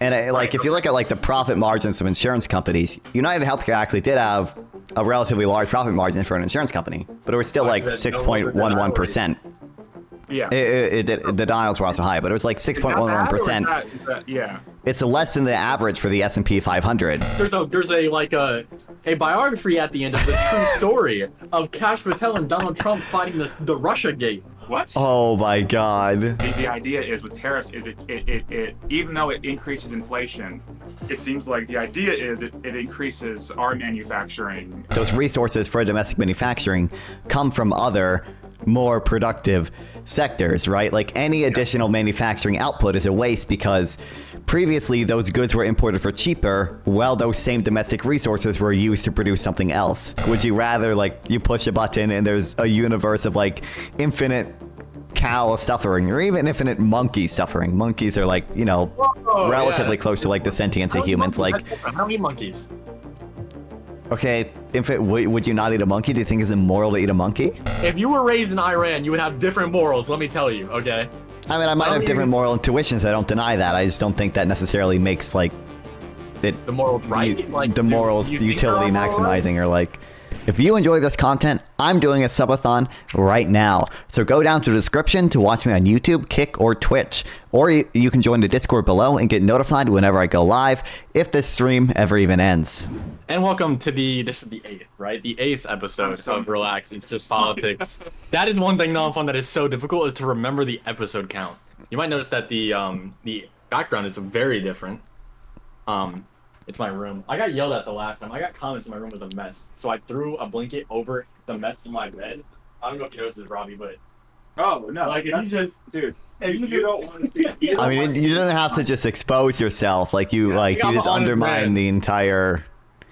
And if you look at like the profit margins of insurance companies, UnitedHealthcare actually did have a relatively large profit margin for an insurance company, but it was still like 6.11%. Yeah. The denials were also high, but it was like 6.11%. Yeah. It's less than the average for the S&P 500. There's a biography at the end of the true story of Kash Patel and Donald Trump fighting the Russia gate. What? Oh my God. The idea is with tariffs is it even though it increases inflation, it seems like the idea is it increases our manufacturing. Those resources for domestic manufacturing come from other more productive sectors, right? Like any additional manufacturing output is a waste because previously those goods were imported for cheaper while those same domestic resources were used to produce something else. Would you rather like you push a button and there's a universe of like infinite cow suffering or even infinite monkey suffering? Monkeys are like, you know, relatively close to like the sentience of humans. Like, how many monkeys? Okay, would you not eat a monkey? Do you think it's immoral to eat a monkey? If you were raised in Iran, you would have different morals, let me tell you, okay? I mean, I might have different moral intuitions, I don't deny that. I just don't think that necessarily makes, like, it... The morals right? The morals, utility maximizing, or like... If you enjoy this content, I'm doing a subathon right now. So go down to the description to watch me on YouTube, Kick, or Twitch. Or you can join the Discord below and get notified whenever I go live, if this stream ever even ends. And welcome to this is the 8th, right? The 8th episode of Relax, It's Just Politics. That is one thing, Nonfon, that is so difficult, is to remember the episode count. You might notice that the background is very different. It's my room. I got yelled at the last time. I got comments in my room was a mess. So I threw a blanket over the mess in my bed. I don't know if you noticed this, Robbie, but... Oh, no. Like, if you just... Dude, if you don't want to see... I mean, you don't have to just expose yourself. Like, you just undermine the entire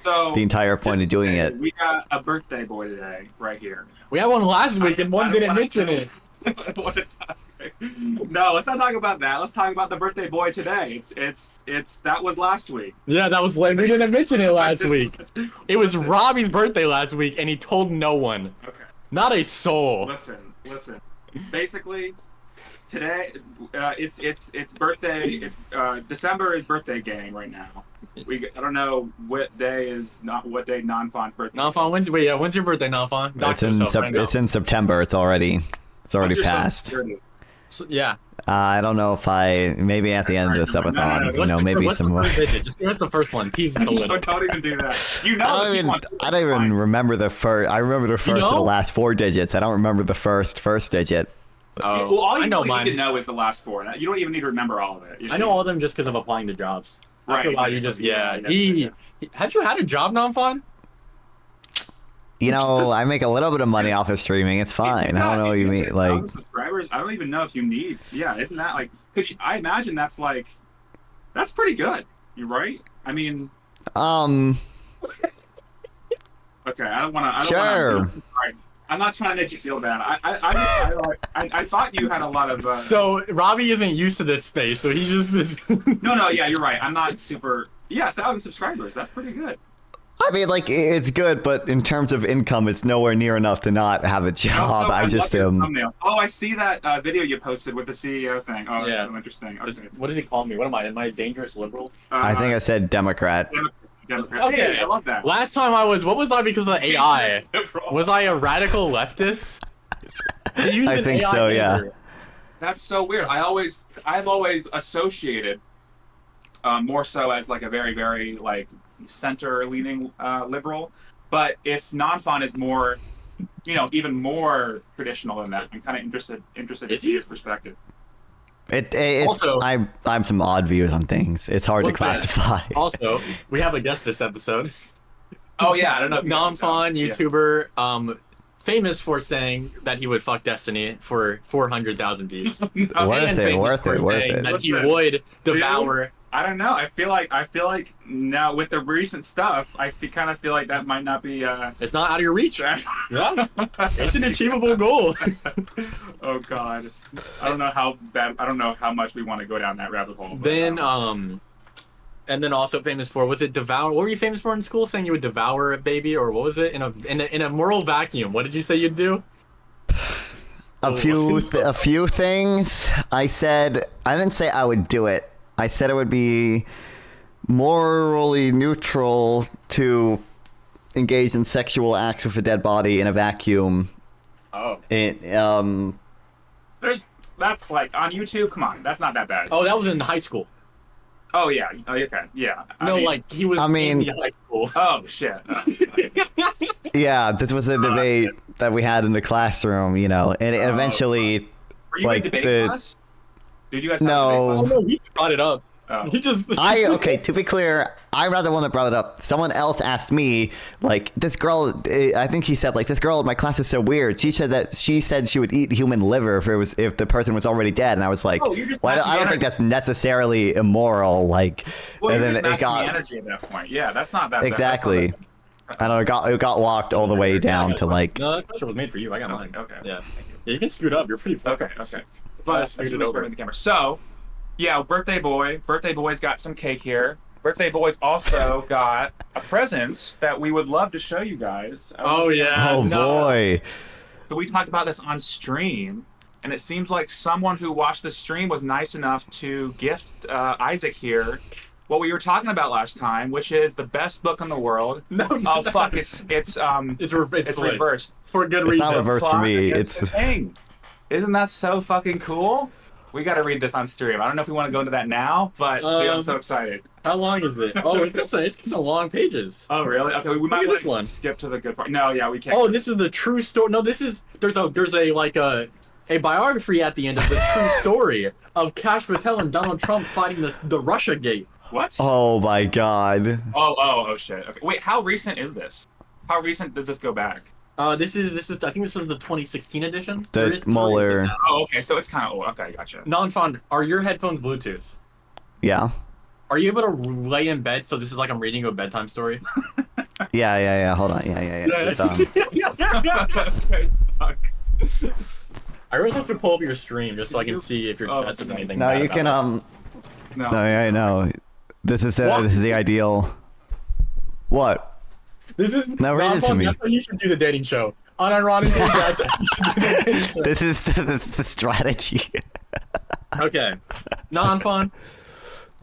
point of doing it. We got a birthday boy today, right here. We had one last week and one didn't mention it. What a topic. No, let's not talk about that. Let's talk about the birthday boy today. It's that was last week. Yeah, that was late. We didn't mention it last week. It was Robbie's birthday last week, and he told no one. Okay. Not a soul. Listen. Basically, today, it's birthday. It's December is birthday gang right now. I don't know what day Nonfon's birthday. Nonfon, when's your birthday, Nonfon? It's in September. It's already passed. So, yeah. I don't know if maybe at the end of the subathon, you know, maybe some more. Just give us the first one. Tease the little. Don't even do that. You know. I don't even remember the first. I remember the first of the last 4 digits. I don't remember the first digit. Oh, well, all you need to know is the last 4. You don't even need to remember all of it. I know all of them just because of applying to jobs. Right. After a while, you just Have you had a job, Nonfon? You know, I make a little bit of money off of streaming. It's fine. I don't know what you mean. Like subscribers, I don't even know if you need. Yeah, isn't that like? Because I imagine that's pretty good. You're right. I mean. Okay, I don't want to. Sure. I'm not trying to make you feel bad. I thought you had a lot of. So Robbie isn't used to this space, so he just is. No, yeah, you're right. I'm not super. Yeah, 1,000 subscribers. That's pretty good. I mean, like, it's good, but in terms of income, it's nowhere near enough to not have a job. I just Oh, I see that video you posted with the CEO thing. Oh, yeah. That's so interesting. Okay. What does he call me? What am I? Am I a dangerous liberal? I think I said Democrat. Democrat. Okay, I love that. Last time what was I because of the AI? Was I a radical leftist? I think so, yeah. That's so weird. I've always associated more so as like a very, very like center-leaning liberal, but if Nonfon is more, you know, even more traditional than that, I'm kind of interested to see his perspective. Also, I have some odd views on things. It's hard to classify. Also, we have a guest this episode. Oh yeah, I don't know. Nonfon YouTuber, famous for saying that he would fuck Destiny for 400,000 views. Worth it. That he would devour. I don't know. I feel like now with the recent stuff, kind of feel like that might not be. It's not out of your reach. Yeah, it's an achievable goal. Oh God, I don't know how bad. I don't know how much we want to go down that rabbit hole. Then and then also famous for, was it devour? What were you famous for in school? Saying you would devour a baby, or what was it? In a moral vacuum, what did you say you'd do? A few things. I didn't say I would do it. I said it would be morally neutral to engage in sexual acts with a dead body in a vacuum. Oh. That's like on YouTube. Come on, that's not that bad. Oh, that was in high school. Oh yeah. Oh, okay. Yeah. He was in the high school. Oh shit. Yeah, this was a debate that we had in the classroom, and eventually, Were you like in debate class? Did you guys have No. debate class? He brought it up. Oh. He just. Okay, to be clear, I'm not the one that brought it up. Someone else asked me, like, this girl, I think she said, like, this girl in my class is so weird. She said she would eat human liver if the person was already dead. And I was like, I don't think that's necessarily immoral. Like, Well, and you're then just it got matching the energy at that point. Yeah, that's not that bad. exactly. I don't know, it got walked all the way down to like. No, that question was made for you. I got mine. Okay. Yeah. Yeah, you can scoot up. You're pretty. Okay. But I The camera. So, yeah, birthday boy's got some cake here. Birthday boy's also got a present that we would love to show you guys. Oh yeah. Oh boy. So we talked about this on stream, and it seems like someone who watched the stream was nice enough to gift Isaac here what we were talking about last time, which is the best book in the world. No. Oh fuck! It's reversed. For good It's reason. not reversed for me. It's the thing. Isn't that so fucking cool? We got to read this on stream. I don't know if we want to go into that now, but dude, I'm so excited. How long is it? Oh, it's got some long pages. Oh really? Okay, we might Look at this one. skip to the good part. No, yeah, we can't. Oh, this is the true story. No, there's a biography at the end of the true story of Kash Patel and Donald Trump fighting the Russia Gate. What? Oh my god. Oh shit. Okay. Wait, how recent is this? How recent does this go back? This is I think this is the 2016 edition. The Mueller. Oh, okay, so it's kind of old. Okay, gotcha. Nonfon, are your headphones Bluetooth? Yeah. Are you able to lay in bed so this is like I'm reading you a bedtime story? Yeah. Hold on. Yeah. Just, Okay, fuck. I always have to pull up your stream just so I can see if you're that's anything. no, bad you about can it. No. No, I know. This is the ideal. What? This is Now read it to me. That's how you should do the dating show. Unironically, that's how you should do the dating show. This is the strategy. Okay. Nonfon.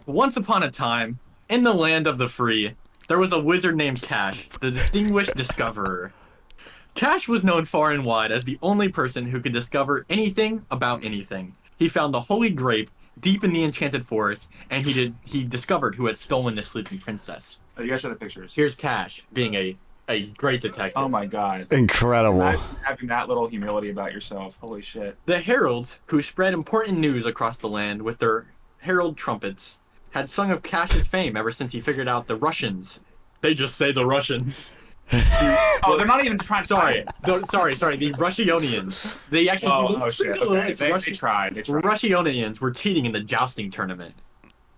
Once upon a time, in the land of the free, there was a wizard named Kash, the distinguished discoverer. Kash was known far and wide as the only person who could discover anything about anything. He found the holy grape deep in the enchanted forest, and he discovered who had stolen the sleeping princess. Oh, you guys show the pictures. Here's Kash being a great detective. Oh my god. Incredible. Having that little humility about yourself. Holy shit. The heralds, who spread important news across the land with their herald trumpets, had sung of Kash's fame ever since he figured out the Russians. They just say the Russians. Oh, they're not even trying to Sorry, the Russionians. They actually. Oh shit. Okay. They tried. Russionians were cheating in the jousting tournament.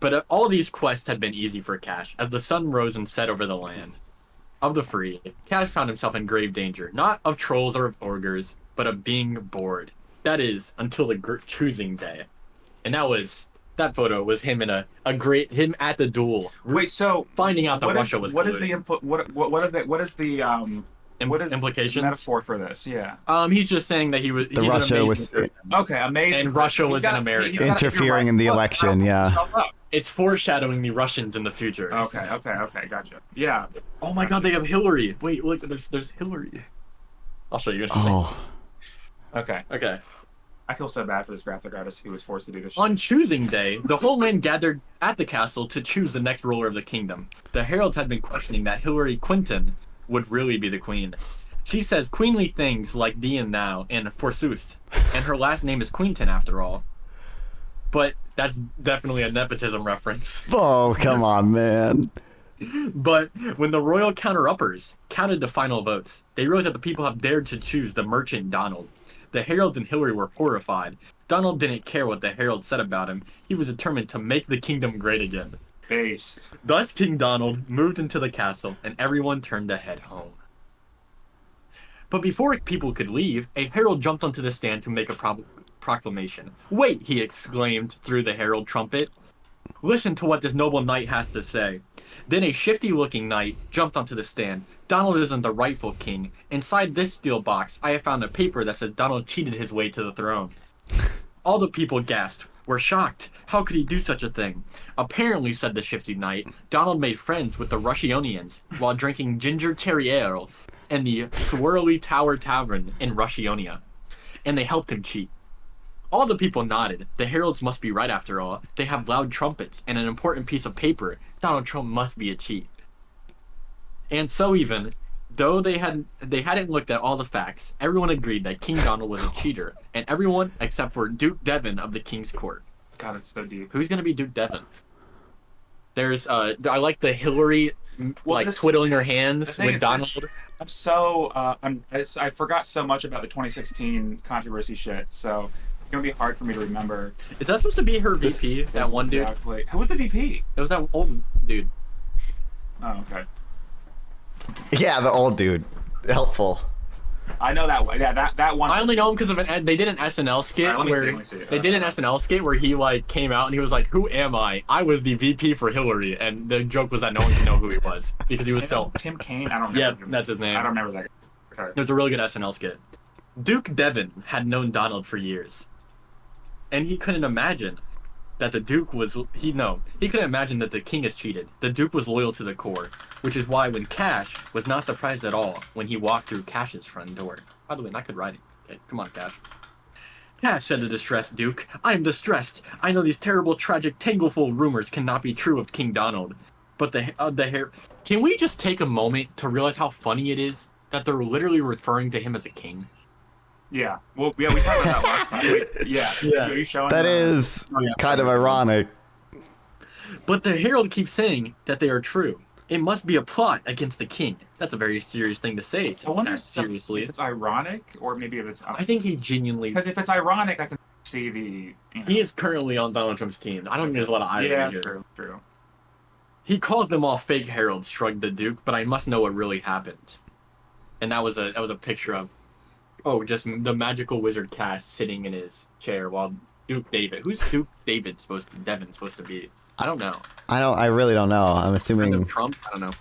But all these quests had been easy for Kash, as the sun rose and set over the land of the free. Kash found himself in grave danger, not of trolls or of ogres, but of being bored. That is, until the choosing day. And that photo was him in him at the duel. Wait, so finding out that Russia was what is colluding. the input? What is the implications? metaphor for this? Yeah. He's just saying that he's an Russia amazing was person. Okay, amazing. And Russia was in America. interfering in the election. Yeah. It's foreshadowing the Russians in the future. Okay, gotcha. Yeah. Oh my god, they have Hillary. Wait, look, there's Hillary. I'll show you in a second. Oh. Okay. I feel so bad for this graphic artist who was forced to do this. On choosing day, the whole land gathered at the castle to choose the next ruler of the kingdom. The heralds had been questioning that Hillary Clinton would really be the queen. She says queenly things like thee and thou and forsooth, and her last name is Queenton after all. But that's definitely a nepotism reference. Oh, come on, man. But when the royal counter-uppers counted the final votes, they realized that the people have dared to choose the merchant Donald. The heralds and Hillary were horrified. Donald didn't care what the herald said about him. He was determined to make the kingdom great again. Based. Thus King Donald moved into the castle, and everyone turned to head home. But before people could leave, a herald jumped onto the stand to make a proclamation. "Wait," he exclaimed through the herald trumpet. "Listen to what this noble knight has to say." Then a shifty-looking knight jumped onto the stand. "Donald isn't the rightful king. Inside this steel box, I have found a paper that says Donald cheated his way to the throne." All the people gasped. were shocked. How could he do such a thing? Apparently, said the shifty knight, Donald made friends with the Rushionians while drinking ginger cherry ale in the Swirly Tower Tavern in Rushionia, and they helped him cheat. All the people nodded. The heralds must be right after all. They have loud trumpets and an important piece of paper. Donald Trump must be a cheat. And so even, though they hadn't looked at all the facts, everyone agreed that King Donald was a cheater, and everyone except for Duke Devon of the King's Court. God, it's so deep. Who's gonna be Duke Devon? There's I like the Hillary twiddling her hands with Donald. I'm so I forgot so much about the 2016 controversy shit, so it's gonna be hard for me to remember. Is that supposed to be her VP? That one dude? Exactly. Who was the VP? It was that old dude. Oh, okay. Yeah, the old dude. Helpful. I know that one. Yeah, that one. I only know him because of they did an SNL skit where he like came out and he was like, "Who am I? I was the VP for Hillary," and the joke was that no one could know who he was because he was Tim Kaine. I don't remember. Yeah, that's his name. I don't remember that. Okay. It was a really good SNL skit. Duke Devon had known Donald for years, and he couldn't imagine that the Duke was he couldn't imagine that the king has cheated. The Duke was loyal to the core, which is why when Cash was not surprised at all when he walked through Cash's front door. By the way, not good writing. Okay, come on, Cash. Cash, said the distressed Duke, I am distressed. I know these terrible, tragic, tangleful rumors cannot be true of King Donald. But the hair. Can we just take a moment to realize how funny it is that they're literally referring to him as a king? Yeah. Well, yeah, we talked about that last time. Wait, yeah. Are you showing That is kind of ironic. But the Herald keeps saying that they are true. It must be a plot against the king. That's a very serious thing to say. So I wonder seriously, if it's ironic or maybe if it's. I think he genuinely. Because if it's ironic, I can see the. He is currently on Donald Trump's team. I don't think there's a lot of irony here. True. He calls them all fake heralds, shrugged the Duke. But I must know what really happened. And that was a picture of, just the magical wizard Cash sitting in his chair while Duke David. Who's Duke David Devon supposed to be? I don't know. I really don't know. I'm assuming Trump. I don't know.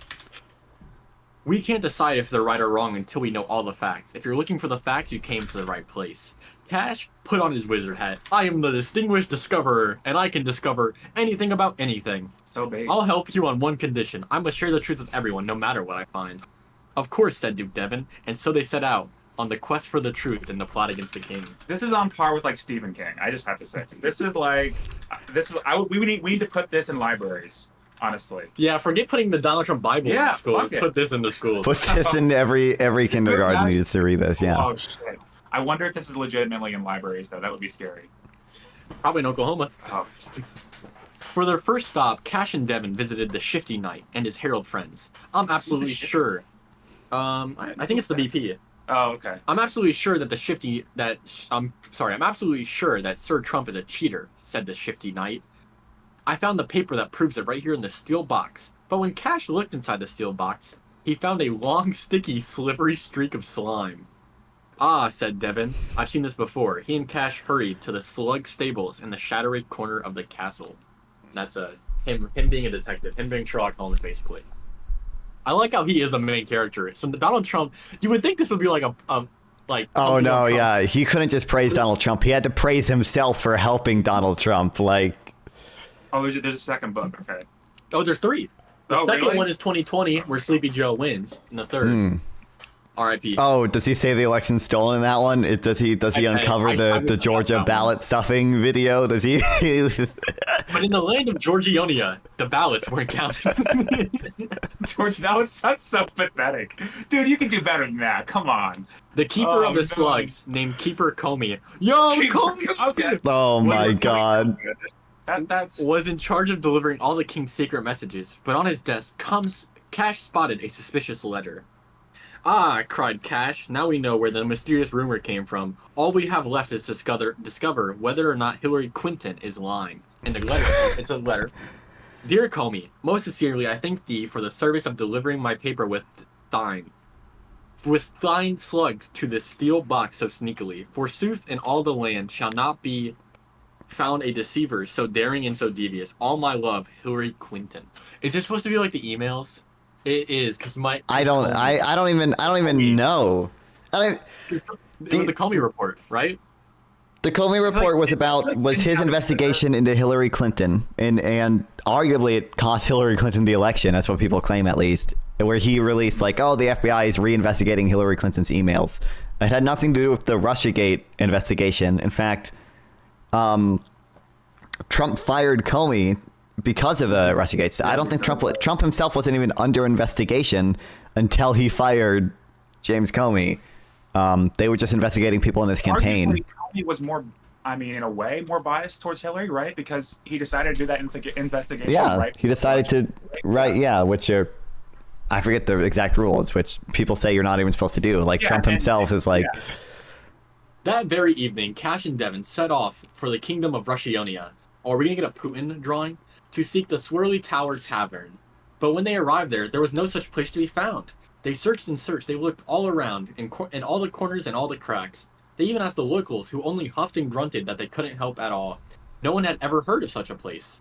We can't decide if they're right or wrong until we know all the facts. If you're looking for the facts, you came to the right place. Cash put on his wizard hat. I am the distinguished discoverer, and I can discover anything about anything. So big. I'll help you on one condition. I must share the truth with everyone, no matter what I find. Of course, said Duke Devon, and so they set out on the quest for the truth and the plot against the king. This is on par with like Stephen King. I just have to say, we need to put this in libraries. Honestly. Yeah, forget putting the Donald Trump Bible in schools. Put this into schools. Put this in every kindergarten needs to read this. Yeah. Oh shit! I wonder if this is legitimately in libraries though. That would be scary. Probably in Oklahoma. Oh. For their first stop, Cash and Devon visited the Shifty Knight and his herald friends. I'm absolutely sure. I think it's the VP. Oh, okay. I'm absolutely sure that I'm absolutely sure that Sir Trump is a cheater, said the Shifty Knight. I found the paper that proves it right here in the steel box. But when Cash looked inside the steel box, he found a long, sticky, slivery streak of slime. Ah, said Devon. I've seen this before. He and Cash hurried to the slug stables in the shadowy corner of the castle. That's him being a detective, him being Sherlock Holmes, basically. I like how he is the main character. So Donald Trump, you would think this would be like Oh no, yeah. He couldn't just praise Donald Trump. He had to praise himself for helping Donald Trump. Like. Oh, there's a second book. Okay. Oh, there's three. The second one is 2020, where Sleepy Joe wins, and the third, R.I.P. Oh, does he say the election's stolen in that one? Does he uncover the Georgia ballot stuffing video? Does he? But in the land of Georgionia, the ballots weren't counted. George, that's so pathetic. Dude, you can do better than that. Come on. The keeper of the slugs, named Keeper Comey. Yo, Comey! Okay. Oh my god. Was in charge of delivering all the king's secret messages, but on his desk Cash spotted a suspicious letter. Ah, cried Cash, now we know where the mysterious rumor came from. All we have left is to discover whether or not Hillary Clinton is lying. And the letter, it's a letter. Dear Comey, most sincerely I thank thee for the service of delivering my paper with thine slugs to this steel box so sneakily. Forsooth in all the land shall not be found a deceiver so daring and so devious. All my love, Hillary Clinton. Is this supposed to be like the emails? It is, because I don't even know. It was the Comey report, right? The Comey report was his investigation into Hillary Clinton, and arguably it cost Hillary Clinton the election. That's what people claim, at least. Where he released the FBI is reinvestigating Hillary Clinton's emails. It had nothing to do with the Russiagate investigation. In fact, Trump fired Comey because of the Russiagate. I don't think Trump himself wasn't even under investigation until he fired James Comey. They were just investigating people in his campaign. Arguably, Comey was more, in a way, more biased towards Hillary, right? Because he decided to do that investigation. Yeah, right? He decided to, which are, I forget the exact rules, which people say you're not even supposed to do. Trump himself is like. Yeah. That very evening, Kash and Devin set off for the kingdom of Russionia, or are we going to get a Putin drawing? To seek the Swirly Tower Tavern. But when they arrived there was no such place to be found. They searched and searched. They looked all around, in all the corners and all the cracks. They even asked the locals, who only huffed and grunted that they couldn't help at all. No one had ever heard of such a place.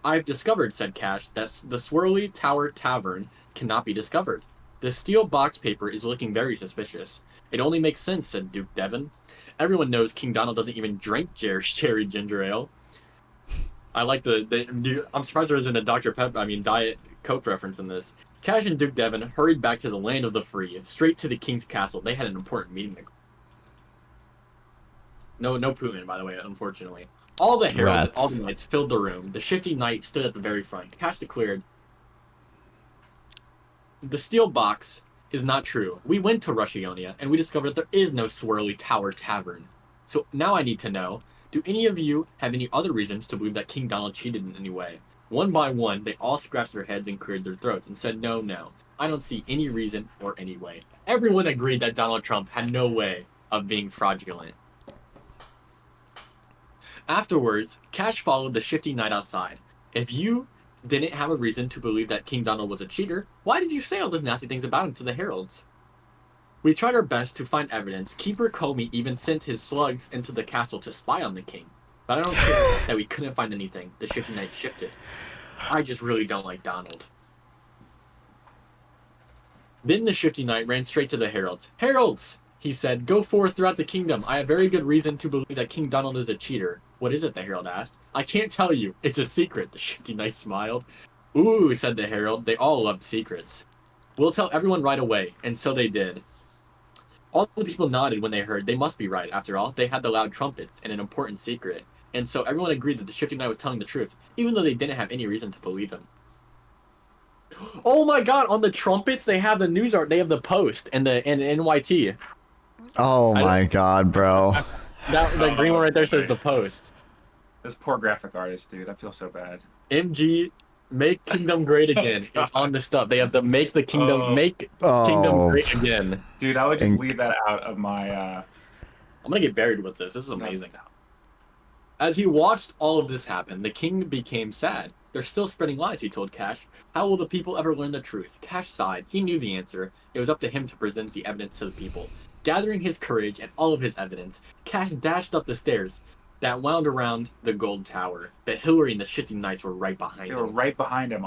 I've discovered, said Kash, that the Swirly Tower Tavern cannot be discovered. The steel box paper is looking very suspicious. It only makes sense, said Duke Devin. Everyone knows King Donald doesn't even drink cherry ginger ale. I like I'm surprised there isn't a Diet Coke reference in this. Kash and Duke Devin hurried back to the land of the free, straight to the king's castle. They had an important meeting. No Putin, by the way, unfortunately. All the heralds and all the knights filled the room. The shifty knight stood at the very front. Kash declared, "The steel box is not true. We went to Russionia, and we discovered that there is no Swirly Tower Tavern. So now I need to know, do any of you have any other reasons to believe that King Donald cheated in any way?" One by one, they all scratched their heads and cleared their throats and said, no, I don't see any reason or any way. Everyone agreed that Donald Trump had no way of being fraudulent. Afterwards, Kash followed the shifty knight outside. If you didn't have a reason to believe that King Donald was a cheater, why did you say all those nasty things about him to the heralds? We tried our best to find evidence. Keeper Comey even sent his slugs into the castle to spy on the king. But I don't care that we couldn't find anything. The shifty knight shifted. I just really don't like Donald. Then the shifty knight ran straight to the heralds. Heralds, he said, go forth throughout the kingdom. I have very good reason to believe that King Donald is a cheater. What is it? The herald asked. I can't tell you. It's a secret. The shifty knight smiled. Ooh, said the herald. They all loved secrets. We'll tell everyone right away. And so they did. All the people nodded when they heard they must be right. After all, they had the loud trumpet and an important secret. And so everyone agreed that the shifty knight was telling the truth, even though they didn't have any reason to believe him. Oh my god, on the trumpets they have the news art, they have the Post and the NYT. Oh my god, bro. The green one right there says the Post. This poor graphic artist, dude. I feel so bad. MG, make kingdom great again. It's on the stuff. They have the make the kingdom kingdom great again. Dude, I would just leave that out of my I'm gonna get buried with this. This is amazing. As he watched all of this happen, the king became sad. They're still spreading lies, he told Kash. How will the people ever learn the truth? Kash sighed. He knew the answer. It was up to him to present the evidence to the people. Gathering his courage and all of his evidence, Kash dashed up the stairs that wound around the gold tower. But Hillary and the shifty knights were right behind him. They were right behind him.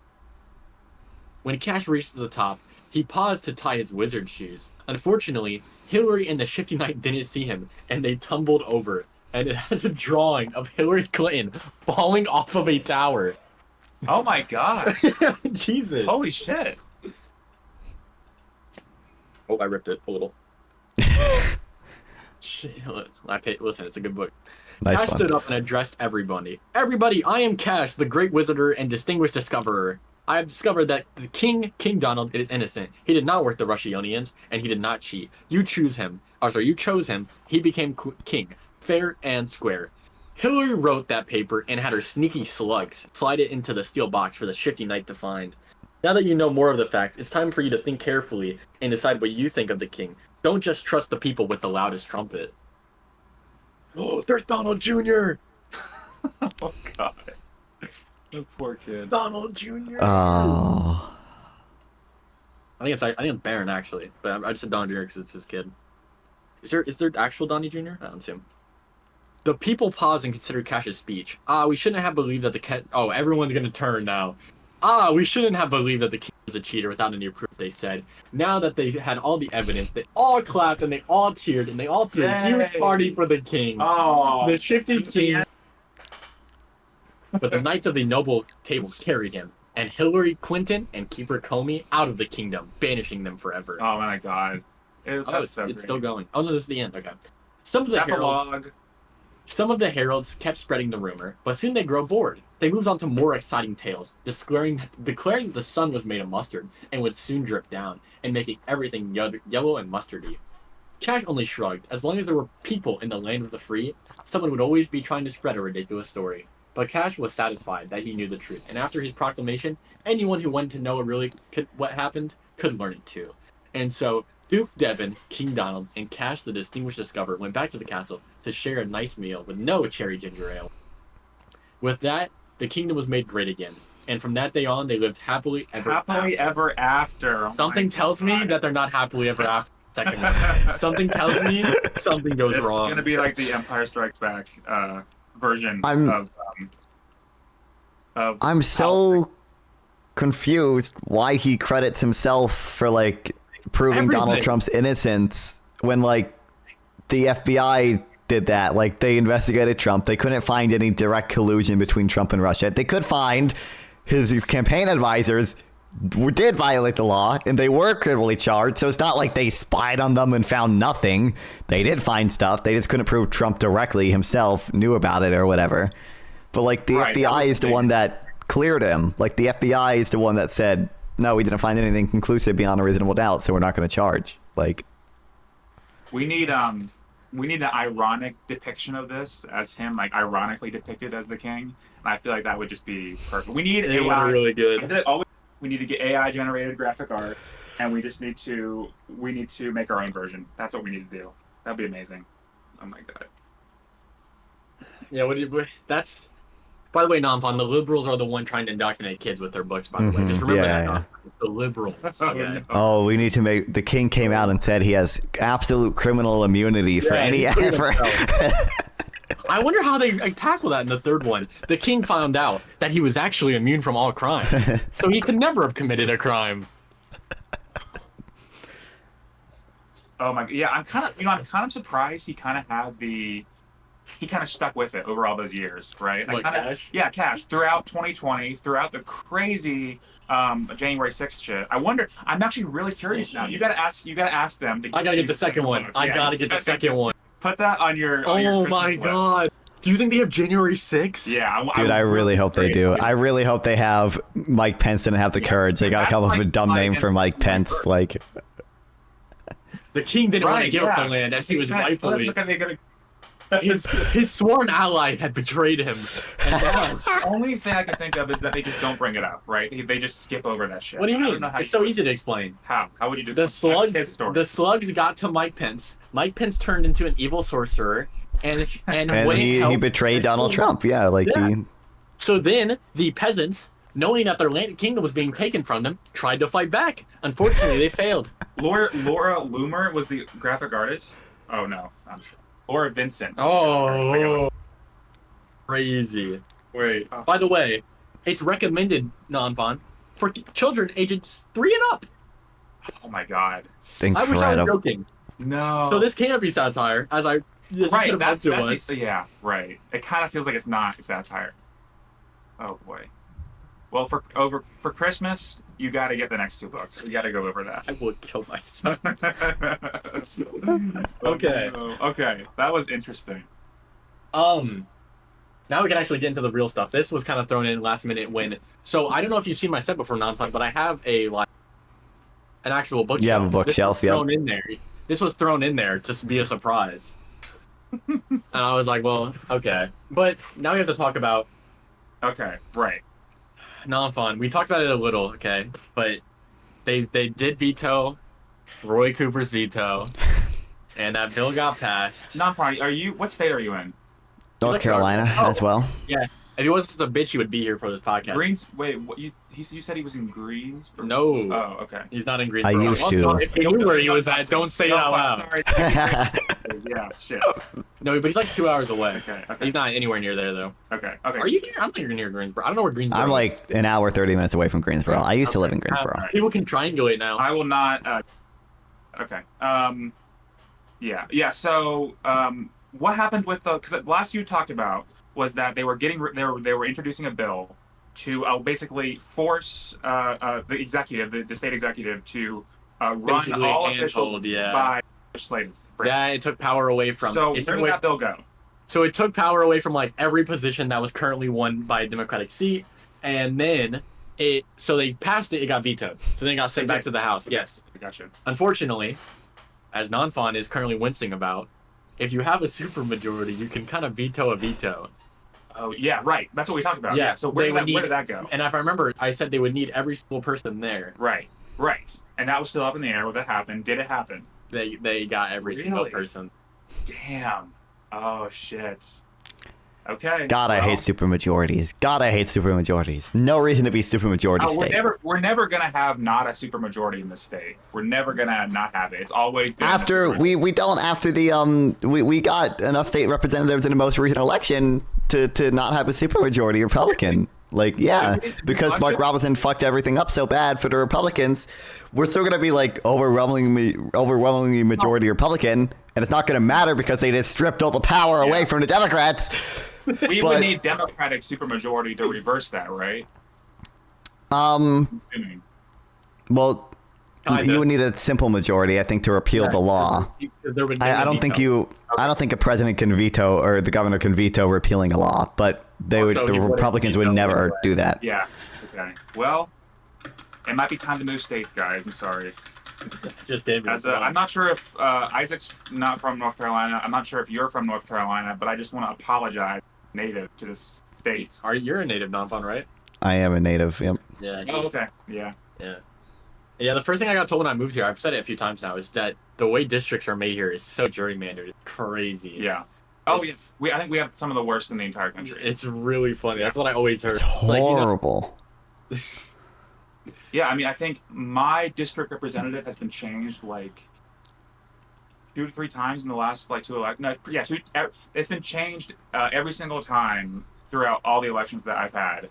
When Kash reached the top, he paused to tie his wizard shoes. Unfortunately, Hillary and the shifty knight didn't see him, and they tumbled over. And it has a drawing of Hillary Clinton falling off of a tower. Oh my god. Jesus. Holy shit. Oh, I ripped it a little. Shit. Listen, it's a good book. Nice Kash one. stood up and addressed everybody. Everybody, I am Kash, the great wizarder and distinguished discoverer. I have discovered that the King Donald, is innocent. He did not work the Russionians, and he did not cheat. You chose him. He became king. Fair and square. Hillary wrote that paper and had her sneaky slugs slide it into the steel box for the shifty knight to find. Now that you know more of the facts, it's time for you to think carefully and decide what you think of the king. Don't just trust the people with the loudest trumpet. Oh, there's Donald Jr. Oh god. The poor kid. Donald Jr. Oh. I think it's Baron actually, but I just said Donald Jr. because it's his kid. Is there actual Donnie Jr.? I don't see him. The people paused and considered Kash's speech. We shouldn't have believed that everyone's gonna turn now. we shouldn't have believed that the king was a cheater without any proof, they said. Now that they had all the evidence, they all clapped and they all cheered and they all threw a huge party for the king. Oh, The shifty king. But the knights of the noble table carried him, and Hillary Clinton and Keeper Comey out of the kingdom, banishing them forever. Oh my god. It's still going. Oh no, this is the end. Okay. Some of the heralds kept spreading the rumor, but soon they grow bored. They moved on to more exciting tales, declaring the sun was made of mustard and would soon drip down, and making everything yellow and mustardy. Cash only shrugged. As long as there were people in the land of the free, someone would always be trying to spread a ridiculous story. But Cash was satisfied that he knew the truth, and after his proclamation, anyone who wanted to know what happened could learn it too. And so, Duke Devon, King Donald, and Cash the Distinguished Discoverer went back to the castle to share a nice meal with no cherry ginger ale. With that, the kingdom was made great again, and from that day on, they lived happily ever after. Oh Something tells me that they're not happily ever after. Second one. Something tells me something goes wrong. It's gonna be like the Empire Strikes Back version of I'm so confused why he credits himself for like proving Donald Trump's innocence when like the FBI did that. Like they investigated Trump. They couldn't find any direct collusion between Trump and Russia. They could find his campaign advisors did violate the law and they were criminally charged. So it's not like they spied on them and found nothing. They did find stuff. They just couldn't prove Trump directly himself knew about it or whatever. But like the FBI is the one that cleared him. Like the FBI is the one that said, no, we didn't find anything conclusive beyond a reasonable doubt, so we're not going to charge. Like, we need an ironic depiction of this as him, like ironically depicted as the king. And I feel like that would just be perfect. We need it would be really good. We need to get AI generated graphic art, and we need to make our own version. That's what we need to do. That'd be amazing. Oh my god. Yeah, that's. By the way, Nonfon, the liberals are the one trying to indoctrinate kids with their books, by the way. Just remember that. Yeah. The liberals. Okay. Oh, we need to make... The king came out and said he has absolute criminal immunity for any effort. I wonder how they tackle that in the third one. The king found out that he was actually immune from all crimes, so he could never have committed a crime. Oh my... Yeah, I'm kind of surprised he kind of had the... He kind of stuck with it over all those years, right? Cash? Yeah, Cash. Throughout 2020, throughout the crazy January 6th shit. I wonder. I'm actually really curious now. You gotta ask them. I gotta get the second one. I gotta get the second one. Put that on your. Oh my god. Do you think they have January 6th? Yeah. Dude, I really hope they do. I really hope they have Mike Pence and have the courage. They gotta come up with a dumb name for Mike Pence. Like. The king didn't want to give up the land as he was rightfully. His sworn ally had betrayed him. The only thing I can think of is that they just don't bring it up, right? They just skip over that shit. What do you mean? It's so easy to explain. How would you do the slugs? The slugs got to Mike Pence. Mike Pence turned into an evil sorcerer, and he betrayed Donald Trump. Yeah, like he. So then the peasants, knowing that their land kingdom was being taken from them, tried to fight back. Unfortunately, they failed. Laura Loomer was the graphic artist. Oh no, I'm sure. Or Vincent. Oh, crazy. Wait. By the way, it's recommended, Nonfon, for children ages 3 and up. Oh my god. Incredible. I wish I was joking. No. So this can't be satire, as I... Right, that's yeah, right. It kind of feels like it's not satire. Oh boy. Well, for Christmas, you got to get the next 2 books. You got to go over that. I would kill myself. Okay. Okay, that was interesting. Now we can actually get into the real stuff. This was kind of thrown in last minute when. So I don't know if you've seen my set before, Nonfun, but I have an actual bookshelf. You have a bookshelf, yeah. Thrown in there. This was thrown in there to be a surprise. And I was like, well, okay. But now we have to talk about. Okay, right. Nonfun. We talked about it a little, okay, but they did veto Roy Cooper's veto, and that bill got passed. Nonfun, what state are you in? North Carolina as well. Yeah, if he wasn't such a bitch, he would be here for this podcast. Wait, what you said he was in Greensboro? No. Oh, okay. He's not in Greensboro. I used to. If you knew where he was at, don't say it out loud. Sorry. Yeah, shit. No, but he's like 2 hours away. Okay. He's not anywhere near there though. Okay. Are you near? I don't think you're near Greensboro. I don't know where Greensboro I'm is. like an hour, 30 minutes away from Greensboro. I used to live in Greensboro. People can triangulate now. I will not. Okay. Yeah. So, what happened with the? Because last you talked about was that they were introducing a bill to basically force the executive, the state executive, to run Basically all handhold, officials yeah. by legislative branch. Yeah, it took power away from. So it where took did away, that bill go? So it took power away from like every position that was currently won by a Democratic seat, and then so they passed it. It got vetoed. So then it got sent back to the House. Yes. Gotcha. Unfortunately, as Nonfon is currently wincing about, if you have a supermajority, you can kind of veto a veto. Oh yeah, right. That's what we talked about. Yeah. So where did that go? And if I remember, I said they would need every single person there. Right. And that was still up in the air. What that happened? Did it happen? They got every single person. Damn. Oh shit. Okay. God, I hate supermajorities. No reason to be supermajority state. We're never gonna have not a supermajority in this state. We're never gonna not have it. It's always been After we got enough state representatives in the most recent election to not have a supermajority Republican. Like, yeah, because Mark Robinson fucked everything up so bad for the Republicans, we're still gonna be like overwhelmingly majority Republican, and it's not gonna matter because they just stripped all the power away from the Democrats. We would need Democratic supermajority to reverse that, right? Well, you would need a simple majority, I think, to repeal the law. I don't think a president can veto or the governor can veto repealing a law, but the Republicans would never do that. Yeah. Okay. Well, it might be time to move states, guys. I'm sorry. Just David. I'm not sure if Isaac's not from North Carolina. I'm not sure if you're from North Carolina, but I just want to apologize, native to this state. You're a native, Nonfon, right? I am a native. Yep. Yeah. Oh, okay. Yeah. Yeah, the first thing I got told when I moved here, I've said it a few times now, is that the way districts are made here is so gerrymandered. It's crazy. Yeah. Oh, yes. I think we have some of the worst in the entire country. It's really funny. That's what I always heard. It's horrible. Yeah, I mean, I think my district representative has been changed like 2 to 3 times in the last like 2 elections. No, yeah, it's been changed every single time throughout all the elections that I've had.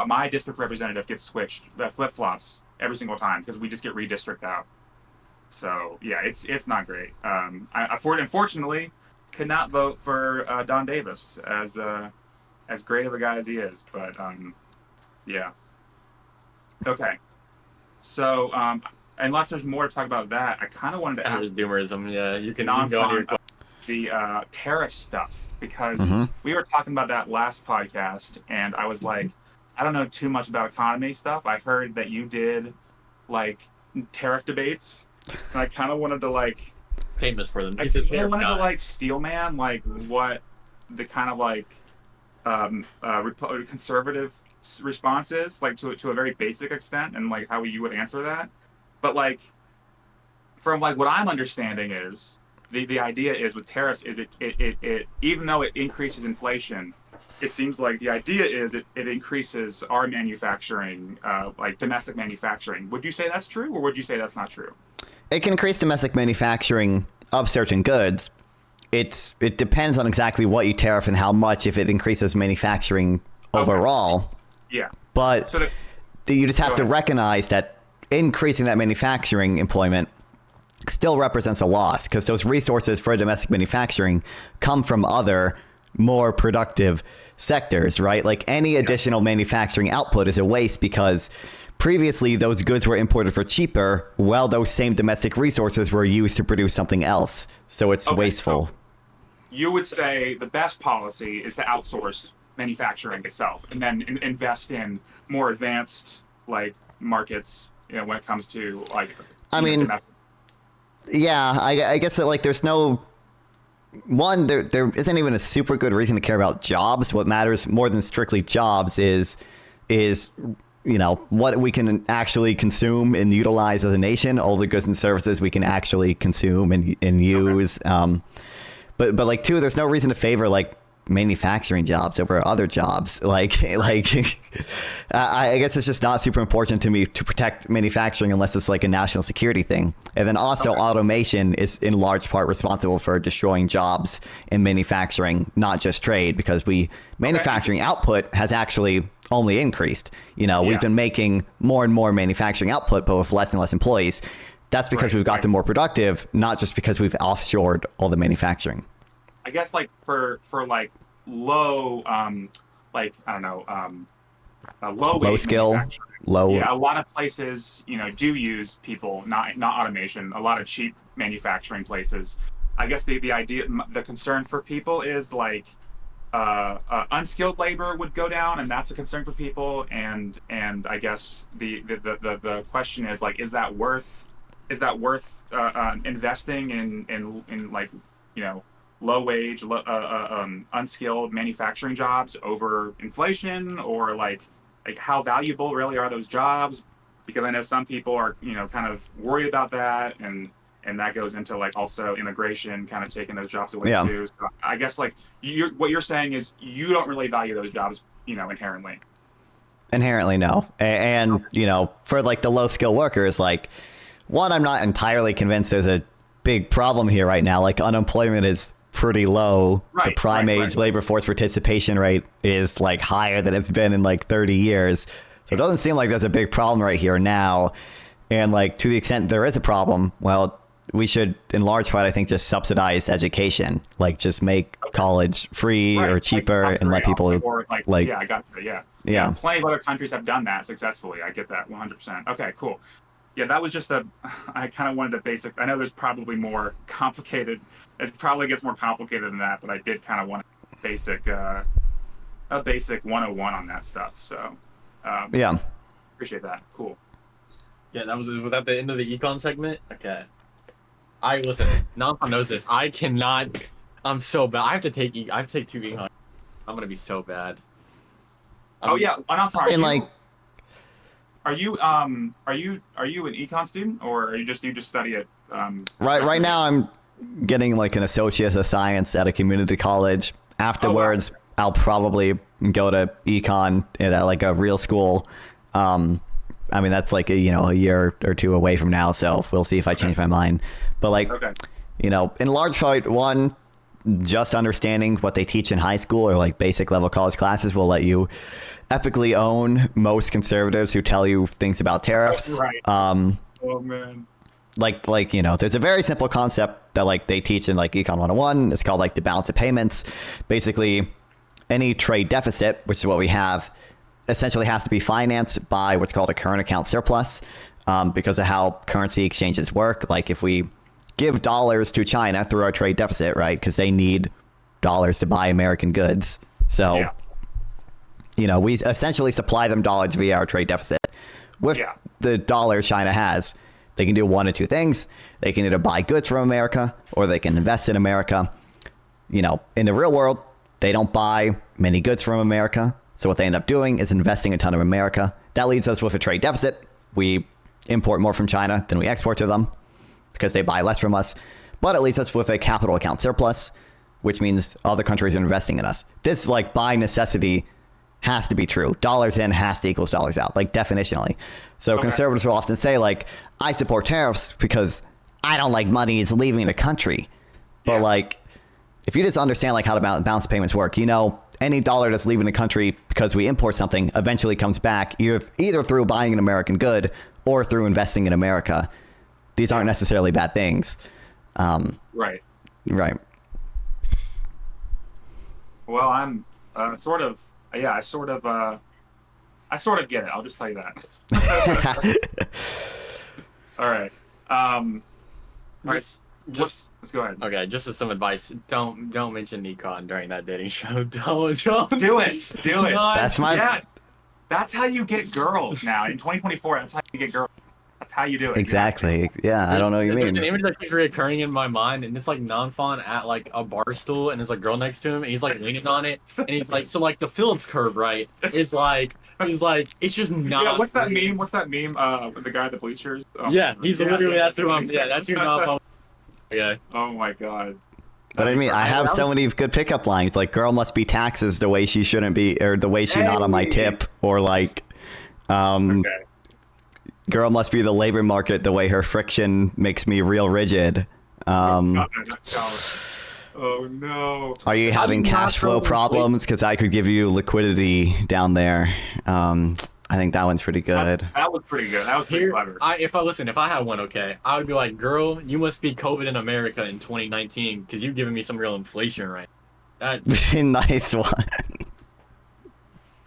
My district representative gets switched, flip-flops every single time because we just get redistricted out. So yeah, it's not great. I unfortunately could not vote for Don Davis as great of a guy as he is, but yeah. Okay. So unless there's more to talk about that, I kind of wanted to ask doomerism. Yeah, you can go on your the tariff stuff because we were talking about that last podcast, and I was like, I don't know too much about economy stuff. I heard that you did like tariff debates, and I kind of wanted to like famous for them. I wanted to like steelman like what the kind of like conservative response is like to a very basic extent, and like how you would answer that. But like from like what I'm understanding is the idea is with tariffs is it even though it increases inflation, it seems like the idea is it increases our manufacturing, like domestic manufacturing. Would you say that's true, or would you say that's not true? It can increase domestic manufacturing of certain goods. It depends on exactly what you tariff and how much, if it increases manufacturing overall. Yeah. But you just have to recognize that increasing that manufacturing employment still represents a loss because those resources for domestic manufacturing come from other more productive sectors, right? Like any additional manufacturing output is a waste because previously those goods were imported for cheaper while those same domestic resources were used to produce something else. So it's wasteful. So you would say the best policy is to outsource manufacturing itself and then invest in more advanced like markets, when it comes to like domestic. Yeah, I guess that like there's no one, there isn't even a super good reason to care about jobs. What matters more than strictly jobs is what we can actually consume and utilize as a nation, all the goods and services we can actually consume and use. But like two, there's no reason to favor like manufacturing jobs over other jobs. Like I guess it's just not super important to me to protect manufacturing unless it's like a national security thing. And then also automation is in large part responsible for destroying jobs in manufacturing, not just trade, because manufacturing output has actually only increased. We've been making more and more manufacturing output, but with less and less employees. That's because we've got them more productive, not just because we've offshored all the manufacturing. I guess like for like low, like I don't know, low skill, low. Yeah, a lot of places do use people, not automation. A lot of cheap manufacturing places. I guess the idea, the concern for people is like unskilled labor would go down, and that's a concern for people. And I guess the question is like, is that worth investing in like low wage, unskilled manufacturing jobs over inflation, or like how valuable really are those jobs? Because I know some people are kind of worried about that, and that goes into like also immigration kind of taking those jobs away too. So I guess like what you're saying is you don't really value those jobs inherently. Inherently, no. And for like the low skill workers, like, one, I'm not entirely convinced there's a big problem here right now. Like, unemployment is pretty low. The prime age labor force participation rate is like higher than it's been in like 30 years. So it doesn't seem like there's a big problem right here now. And like, to the extent there is a problem, well, we should, in large part, I think, just subsidize education. Like, just make college free or cheaper, and let people yeah, I got that. Yeah. Plenty of other countries have done that successfully. I get that 100%. Okay, cool. Yeah, that was just I kind of wanted a basic. I know there's probably more complicated. It probably gets more complicated than that, but I did kind of want a basic 101 on that stuff. So, appreciate that. Cool. Yeah, was that the end of the econ segment? Okay. Listen, Nonfon knows this. I cannot. I'm so bad. I have to take 2 econ. I'm gonna be so bad. Nonfon. Are you an econ student, or you just study it? Right now I'm getting like an associate of science at a community college. Afterwards, I'll probably go to econ at like a real school. I mean, that's like a year or two away from now, so we'll see if I change my mind. But like, in large part, one, just understanding what they teach in high school or like basic level college classes will let you epically own most conservatives who tell you things about tariffs. Oh man. Like there's a very simple concept that like they teach in like Econ 101. It's called like the balance of payments. Basically, any trade deficit, which is what we have, essentially has to be financed by what's called a current account surplus, because of how currency exchanges work. Like, if we give dollars to China through our trade deficit, right, because they need dollars to buy American goods. So, we essentially supply them dollars via our trade deficit. With the dollars China has, they can do one of two things. They can either buy goods from America, or they can invest in America. In the real world, they don't buy many goods from America. So what they end up doing is investing a ton of America. That leaves us with a trade deficit. We import more from China than we export to them because they buy less from us. But it leaves us with a capital account surplus, which means other countries are investing in us. This, like, by necessity has to be true. Dollars in has to equals dollars out, like, definitionally. So conservatives will often say, like, I support tariffs because I don't like money is leaving the country. But like, if you just understand like how the balance payments work, any dollar that's leaving the country because we import something eventually comes back either through buying an American good or through investing in America. These aren't necessarily bad things. Right. Well, I'm I sort of get it. I'll just tell you that. All right. Let's go ahead. Okay, just as some advice, don't mention econ during that dating show. Don't do it. Do it. Yes. That's how you get girls now in 2024. That's how you get girls. That's how you do it. Exactly. Yeah, I don't know what you mean. There's an image that keeps reoccurring in my mind, and it's like Nonfon at like a bar stool, and there's like a girl next to him, and he's like leaning on it, and he's like, so like the Phillips curve, right? Is like he's like, it's just not. Yeah, what's that meme? With the guy at the bleachers? Oh, yeah, he's literally that's who I'm. Yeah, that's who Nonfon. Okay. Oh my god. But I mean, I have so many good pickup lines, like "girl must be taxes the way she shouldn't be," or "the way she not on my tip," or like, Okay. "girl must be the labor market the way her friction makes me real rigid." Oh no. Are you having cash flow problems? Because I could give you liquidity down there. I think that one's pretty good. That was pretty good. That was pretty clever. If I had one, okay, I would be like, girl, you must be COVID in America in 2019 because you've given me some real inflation, right? That Nice one.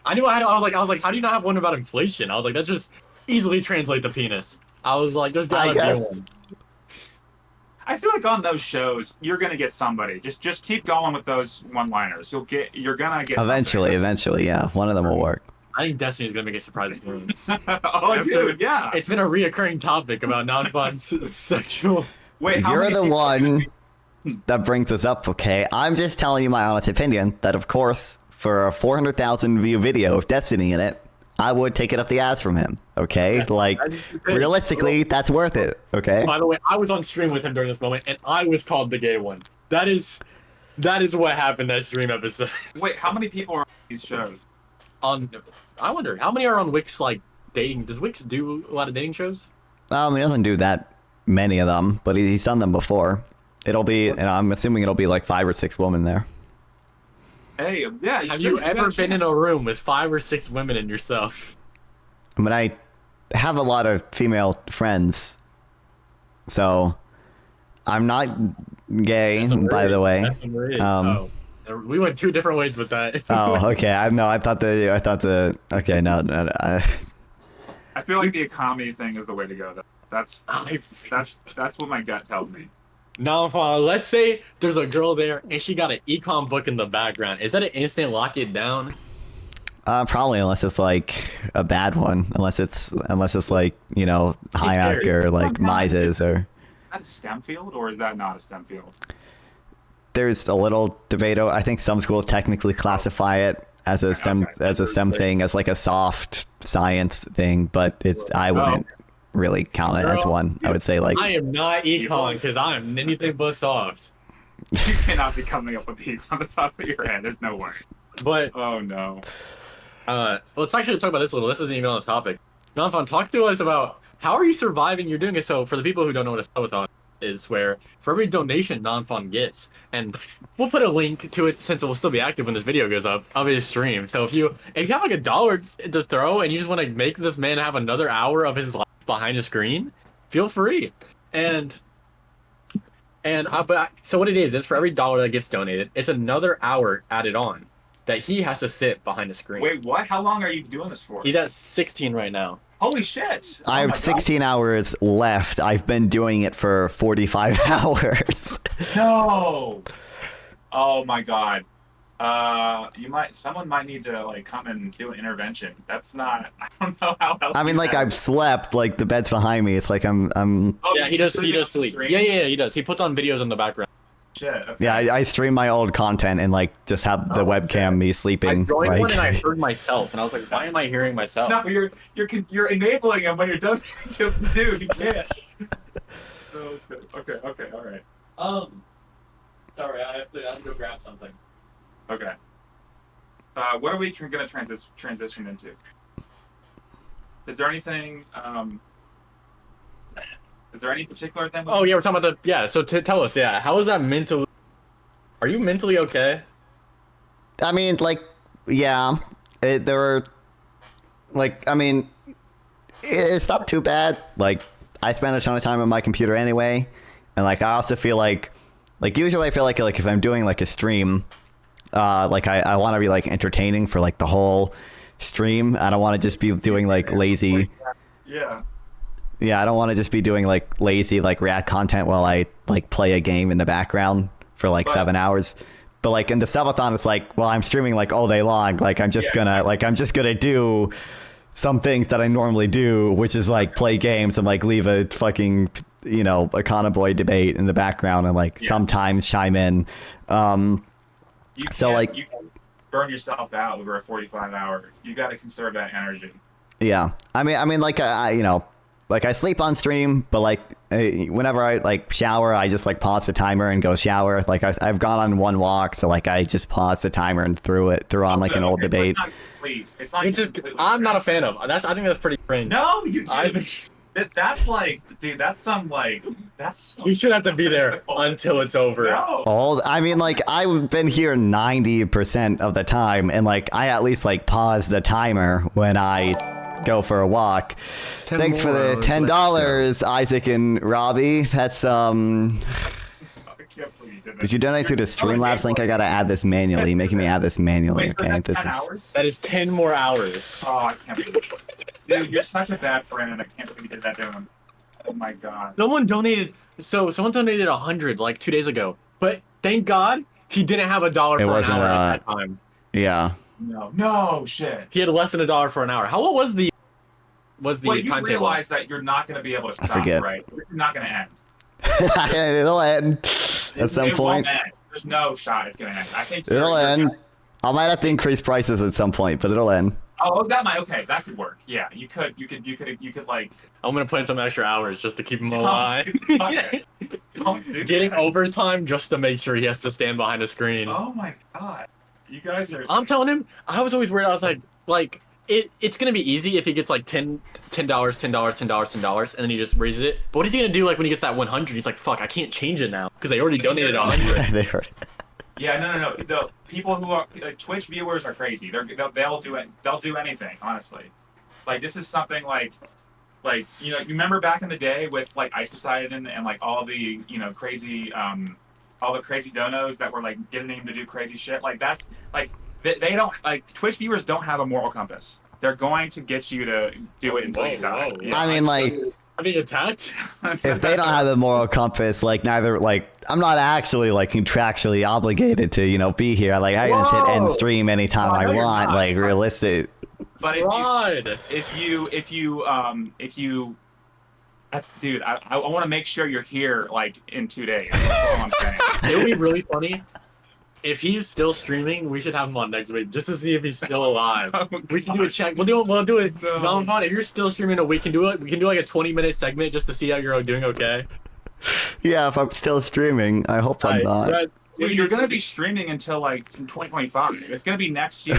I knew I had. I was like, how do you not have one about inflation? I was like, that just easily translates to penis. I was like, there's gotta be one. I feel like on those shows, you're gonna get somebody. Just keep going with those one-liners. You're gonna get Eventually, yeah, one of them will work. I think Destiny's gonna make a surprise appearance. Dude, yeah. It's been a reoccurring topic about non-fun sexual. Wait, how You're many the people- one that brings us up, okay? I'm just telling you my honest opinion that, of course, for a 400,000 view video of Destiny in it, I would take it up the ass from him, okay? Like, realistically, that's worth it, okay? By the way, I was on stream with him during this moment, and I was called the gay one. That is what happened that stream episode. Wait, how many people are on these shows? I wonder how many are on Wix like dating. Does Wix do a lot of dating shows? He doesn't do that many of them, but he's done them before. It'll be, and I'm assuming it'll be like 5 or 6 women there. Hey, yeah. Have you ever been in a room with 5 or 6 women and yourself? I mean, I have a lot of female friends, so I'm not gay, by the way. We went 2 different ways with that. Oh, okay. I thought okay, no. I feel like the economy thing is the way to go, though. That's what my gut tells me. Nonfon, let's say there's a girl there and she got an econ book in the background. Is that an instant lock it down? Probably, unless it's like a bad one. Unless it's like, you know, Hayek or like Mises or. Is that a STEM field or is that not a STEM field? There's a little debate. I think some schools technically classify it as a STEM thing, as like a soft science thing, but I wouldn't really count it as one. I would say like I am not econ because I am anything but soft. You cannot be coming up with these on the top of your head. There's no way. But oh no. Let's actually talk about this a little. This isn't even on the topic. Nonfon, talk to us about how are you surviving? You're doing it. So for the people who don't know what a subathon is, where for every donation Nonfon gets, and we'll put a link to it since it will still be active when this video goes up of his stream. So if you have like $1 to throw and you just want to make this man have another hour of his life behind a screen, feel free. But so what it is for every $1 that gets donated, it's another hour added on that he has to sit behind the screen. Wait, what? How long are you doing this for? He's at 16 right now. Holy shit! I have 16 hours left. I've been doing it for 45 hours. No. Oh my god. Someone might need to like come and do an intervention. That's not. I don't know how else. I mean, like I've slept. Like the bed's behind me. It's like I'm. Oh, yeah, he does sleep. Yeah, he does. He puts on videos in the background. Shit. Okay. Yeah, I stream my old content and like just have the webcam me sleeping. I joined like, one and I heard myself, and I was like, why am I hearing myself? No, you're enabling him when you're done to do. You can't. Okay. All right. Sorry, I have to go grab something. Okay. What are we gonna transition into? Is there anything? Is there any particular thing? Oh yeah, we're talking about So tell us, how is that mentally? Are you mentally okay? I mean, like, yeah, there were, like, I mean, it's not too bad. Like, I spend a ton of time on my computer anyway, and like, I also feel like usually I feel like if I'm doing like a stream, like I want to be like entertaining for like the whole stream. I don't want to just be doing like lazy. Yeah. Yeah, I don't want to just be doing like lazy like React content while I like play a game in the background for like 7 hours. But like in the subathon, it's like, well, I'm streaming like all day long. Like I'm just gonna do some things that I normally do, which is like play games and like leave a fucking, you know, a Boy debate in the background and like sometimes chime in. You can burn yourself out over a 45-hour. You got to conserve that energy. Yeah, I mean, like you know, like I sleep on stream, but like whenever I like shower, I just like pause the timer and go shower. Like I've gone on one walk, so like I just paused the timer and threw on like an old debate. It's not I'm not a fan of. I think that's pretty cringe. No, that's like, dude, that's some like, that's. You should have to be there until it's over. No. I mean, like I've been here 90% of the time, and like I at least like pause the timer when I go for a walk. Thanks for the $10, Isaac and Robbie. That's Did you donate through the Streamlabs link? I gotta add this manually. Making me add this manually. Wait, so Okay, that's this 10 is. hours? That is 10 more hours. Oh, I can't believe it. Dude, you're such a bad friend, and I can't believe you did that to him. Oh my god. Someone donated 100 like 2 days ago. But thank God he didn't have $1 for an wasn't, hour at that time. Yeah. No shit. He had less than $1 for an hour. What was the Well, you timetable? realize that you're not going to be able to stop, forget. right? You're not going to end. It'll end at some It point. won't end. There's no shot it's going to end. I think It'll end. I might have to increase prices at some point, but it'll end. Oh, okay, that could work. Yeah, you could like. I'm gonna put in some extra hours just to keep him alive. Don't do Getting that. overtime just to make sure he has to stand behind a screen. Oh my god, you guys are. I'm telling him, I was always worried. I was like it's gonna be easy if he gets like $10, $10, and then he just raises it. But what is he gonna do like when he gets that 100? He's like, fuck, I can't change it now because they already donated 100. They heard. Yeah, no. The people who are Twitch viewers are crazy. They'll do it. They'll do anything. Honestly, like this is something like you remember back in the day with like Ice Poseidon and like all the crazy all the crazy donos that were like getting him to do crazy shit. Like that's like they don't like Twitch viewers don't have a moral compass. They're going to get you to do it until you die. Whoa. Yeah. I mean, like, I'm being attacked. if they don't have a moral compass, like, neither, like, I'm not actually, like, contractually obligated to, be here. Like, I can hit end stream anytime No, I you're want, not. like, realistic. But Fraud. if you dude, I want to make sure you're here like in 2 days. That's all I'm saying. It would be really funny if he's still streaming. We should have him on next week just to see if he's still alive. Oh, We can do a check. We'll do it. No. Nonfon, if you're still streaming a week, we can do like a 20-minute segment just to see how you're doing. Okay. Yeah, if I'm still streaming, I hope I'm not. Dude, you're gonna be streaming until like 2025. It's gonna be next year,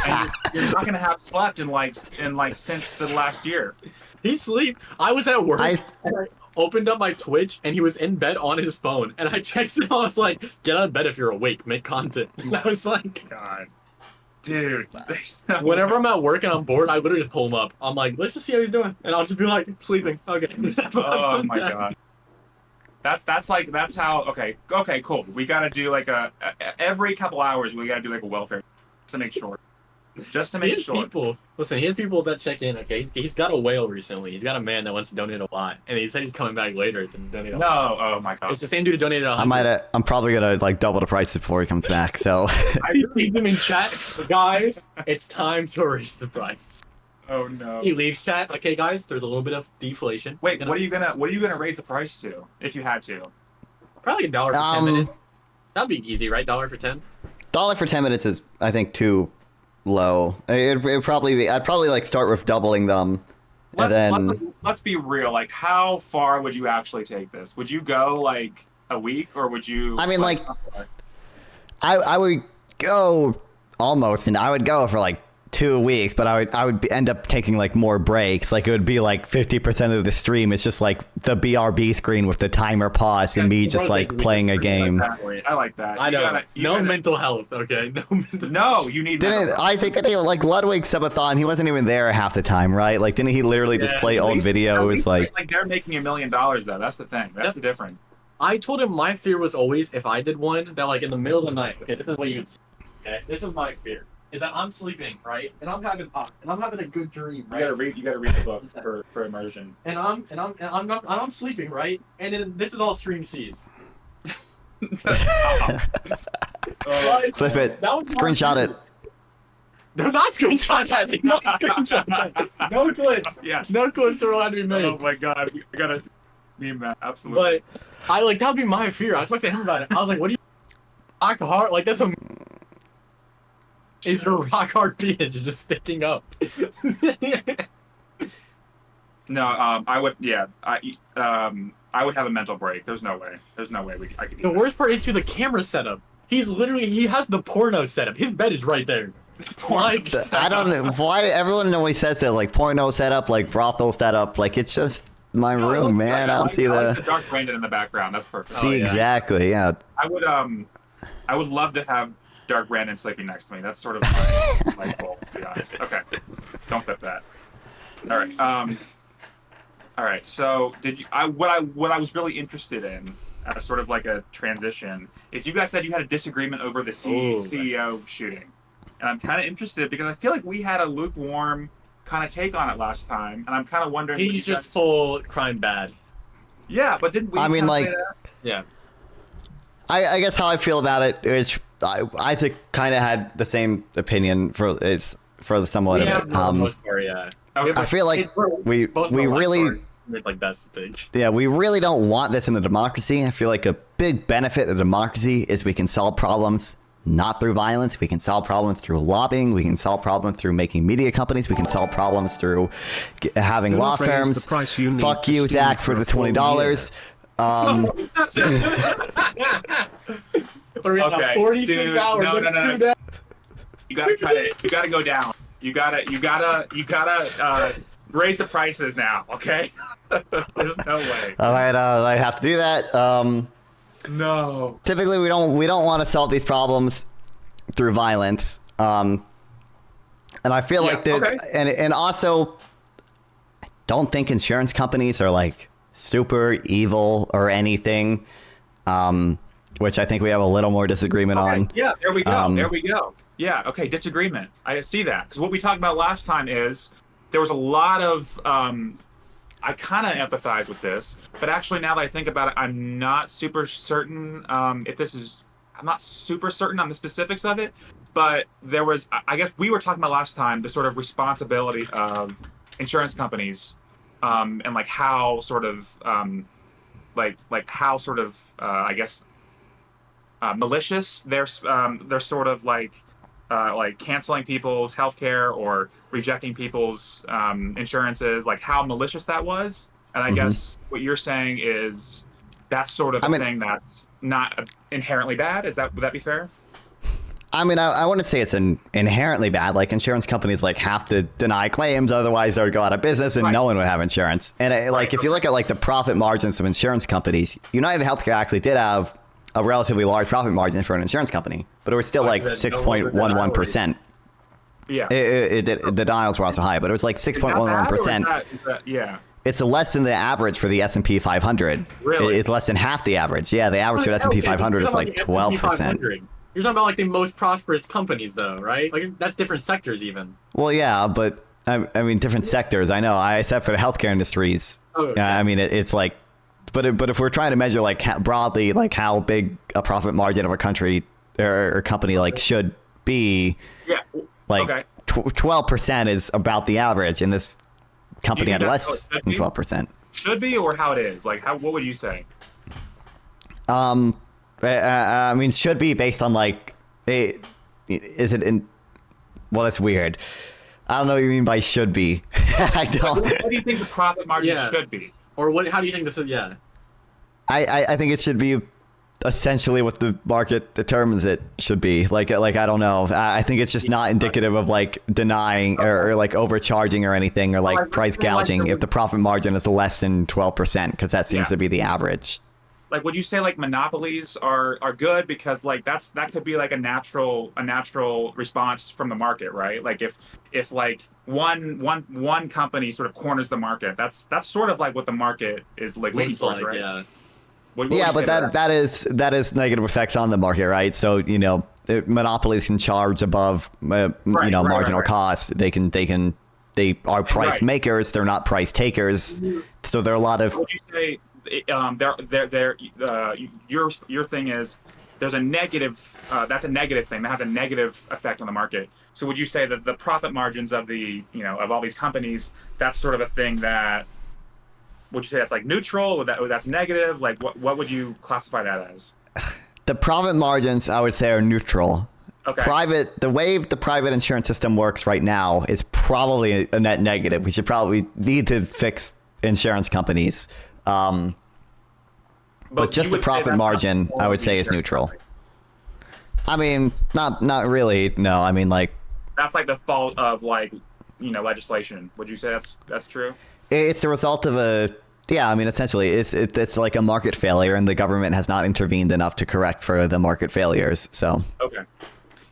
and you're not gonna have slept in like since the last year. He sleep. I was at work. I- And I opened up my Twitch and he was in bed on his phone. And I texted him. I was like, "Get out of bed if you're awake. Make content." And I was like, God, dude. whenever I'm at work and I'm bored, I literally just pull him up. I'm like, "Let's just see how he's doing," and I'll just be like, "Sleeping." Okay. Oh my god. That's how. Okay, cool. We gotta do like every couple hours we gotta do like a welfare just to make sure. Just to He make has sure. people. Listen, he has people that check in. Okay, he's got a whale recently. He's got a man that wants to donate a lot, and he said he's coming back later to donate a No, lot. oh my god. It's the same dude who donated 100. I'm probably gonna like double the prices before he comes back. So I leave him in chat, guys. It's time to raise the price. Oh no. He leaves chat. Okay, guys, there's a little bit of deflation. Wait, what are you gonna raise the price to if you had to? Probably $1 for 10 minutes. That'd be easy, right? $1 for 10. $1 for 10 minutes is, I think, too low. It'd probably be. I'd probably like start with doubling them, and then. Let's be real. Like, how far would you actually take this? Would you go like a week, or would you? I mean, like, I would go almost, and I would go for like 2 weeks, but I would end up taking like more breaks. Like it would be like 50% of the stream is just like the BRB screen with the timer paused and me just like playing a game. I like that. I know. You No gotta- mental health, okay? No mental. No, you need. Didn't mental- Isaac? Didn't he, like Ludwig Subathon? He wasn't even there half the time, right? Like didn't he literally just Yeah, play at old least- videos? Like they're making $1 million though. That's the thing. That's the difference. I told him my fear was always if I did one that like in the middle of the night. Okay, this is what you'd. Okay, this is my fear. Is that I'm sleeping, right? And I'm having a good dream, right? You gotta read the book for immersion. And I'm sleeping, right? And then this is all stream sees. flip it, That was my screenshot fear. it. No, not screenshot that. No screenshot that. No clips. Yes. No clips are allowed to be made. Oh my god, I gotta meme that. Absolutely. But I like that'd be my fear. I talked to him about it. I was like, "What do you rock hard? Like that's a is your rock hard penis just sticking up?" No, I would. Yeah, I would have a mental break. There's no way. There's no way I could do The that. worst part is to the camera setup. He has the porno setup. His bed is right there. Like, I don't know why everyone always says that, like, porno setup, like brothel setup, like it's just my room, man. I don't see I like the. the dark Brandon in the background. That's perfect. See, yeah. exactly, yeah. I would love to have Dark Brandon sleeping next to me. That's sort of my goal, to be honest. Okay, don't clip that. All right. All right. So what I was really interested in, as sort of like a transition, is you guys said you had a disagreement over the CEO shooting, and I'm kind of interested because I feel like we had a lukewarm kind of take on it last time, and I'm kind of wondering. he's just full crime bad. Yeah, but didn't we? I mean, kinda like- say that? Yeah. I guess how I feel about it is Isaac kind of had the same opinion for somewhat of it. Most part, yeah. Okay. I feel like we really. Like that's the thing. Yeah, we really don't want this in a democracy. I feel like a big benefit of democracy is we can solve problems not through violence. We can solve problems through lobbying. We can solve problems through making media companies. We can solve problems through having Do law not raise firms. the price you need Fuck to you, steal Zach, for for a the full $20. What are we on, Okay, 46 dude, hours? no, Let's no, no. do that. You gotta go down. You gotta raise the prices now, okay? There's no way. All right, I have to do that. No. Typically, we don't want to solve these problems through violence. And I feel like that, okay. and also, I don't think insurance companies are like super evil or anything. Which I think we have a little more disagreement on. Yeah, there we go. There we go. Yeah, okay, disagreement. I see that. Because what we talked about last time is there was a lot of, I kind of empathize with this, but actually now that I think about it, I'm not super certain I'm not super certain on the specifics of it, but there was, I guess we were talking about last time, the sort of responsibility of insurance companies and like how sort of, I guess, malicious they're sort of like canceling people's healthcare or rejecting people's insurances, like how malicious that was. And I guess what you're saying is that's sort of a thing that's not inherently bad. Would that be fair? I mean, I wouldn't say it's inherently bad. Like, insurance companies like have to deny claims, otherwise they would go out of business and no one would have insurance. And if you look at like the profit margins of insurance companies, UnitedHealthcare actually did have a relatively large profit margin for an insurance company, but it was still like 6.11%. Yeah. The denials were also high, but it was like 6.11%. Yeah. It's less than the average for the S&P 500. Really? It's less than half the average. Yeah, the average for the S&P 500 is like 12%. You're talking about like the most prosperous companies, though, right? Like that's different sectors, even. Well, yeah, but I mean, different sectors. I know. I said for the healthcare industries. Oh, okay. I mean, it's like, but if we're trying to measure like broadly, like how big a profit margin of a country or company like should be, Yeah. like Okay. 12% is about the average, and this company had that's less how it should than be? 12%. Should be, or how it is? Like, what would you say? I mean, should be based on like, is it in? Well, that's weird. I don't know what you mean by should be. I don't. What do you think the profit margin should be? Or what? How do you think this is? Yeah. I think it should be essentially what the market determines it should be. Like I don't know. I think it's just not indicative of like denying or like overcharging or anything or like price gouging if the profit margin is less than 12%, because that seems to be the average. Like, would you say like monopolies are good because like that could be like a natural response from the market, right? Like if like one company sort of corners the market, that's sort of like what the market is like leaning towards, right? Yeah. What would Yeah, you but say to that is negative effects on the market, right? So monopolies can charge above marginal cost. They are price makers. They're not price takers. So there are a lot of. Would you say your thing is there's a negative that's a negative thing that has a negative effect on the market. So would you say that the profit margins of of all these companies, that's sort of a thing that, would you say that's like neutral, or that's negative? Like what would you classify that as? The profit margins, I would say, are neutral. Okay. the way the private insurance system works right now is probably a net negative. We should probably need to fix insurance companies. But just you the would say profit that's not margin, the I would of the say, is insurance neutral. company. I mean, not really. No, I mean, like, That's like the fault of like, legislation. Would you say that's true? it's the result of yeah, I mean, essentially, it's like a market failure, and the government has not intervened enough to correct for the market failures. So, Okay.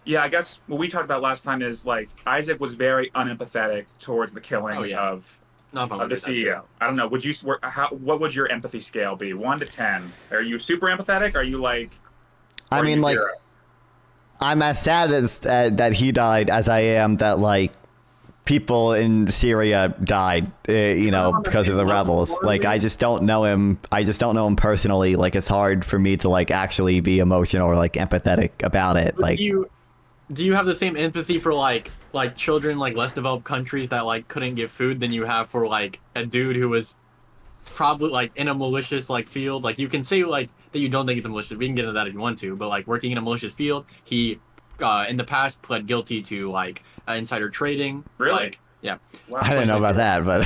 Yeah, I guess what we talked about last time is like Isaac was very unempathetic towards the killing of the CEO. I don't know. What would your empathy scale be? 1 to 10. Are you super empathetic? Are you like? I are mean, you like, zero? I'm as sad as that he died as I am that like people in Syria died, because of the rebels. Like, I just don't know him. I just don't know him personally. Like, it's hard for me to like actually be emotional or like empathetic about it. Like, Do you have the same empathy for like children like less developed countries that like couldn't get food than you have for like a dude who was probably like in a malicious like field? Like, you can say like that you don't think it's a malicious. We can get into that if you want to, but like working in a malicious field, he in the past pled guilty to like insider trading. Really? Like, yeah. Wow. I didn't know about that, but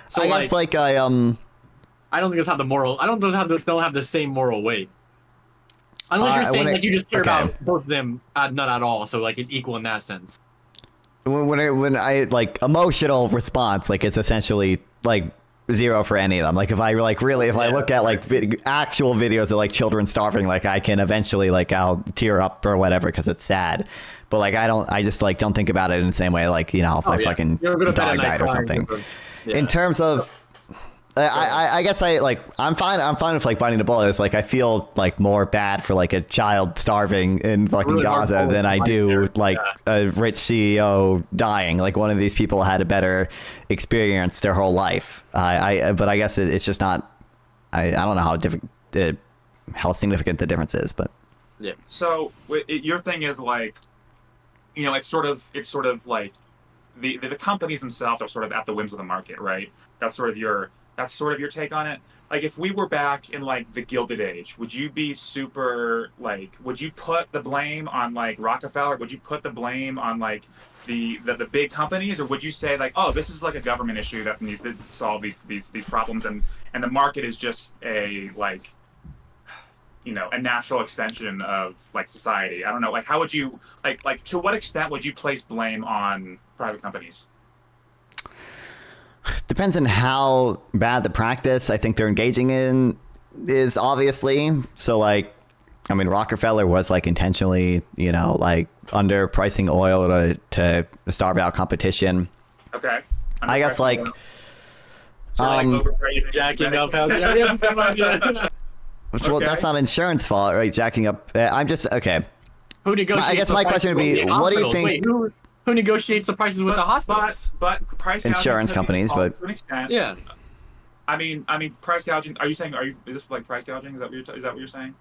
So I guess like I don't think it's have the moral. I don't have don't have the same moral weight. Unless you're saying like you just care about both of them, not at all. So like it's equal in that sense. when I like emotional response, like it's essentially like 0 for any of them. Like if I like really, if I look at like actual videos of like children starving, like I can eventually like I'll tear up or whatever because it's sad. But like I just like don't think about it in the same way. Like if my fucking dog died or something. In terms of I guess I'm fine with like biting the bullet. It's like I feel like more bad for like a child starving in fucking really Gaza than I do like a rich CEO dying. Like one of these people had a better experience their whole life. But I guess it's just not. I don't know how significant the difference is, but yeah. So your thing is like, it's sort of like the companies themselves are sort of at the whims of the market, right? That's sort of your take on it. Like if we were back in like the Gilded Age, would you be super like, would you put the blame on like Rockefeller? Would you put the blame on like the big companies, or would you say like, oh, this is like a government issue that needs to solve these problems, and the market is just a like, a natural extension of like society? I don't know. Like how would you like to what extent would you place blame on private companies? depends on how bad the practice I think they're engaging in is, obviously. So like, I mean, Rockefeller was like intentionally, like underpricing oil to starve out competition. Okay. I guess like, Jacking up. Well, that's not insurance fault, right? Jacking up. I'm just okay. Who negotiates? I guess my question would be, what do you think? Wait, who negotiates the prices with the hospitals? But price gouging Insurance companies, but to an extent. Yeah. I mean, is this like price gouging? Is that what you're saying?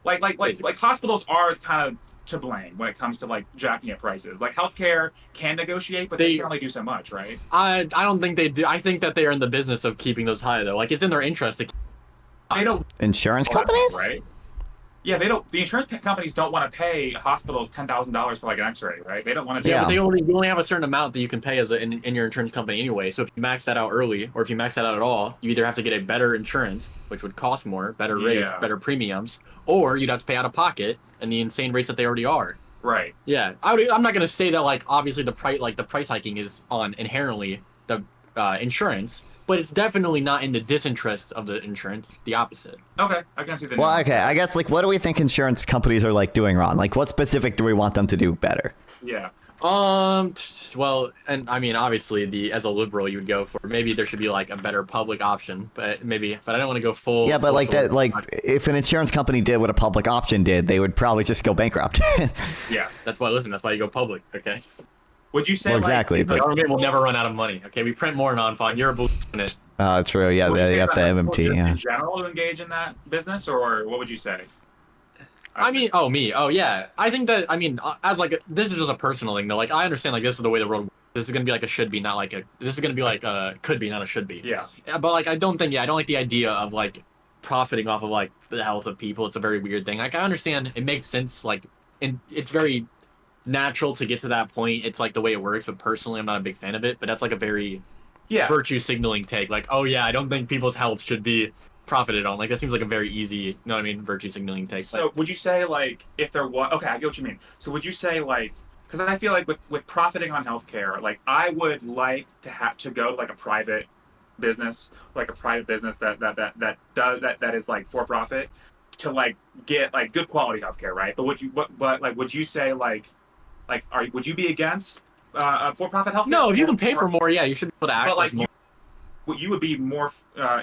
Like hospitals are kind of to blame when it comes to like jacking up prices. Like healthcare can negotiate, but they can only do so much, right? I don't think they do. I think that they are in the business of keeping those high though. Like it's in their interest to. They don't. Insurance companies, right? Yeah, they don't. The insurance companies don't want to pay hospitals $10,000 for like an X-ray, right? They don't want to. Yeah, but you only have a certain amount that you can pay as in your insurance company anyway. So if you max that out early, or if you max that out at all, you either have to get a better insurance, which would cost more, better rates, better premiums, or you'd have to pay out of pocket and the insane rates that they already are. Right. Yeah, I'm not gonna say that like obviously the price hiking is on inherently the insurance. But it's definitely not in the disinterest of the insurance. The opposite. Okay, I can see that. Well, okay, I guess like, what do we think insurance companies are like doing wrong? Like, what specific do we want them to do better? Yeah. Well, and I mean, obviously, as a liberal, you would go for maybe there should be like a better public option, but I don't want to go full. Yeah, but like that, like if an insurance company did what a public option did, they would probably just go bankrupt. Yeah, that's why you go public. Okay. Would you say exactly? The government will never run out of money. Okay, we print more Nonfon. You're a believer in it. True. Yeah, they got the MMT. Yeah. In general, to engage in that business, or what would you say? I mean, yeah. I think that, as like, this is just a personal thing though. Like, I understand like this is the way the world. This is gonna be like a should be, not like a. This is gonna be like a could be, not a should be. Yeah. But like, I don't like the idea of like profiting off of like the health of people. It's a very weird thing. Like, I understand it makes sense like and it's very natural to get to that point. It's like the way it works, but personally, I'm not a big fan of it. But that's like a very virtue signaling take. Like, oh yeah, I don't think people's health should be profited on. Like, that seems like a very easy, you know what I mean, virtue signaling take. So like, would you say like if there was okay, I get what you mean. So would you say like because I feel like with profiting on healthcare, like I would like to have to go to like a private business, like a private business that is like for profit to like get like good quality healthcare, right? But would you say would you be against for profit healthcare? no, if you can pay for more, yeah, you should be able to access more. You would be more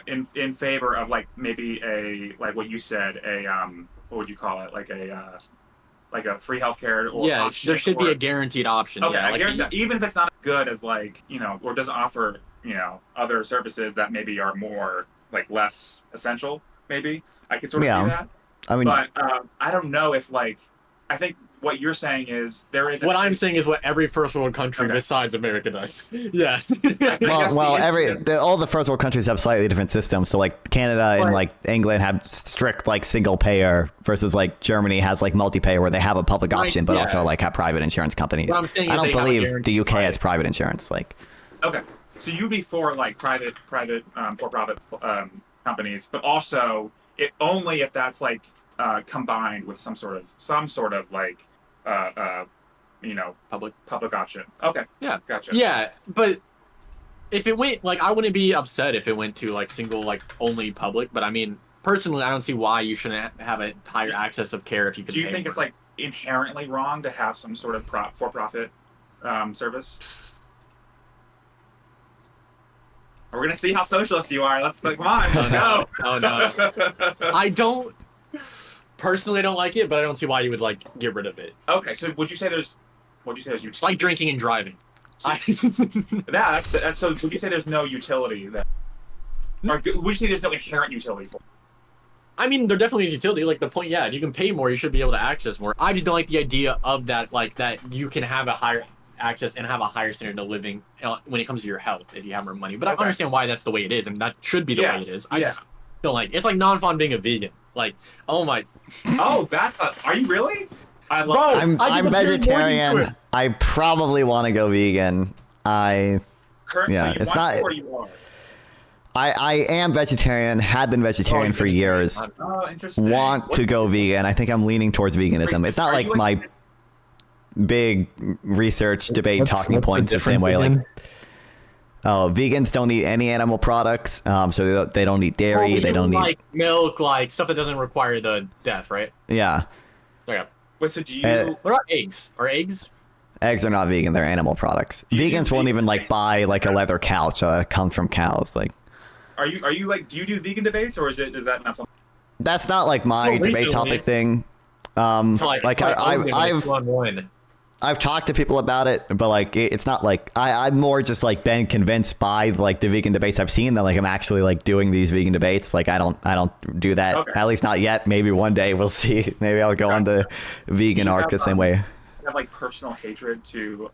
in favor of like maybe a like what you said a what would you call it like a free healthcare or yeah, there should be a guaranteed option. Okay, yeah, like even if it's not as good as like or doesn't offer other services that maybe are more like less essential. Maybe I could sort of see that. I mean, but I don't know if like I think what you're saying is there is. What I'm saying is what every first world country besides America does. Yeah. All the first world countries have slightly different systems. So like Canada and like England have strict like single payer versus like Germany has like multi-payer where they have a public option, but also like have private insurance companies. What I'm saying I don't believe the UK has right. private insurance. Like. Okay, so you'd be for like private for-profit companies, but also only if that's like combined with some sort of like public option. Okay. Yeah. Gotcha. Yeah, but if it went like I wouldn't be upset if it went to like single like only public, but I mean personally I don't see why you shouldn't have a higher access of care if you could. Do you think it's like inherently wrong to have some sort of for-profit service? We're gonna see how socialist you are. Let's come on. No. Oh no. I don't personally don't like it, but I don't see why you would like get rid of it. Okay, so would you say there's It's like drinking and driving. So, so would you say there's no utility that, or would you say there's no inherent utility for it? I mean, there definitely is utility. Like the point, yeah, if you can pay more, you should be able to access more. I just don't like the idea of that, like that you can have a higher access and have a higher standard of living when it comes to your health if you have more money. But I understand why that's the way it is, and that should be the way it is. I just don't like it's like Nonfon being a vegan. Like, oh my. Oh, are you really? I love. I'm vegetarian. I probably want to go vegan. It's not. Where you are. I am vegetarian. Had been vegetarian for years. Oh, interesting. Want to go vegan. I think I'm leaning towards veganism. It's not like my big research debate talking points the same way. Like, vegans don't eat any animal products. So they don't eat dairy. They don't eat like milk, like stuff that doesn't require the death, right? Yeah. Okay. Wait, so do you? What about eggs? Are eggs? Eggs are not vegan. They're animal products. Vegans won't even like buy like a leather couch that comes from cows. Like, are you like? Do you do vegan debates, or is that not something? That's not like my debate topic thing. I've talked to people about it, but like it's not like I'm more just like been convinced by like the vegan debates I've seen that like I'm actually like doing these vegan debates. Like I don't do that, at least not yet. Maybe one day we'll see. Maybe I'll go on the vegan arc the same way. You have like personal hatred to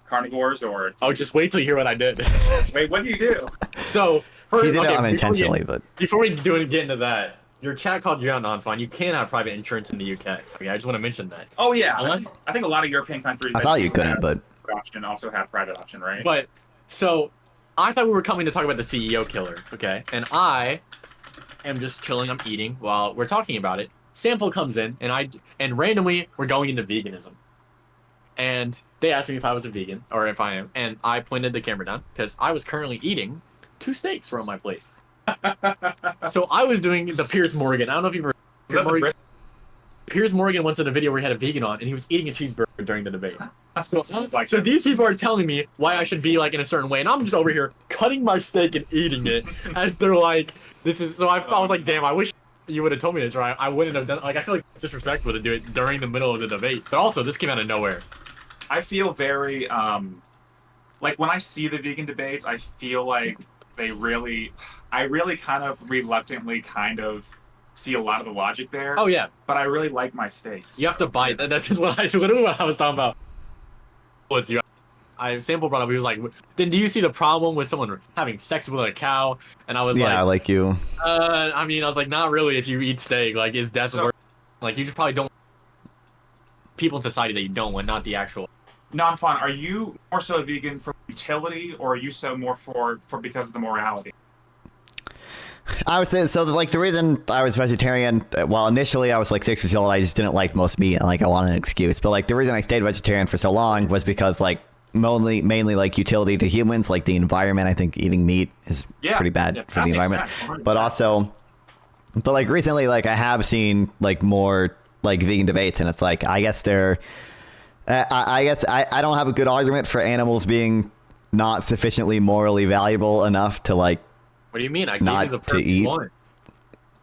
carnivores, or just wait till you hear what I did. Wait, what do you do? So he did it unintentionally, but before we get into that. Your chat called you out, Nonfon. You can have private insurance in the UK. Okay, I just want to mention that. Oh yeah, I think a lot of European countries. I thought you couldn't, but option also have private option, right? But so, I thought we were coming to talk about the CEO killer. Okay, and I am just chilling. I'm eating while we're talking about it. Sample comes in, and randomly we're going into veganism, and they asked me if I was a vegan or if I am, and I pointed the camera down because I was currently eating 2 steaks were on my plate. So I was doing the Piers Morgan. I don't know if you remember. Piers Morgan once did a video where he had a vegan on, and he was eating a cheeseburger during the debate. So these people are telling me why I should be like in a certain way, and I'm just over here cutting my steak and eating it as they're like, "This is." So I was like, "Damn, I wish you would have told me this, right? I wouldn't have done." Like I feel like it's disrespectful to do it during the middle of the debate, but also this came out of nowhere. I feel very like when I see the vegan debates, I feel like I really kind of reluctantly kind of see a lot of the logic there. Oh yeah, but I really like my steaks. You have to bite. That's literally what I was talking about. Sample brought up. He was like, "Then do you see the problem with someone having sex with a cow?" And I was like you. I mean, I was like, not really. If you eat steak, like, is death worse? Like, you just probably don't. people in society that you don't want, not the actual. Nonfon, are you more so vegan for utility, or are you so more for because of the morality? I would say so. Like the reason I was vegetarian, well, initially I was like 6 years old. I just didn't like most meat, and like I wanted an excuse. But like the reason I stayed vegetarian for so long was because like mainly like utility to humans, like the environment. I think eating meat is pretty bad for the environment. But also, but like recently, like I have seen like more like vegan debates, and it's like I guess they're. I guess I don't have a good argument for animals being not sufficiently morally valuable enough to like. What do you mean? I gave not you the to perfect eat. one.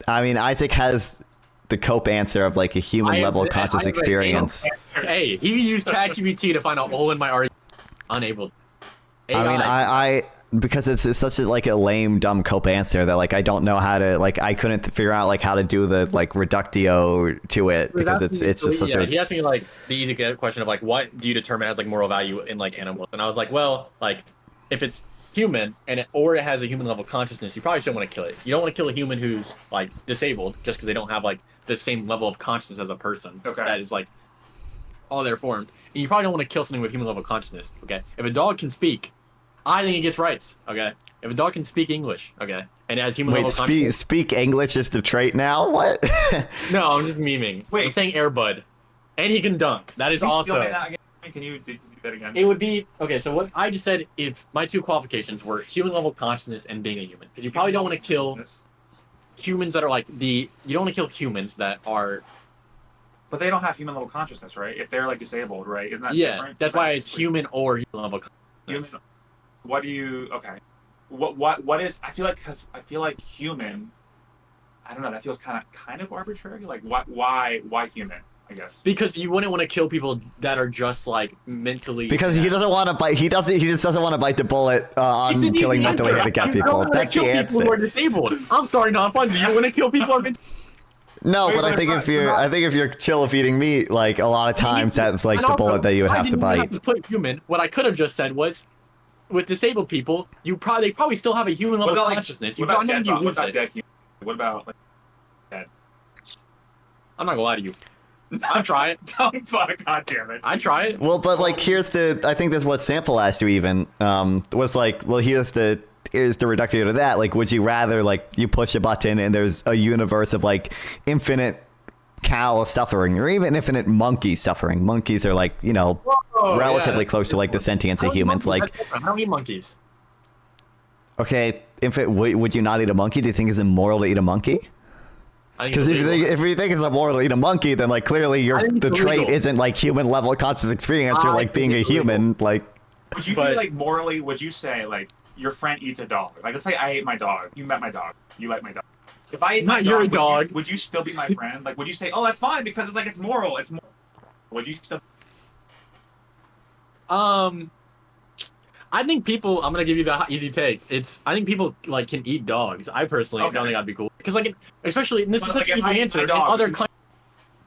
I mean, Isaac has the cope answer of like a human level conscious experience. Hey, he used ChatGPT to find a hole in my argument. Unable. AI. I mean, I because it's such a like a lame dumb cope answer that like I don't know how to like I couldn't figure out like how to do the like reductio to it because it's just such a. He asked me like the easy question of like what do you determine as like moral value in like animals, and I was like, well, like if it's human and or it has a human level consciousness, you probably shouldn't want to kill it. You don't want to kill a human who's like disabled just because they don't have like the same level of consciousness as a person. Okay. That is like all they're formed. And you probably don't want to kill something with human level consciousness. Okay. If a dog can speak, I think it gets rights. Okay. If a dog can speak English, okay, and it has human level consciousness. Speak English is the trait now? What? No, I'm just memeing. Wait. I'm saying Airbud, and he can dunk. That is also. Can you do that again? It would be okay. So what I just said, if my two qualifications were human level consciousness and being a human, because you probably don't want to kill humans that are like the. You don't want to kill humans that are. But they don't have human level consciousness, right? If they're like disabled, right? Isn't that different? That's why it's human or human level consciousness. Human, what do you? Okay. What is? I feel like human. I don't know. That feels kind of arbitrary. Like why human? I guess because you wouldn't want to kill people that are just like mentally. Because he doesn't want to bite. He just doesn't want to bite the bullet on killing mentally handicapped people. That's the answer. People who are disabled. I'm sorry, Nonfon. Do you want to kill people who are mentally? No, but I think if you're chill of eating meat, like a lot of times that's like the bullet that you would have to bite. Have to put human. What I could have just said was, with disabled people, they probably still have a human level consciousness. What about dead human? What about like dead? I'm not gonna lie to you. I'll try it. Don't fuck, God damn it. I try it. Well, but like here's the. I think that's what Sample asked you even was like. Well, here's the reductio to that. Like, would you rather like you push a button and there's a universe of like infinite cow suffering or even infinite monkey suffering? Monkeys are like relatively close to like the sentience of humans. Like, I don't eat monkeys. Okay, would you not eat a monkey? Do you think it's immoral to eat a monkey? Because if you think it's immoral to eat a monkey, then like clearly the trait isn't like human level conscious experience or like being a human. Like, would you be like morally? Would you say like your friend eats a dog? Like, let's say I ate my dog. You met my dog. You like my dog. If I ate my dog, would you still be my friend? Like, would you say, oh, that's fine because it's like it's moral. It's moral. Would you still? I think people. I'm gonna give you the easy take. I think people like can eat dogs. I personally don't think that'd be cool because like especially and this is such an easy answer. In other countries,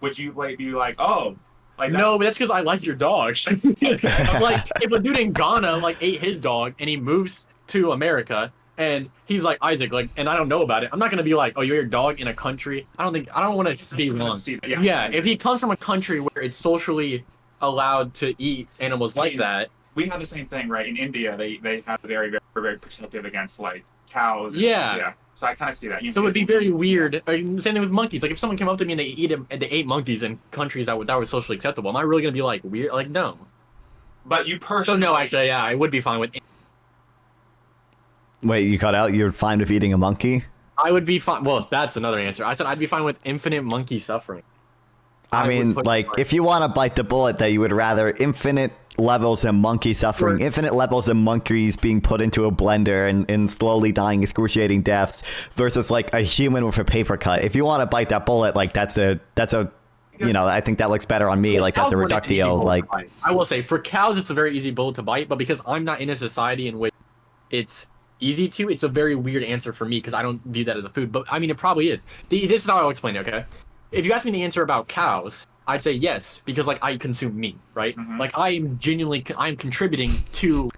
would you like be like like that? No, but that's because I like your dog. Like if a dude in Ghana like ate his dog and he moves to America and he's like Isaac and I don't know about it. I'm not gonna be like, oh, you're your dog in a country. I don't want to be wrong. Yeah, if he comes from a country where it's socially allowed to eat animals like that. We have the same thing, right? In India, they have very, very, very protective against like cows. Yeah. So I kind of see that. So it would be very weird. Same thing with monkeys. Like if someone came up to me and they ate monkeys in countries that was socially acceptable, am I really gonna be like weird? Like no. But you personally. So no, actually, yeah, I would be fine with. Wait, you cut out? You're fine with eating a monkey? I would be fine. Well, that's another answer. I said I'd be fine with infinite monkey suffering. I mean, like if you want to bite the bullet, that you would rather infinite levels of monkey suffering, infinite levels of monkeys being put into a blender and slowly dying excruciating deaths versus like a human with a paper cut. If you want to bite that bullet, like that's a I think that looks better on me. Like that's a reductio. Like I will say for cows, it's a very easy bullet to bite, but because I'm not in a society in which it's easy to, it's a very weird answer for me because I don't view that as a food. But I mean, it probably is. This is how I'll explain it. Okay, if you ask me the answer about cows, I'd say yes, because like I consume meat, right? Mm-hmm. Like I'm contributing to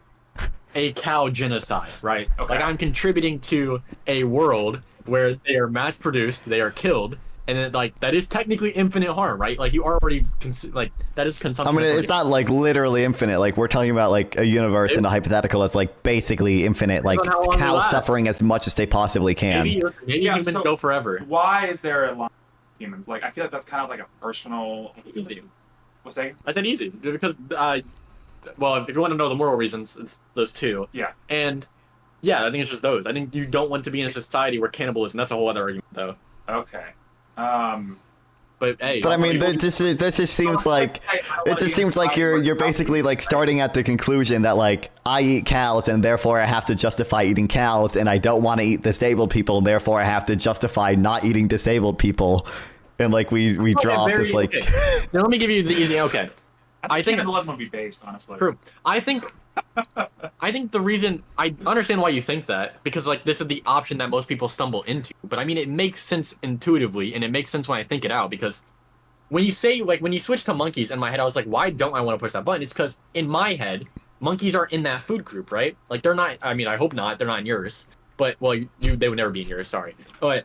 a cow genocide, right? Okay. Like I'm contributing to a world where they are mass produced, they are killed, and then like that is technically infinite harm, right? Like you are already like that is I consumption. mean, it's not like literally infinite. Like we're talking about like a universe and a hypothetical that's like basically infinite. Like cows suffering as much as they possibly can. Maybe humans go forever. Why is there a line of humans? Like I feel like that's kind of like a personal. What's that? I said easy because well, if you want to know the moral reasons, it's those two. Yeah. And yeah, I think it's just those. I think you don't want to be in a society where cannibalism. That's a whole other argument, though. Okay. But hey. But I mean, that just seems like you're basically like starting at the conclusion that like I eat cows and therefore I have to justify eating cows, and I don't want to eat disabled people, and therefore I have to justify not eating disabled people, and like we draw up this like. Okay. Now let me give you the easy. Okay. I think cannibalism would be based, honestly. True. I think the reason I understand why you think that, because like this is the option that most people stumble into. But I mean, it makes sense intuitively, and it makes sense when I think it out. Because when you say like when you switch to monkeys, in my head I was like, why don't I want to push that button? It's because in my head, monkeys are in that food group, right? Like they're not. I mean, I hope not. They're not in yours. But well, they would never be in yours. Sorry. But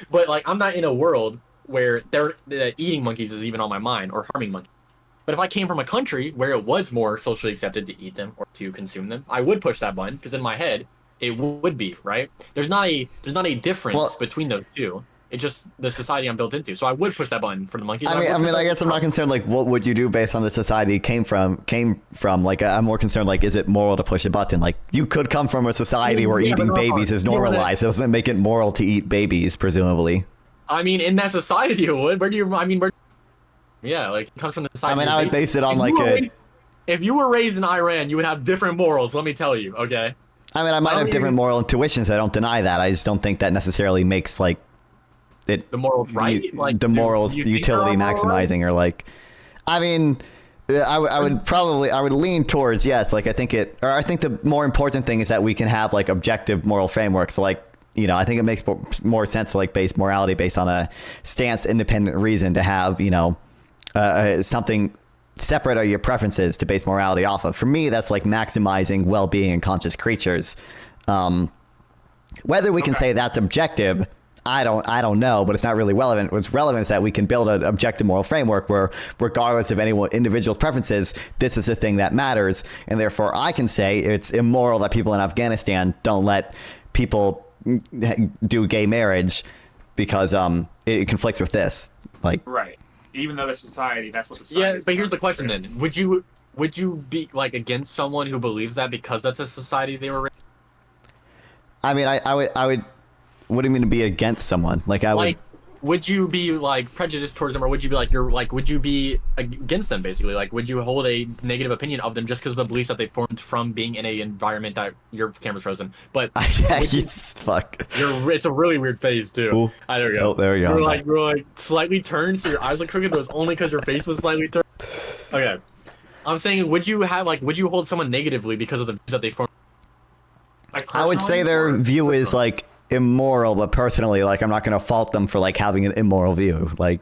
like I'm not in a world where they're eating monkeys is even on my mind or harming monkeys. But if I came from a country where it was more socially accepted to eat them or to consume them, I would push that button because in my head it would be, right. There's not a difference between those two. It's just the society I'm built into. So I would push that button for the monkeys. I mean, I guess I'm not concerned like what would you do based on the society came from. Like I'm more concerned like is it moral to push a button? Like you could come from a society where eating babies is normalized. It doesn't make it moral to eat babies, presumably. I mean, in that society it would. Yeah, like it comes from the society. I mean, I would base it on like if you were raised in Iran, you would have different morals. Let me tell you, okay. I mean, I might have different moral intuitions. I don't deny that. I just don't think that necessarily makes like it the morals right. Like the morals utility maximizing or like. I mean, I would lean towards yes. Like I think the more important thing is that we can have like objective moral frameworks. Like you know, I think it makes more sense to like base morality based on a stance independent reason to have something separate of your preferences to base morality off of. For me, that's like maximizing well-being in conscious creatures. Whether we can say that's objective, I don't know, but it's not really relevant. What's relevant is that we can build an objective moral framework where, regardless of any individual's preferences, this is the thing that matters, and therefore I can say it's immoral that people in Afghanistan don't let people do gay marriage because it conflicts with this. Like right. Even though the society, that's what the society. Yeah, but here's the question then: Would you be like against someone who believes that because that's a society they were in? I mean, I would. What do you mean to be against someone? Like I would. Would you be like prejudiced towards them, or would you be like would you be against them basically? Like, would you hold a negative opinion of them just because of the beliefs that they formed from being in a environment that your camera's frozen? But fuck. It's a really weird phase too. Ooh. There we go. Oh, there we go. You're like slightly turned, so your eyes look crooked, but it was only because your face was slightly turned. Okay, I'm saying, would you hold someone negatively because of the views that they formed? Like I would say their view is like immoral, but personally, like I'm not going to fault them for like having an immoral view. Like,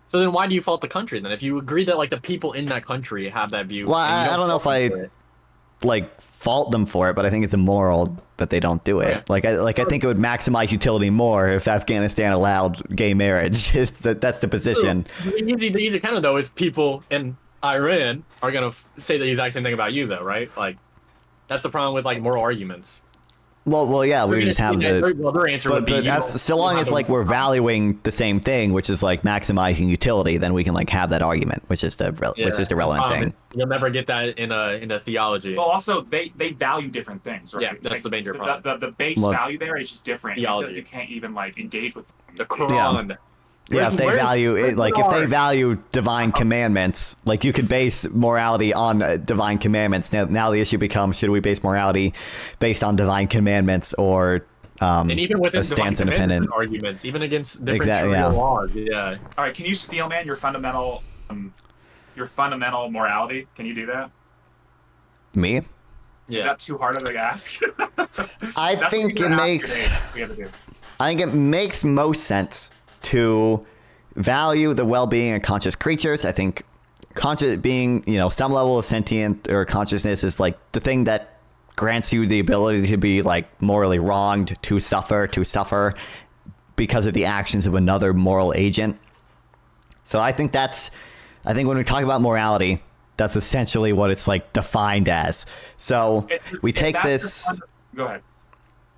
so then why do you fault the country then? If you agree that like the people in that country have that view, well, I don't know if I like fault them for it, but I think it's immoral that they don't do it. Okay. I think it would maximize utility more if Afghanistan allowed gay marriage. That's the position. The easy kind of though is people in Iran are gonna say the exact same thing about you though, right? Like that's the problem with like moral arguments. Well, yeah, we just have their answer would be. But that's so long as like we're valuing the same thing, which is like maximizing utility, then we can like have that argument, which is the relevant thing. You'll never get that in a theology. Well, also they value different things, right? Yeah, that's the major problem. The base value there is just different. Theology. You can't even like engage with the Quran. Yeah. Yeah, if they value it, like if they value divine commandments, like you could base morality on divine commandments. Now the issue becomes: should we base morality based on divine commandments or and even within a stance independent arguments, even against different Sharia laws? Yeah. All right, can you steel man your fundamental morality? Can you do that? Me? Yeah. Is that too hard of a ask? I think it makes. I think it makes most sense to value the well-being of conscious creatures. I think conscious being, some level of sentient or consciousness is like the thing that grants you the ability to be like morally wronged, to suffer because of the actions of another moral agent. So I think when we talk about morality, that's essentially what it's like defined as. So we take this. Go ahead.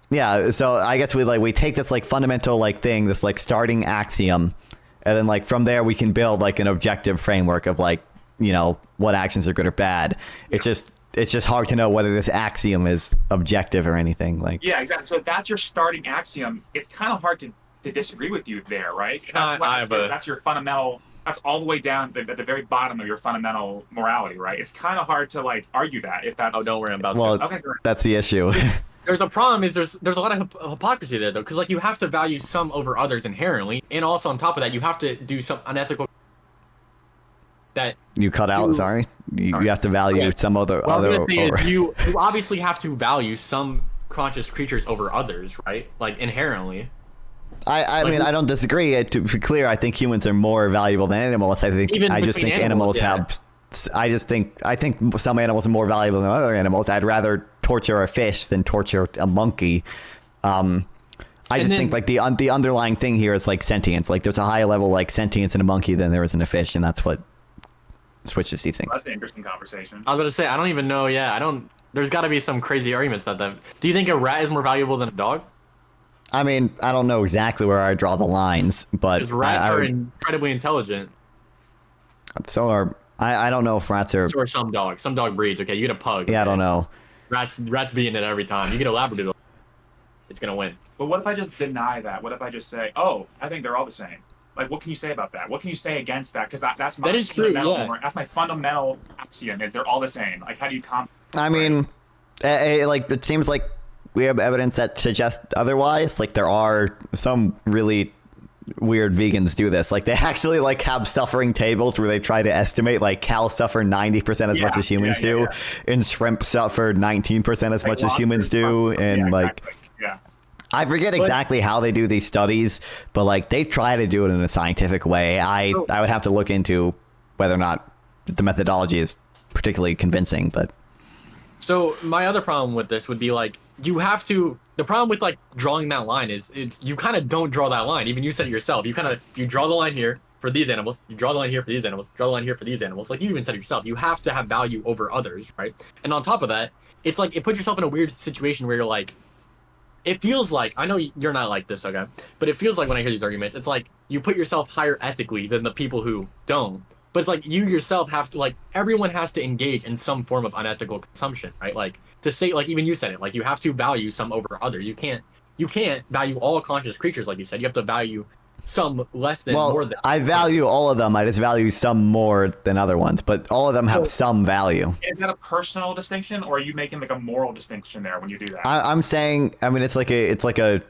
Yeah, so I guess we take this like fundamental like thing, this like starting axiom, and then like from there we can build like an objective framework of like, you know, what actions are good or bad. It's just hard to know whether this axiom is objective or anything. Like, yeah, exactly. So if that's your starting axiom, it's kind of hard to disagree with you there, right? That's your fundamental. That's all the way down at the very bottom of your fundamental morality, right? It's kind of hard to like argue that if that. Oh, don't worry about well, that. Okay, that's the issue. There's a problem is there's a lot of hypocrisy there though, because like you have to value some over others inherently, and also on top of that you have to do some unethical. That you cut out. Sorry, you have to value some other. You obviously have to value some conscious creatures over others, right? Like inherently. I mean, I don't disagree. To be clear, I think humans are more valuable than animals. I just think animals have. I think some animals are more valuable than other animals. I'd rather torture a fish than torture a monkey. I just think like the underlying thing here is like sentience. Like there's a higher level like sentience in a monkey than there is in a fish, and that's what switches these things. That's an interesting conversation. I was about to say I don't even know. Yeah, I don't. There's got to be some crazy arguments that. Do you think a rat is more valuable than a dog? I mean, I don't know exactly where I draw the lines, but because rats are incredibly intelligent. So are. I don't know if rats are. Or some dog breeds. Okay, you get a pug. Yeah, okay. I don't know. Rats beating it every time. You get a Labradoodle, it's gonna win. But what if I just deny that? What if I just say, oh, I think they're all the same? Like, what can you say about that? What can you say against that? Because that's my That's my fundamental axiom is they're all the same. Like, how do you I mean, like it seems like we have evidence that suggests otherwise. Like there are some really weird vegans do this. Like they actually like have suffering tables where they try to estimate like cows suffer 90% as much as humans do, and shrimp suffer 19% as much as humans do, and like I forget exactly how they do these studies, but like they try to do it in a scientific way. I would have to look into whether or not the methodology is particularly convincing, but so my other problem with this would be like you have to. The problem with like drawing that line is you kind of don't draw that line. Even you said it yourself. You draw the line here for these animals. You draw the line here for these animals. Draw the line here for these animals. Like you even said it yourself. You have to have value over others, right? And on top of that, it's like it puts yourself in a weird situation where you're like, it feels like I know you're not like this, okay? But it feels like when I hear these arguments, it's like you put yourself higher ethically than the people who don't. But it's like you yourself have to like everyone has to engage in some form of unethical consumption, right? Like to say like even you said it, like you have to value some over others. You can't value all conscious creatures like you said. You have to value some less than more than. I value all of them. I just value some more than other ones, but all of them have some value. Is that a personal distinction, or are you making like a moral distinction there when you do that? I'm saying, I mean, it's like a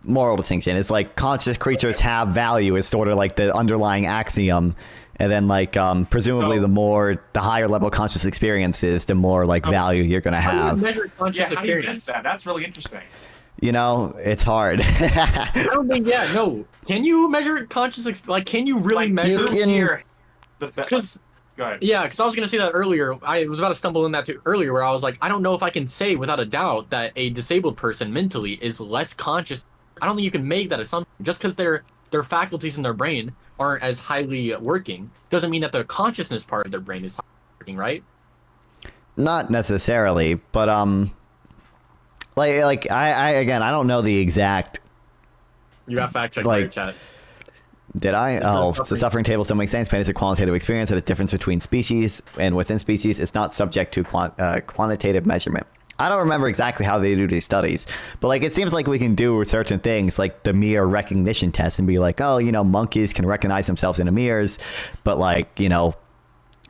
moral distinction. It's like conscious creatures have value is sort of like the underlying axiom. And then, like, presumably, the higher level conscious experience is, the more like value you're gonna have. How do you miss that? That's really interesting. You know, it's hard. I don't think. Yeah, no. Can you measure conscious? Like, can you really measure? Because go ahead. Yeah, because I was gonna say that earlier. I was about to stumble in that too earlier, where I was like, I don't know if I can say without a doubt that a disabled person mentally is less conscious. I don't think you can make that assumption just because their faculties in their brain aren't as highly working doesn't mean that the consciousness part of their brain is working, right? Not necessarily, but like I again, I don't know the exact. You got fact check your chat. Did I? So suffering tables don't make sense. Pain is a qualitative experience and a difference between species, and within species, it's not subject to quantitative measurement. I don't remember exactly how they do these studies, but like it seems like we can do certain things like the mirror recognition test and be like, oh, you know, monkeys can recognize themselves in the mirrors, but like, you know,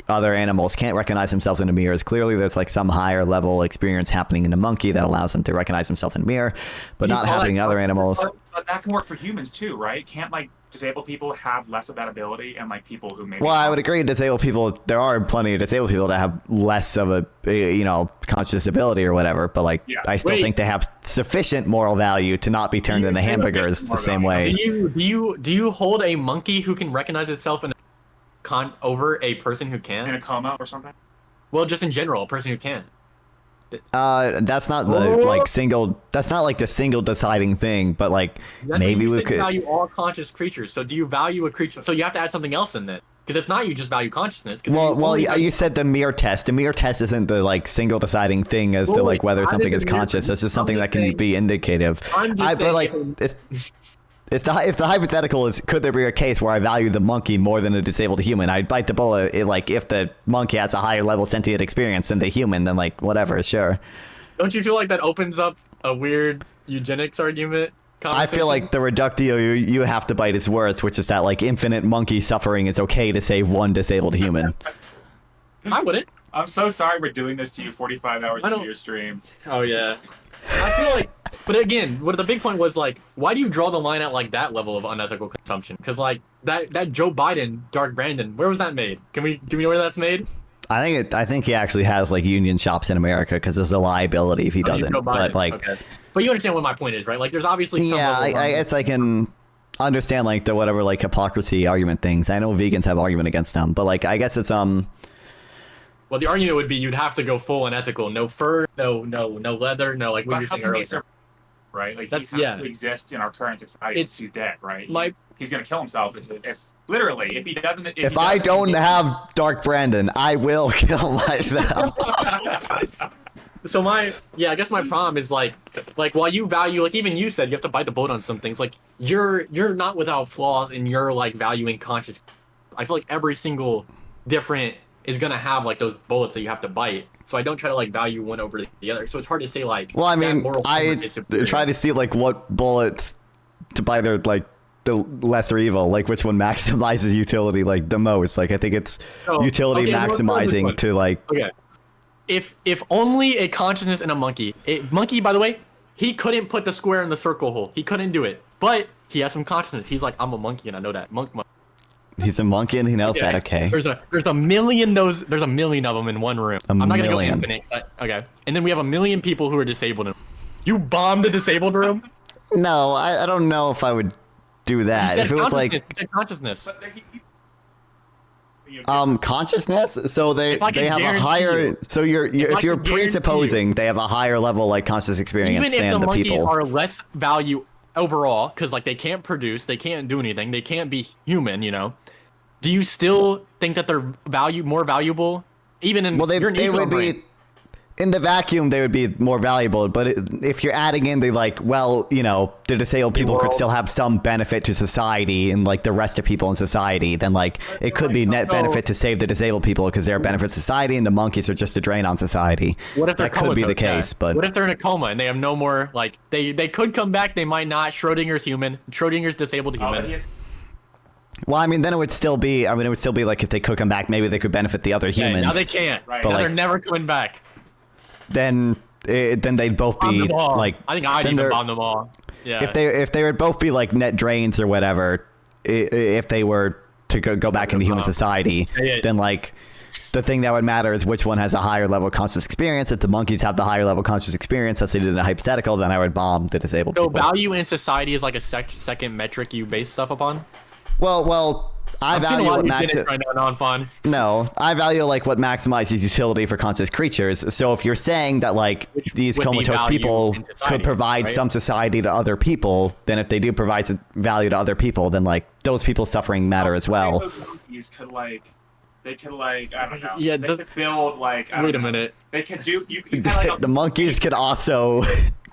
other animals can't recognize themselves in the mirrors. Clearly, there's like some higher level experience happening in the monkey that allows them to recognize themselves in the mirror, but not happening in other animals. But that can work for humans too, right? Can't like disabled people have less of that ability, and like people who maybe. Well, I would agree. Disabled people, there are plenty of disabled people that have less of a, you know, conscious ability or whatever. But like, I still think they have sufficient moral value to not be turned into hamburgers the same way. Do you hold a monkey who can recognize itself in over a person who can in a coma or something? Well, just in general, a person who can. That's not the That's not like the single deciding thing. But like maybe we could value all conscious creatures. So do you value a creature? So you have to add something else in it. Because it's not you just value consciousness. You said the mere test. The mere test isn't the like single deciding thing as to like whether something is conscious. It's just something that can be indicative. But like if the hypothetical is, could there be a case where I value the monkey more than a disabled human? I'd bite the bullet. Like if the monkey has a higher level sentient experience than the human, then like whatever, sure. Don't you feel like that opens up a weird eugenics argument? I feel like the reductio you have to bite is worse, which is that like infinite monkey suffering is okay to save one disabled human. I wouldn't. I'm so sorry we're doing this to you 45 hours into your stream. Oh yeah. I feel like, but again, what the big point was like, why do you draw the line at like that level of unethical consumption? Because like that Joe Biden, Dark Brandon, where was that made? Do we know where that's made? I think he actually has like union shops in America because there's a liability if he doesn't. But like. Okay. But you understand what my point is, right? Like, there's obviously some I guess I can understand like the whatever like hypocrisy argument things. I know vegans have argument against them, but like I guess it's Well, the argument would be you'd have to go full unethical, no fur, no leather, no like what you were saying earlier. Right, like he has to exist in our current society. He's dead, right? He's gonna kill himself. It's literally if he doesn't. If I don't have Dark Brandon, I will kill myself. So I guess my problem is like while you value, like even you said you have to bite the bullet on some things, like you're not without flaws in your like valuing conscious. I feel like every single different is gonna have like those bullets that you have to bite. So I don't try to like value one over the other. So it's hard to say like. Well, I mean, I try to see like what bullets to bite are like the lesser evil, like which one maximizes utility like the most. Like I think it's utility maximizing to like. Okay. If only a consciousness in a monkey. Monkey, by the way, he couldn't put the square in the circle hole. He couldn't do it. But he has some consciousness. He's like, I'm a monkey and I know that. Monkey. He's a monkey and he knows that. Okay. There's a million of them in one room. I'm not gonna go infinite. Okay. And then we have a million people who are disabled. You bombed the disabled room? No, I don't know if I would do that. If it was like consciousness. Consciousness. So they have a higher. So if you're presupposing they have a higher level like conscious experience than the people. Even if the monkeys are less value overall, because like they can't produce, they can't do anything, they can't be human, you know. Do you still think that they're more valuable? Even in they would be. In the vacuum, they would be more valuable, but if you're adding in the like, well, you know, the disabled people could still have some benefit to society and like the rest of people in society, then like it could be net benefit to save the disabled people because they're a benefit to society and the monkeys are just a drain on society. What if that could be the case? But what if they're in a coma and they have no more like they could come back, they might not. Schrodinger's human. Schrodinger's disabled human. Well, I mean, then it would still be. I mean, it would still be like if they could come back, maybe they could benefit the other humans. Now they can't. Right. But now like, they're never coming back. Then they'd both be like. I think I'd even bomb them all. Yeah. If they would both be like net drains or whatever, if they were to go back into human society, then like the thing that would matter is which one has a higher level of conscious experience. If the monkeys have the higher level of conscious experience, as they did in a hypothetical, then I would bomb the disabled people. So value in society is like a second metric you base stuff upon. Well, I value what I value like what maximizes utility for conscious creatures. So if you're saying that like these comatose people could provide some society to other people, then if they do provide value to other people, then like those people's suffering matter as well. They could I don't know. Yeah, they could build like. Wait a minute. They could do. You like the monkeys could also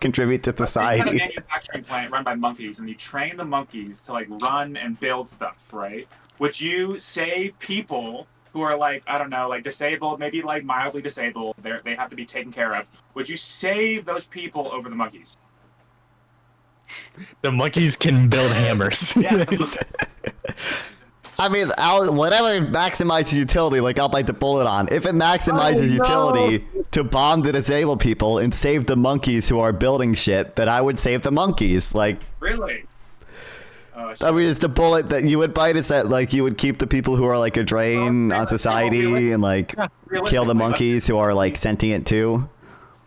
contribute to society. You have a manufacturing plant run by monkeys, and you train the monkeys to like run and build stuff, right? Would you save people who are like, I don't know, like disabled, maybe like mildly disabled? They have to be taken care of. Would you save those people over the monkeys? The monkeys can build hammers. Yeah. I mean, whatever maximizes utility, like I'll bite the bullet on. If it maximizes utility to bomb the disabled people and save the monkeys who are building shit, then I would save the monkeys. Like, really? I mean, it's the bullet that you would bite. Is that like you would keep the people who are like a drain on society and like kill the monkeys who are like sentient too?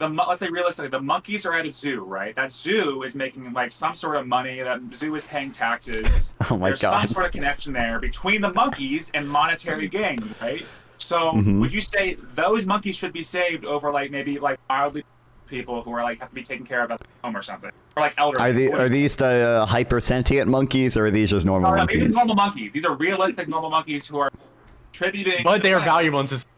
Let's say realistically, the monkeys are at a zoo, right? That zoo is making like some sort of money. That zoo is paying taxes. Oh my God! There's some sort of connection there between the monkeys and monetary gain, right? So Mhm. would you say those monkeys should be saved over like maybe like mildly people who are like have to be taken care of at home or something, or like elderly? Are these the hyper sentient monkeys, or are these just normal No, these are monkeys? normal monkeys. These are realistic normal monkeys who are contributing. But they are valuable in society.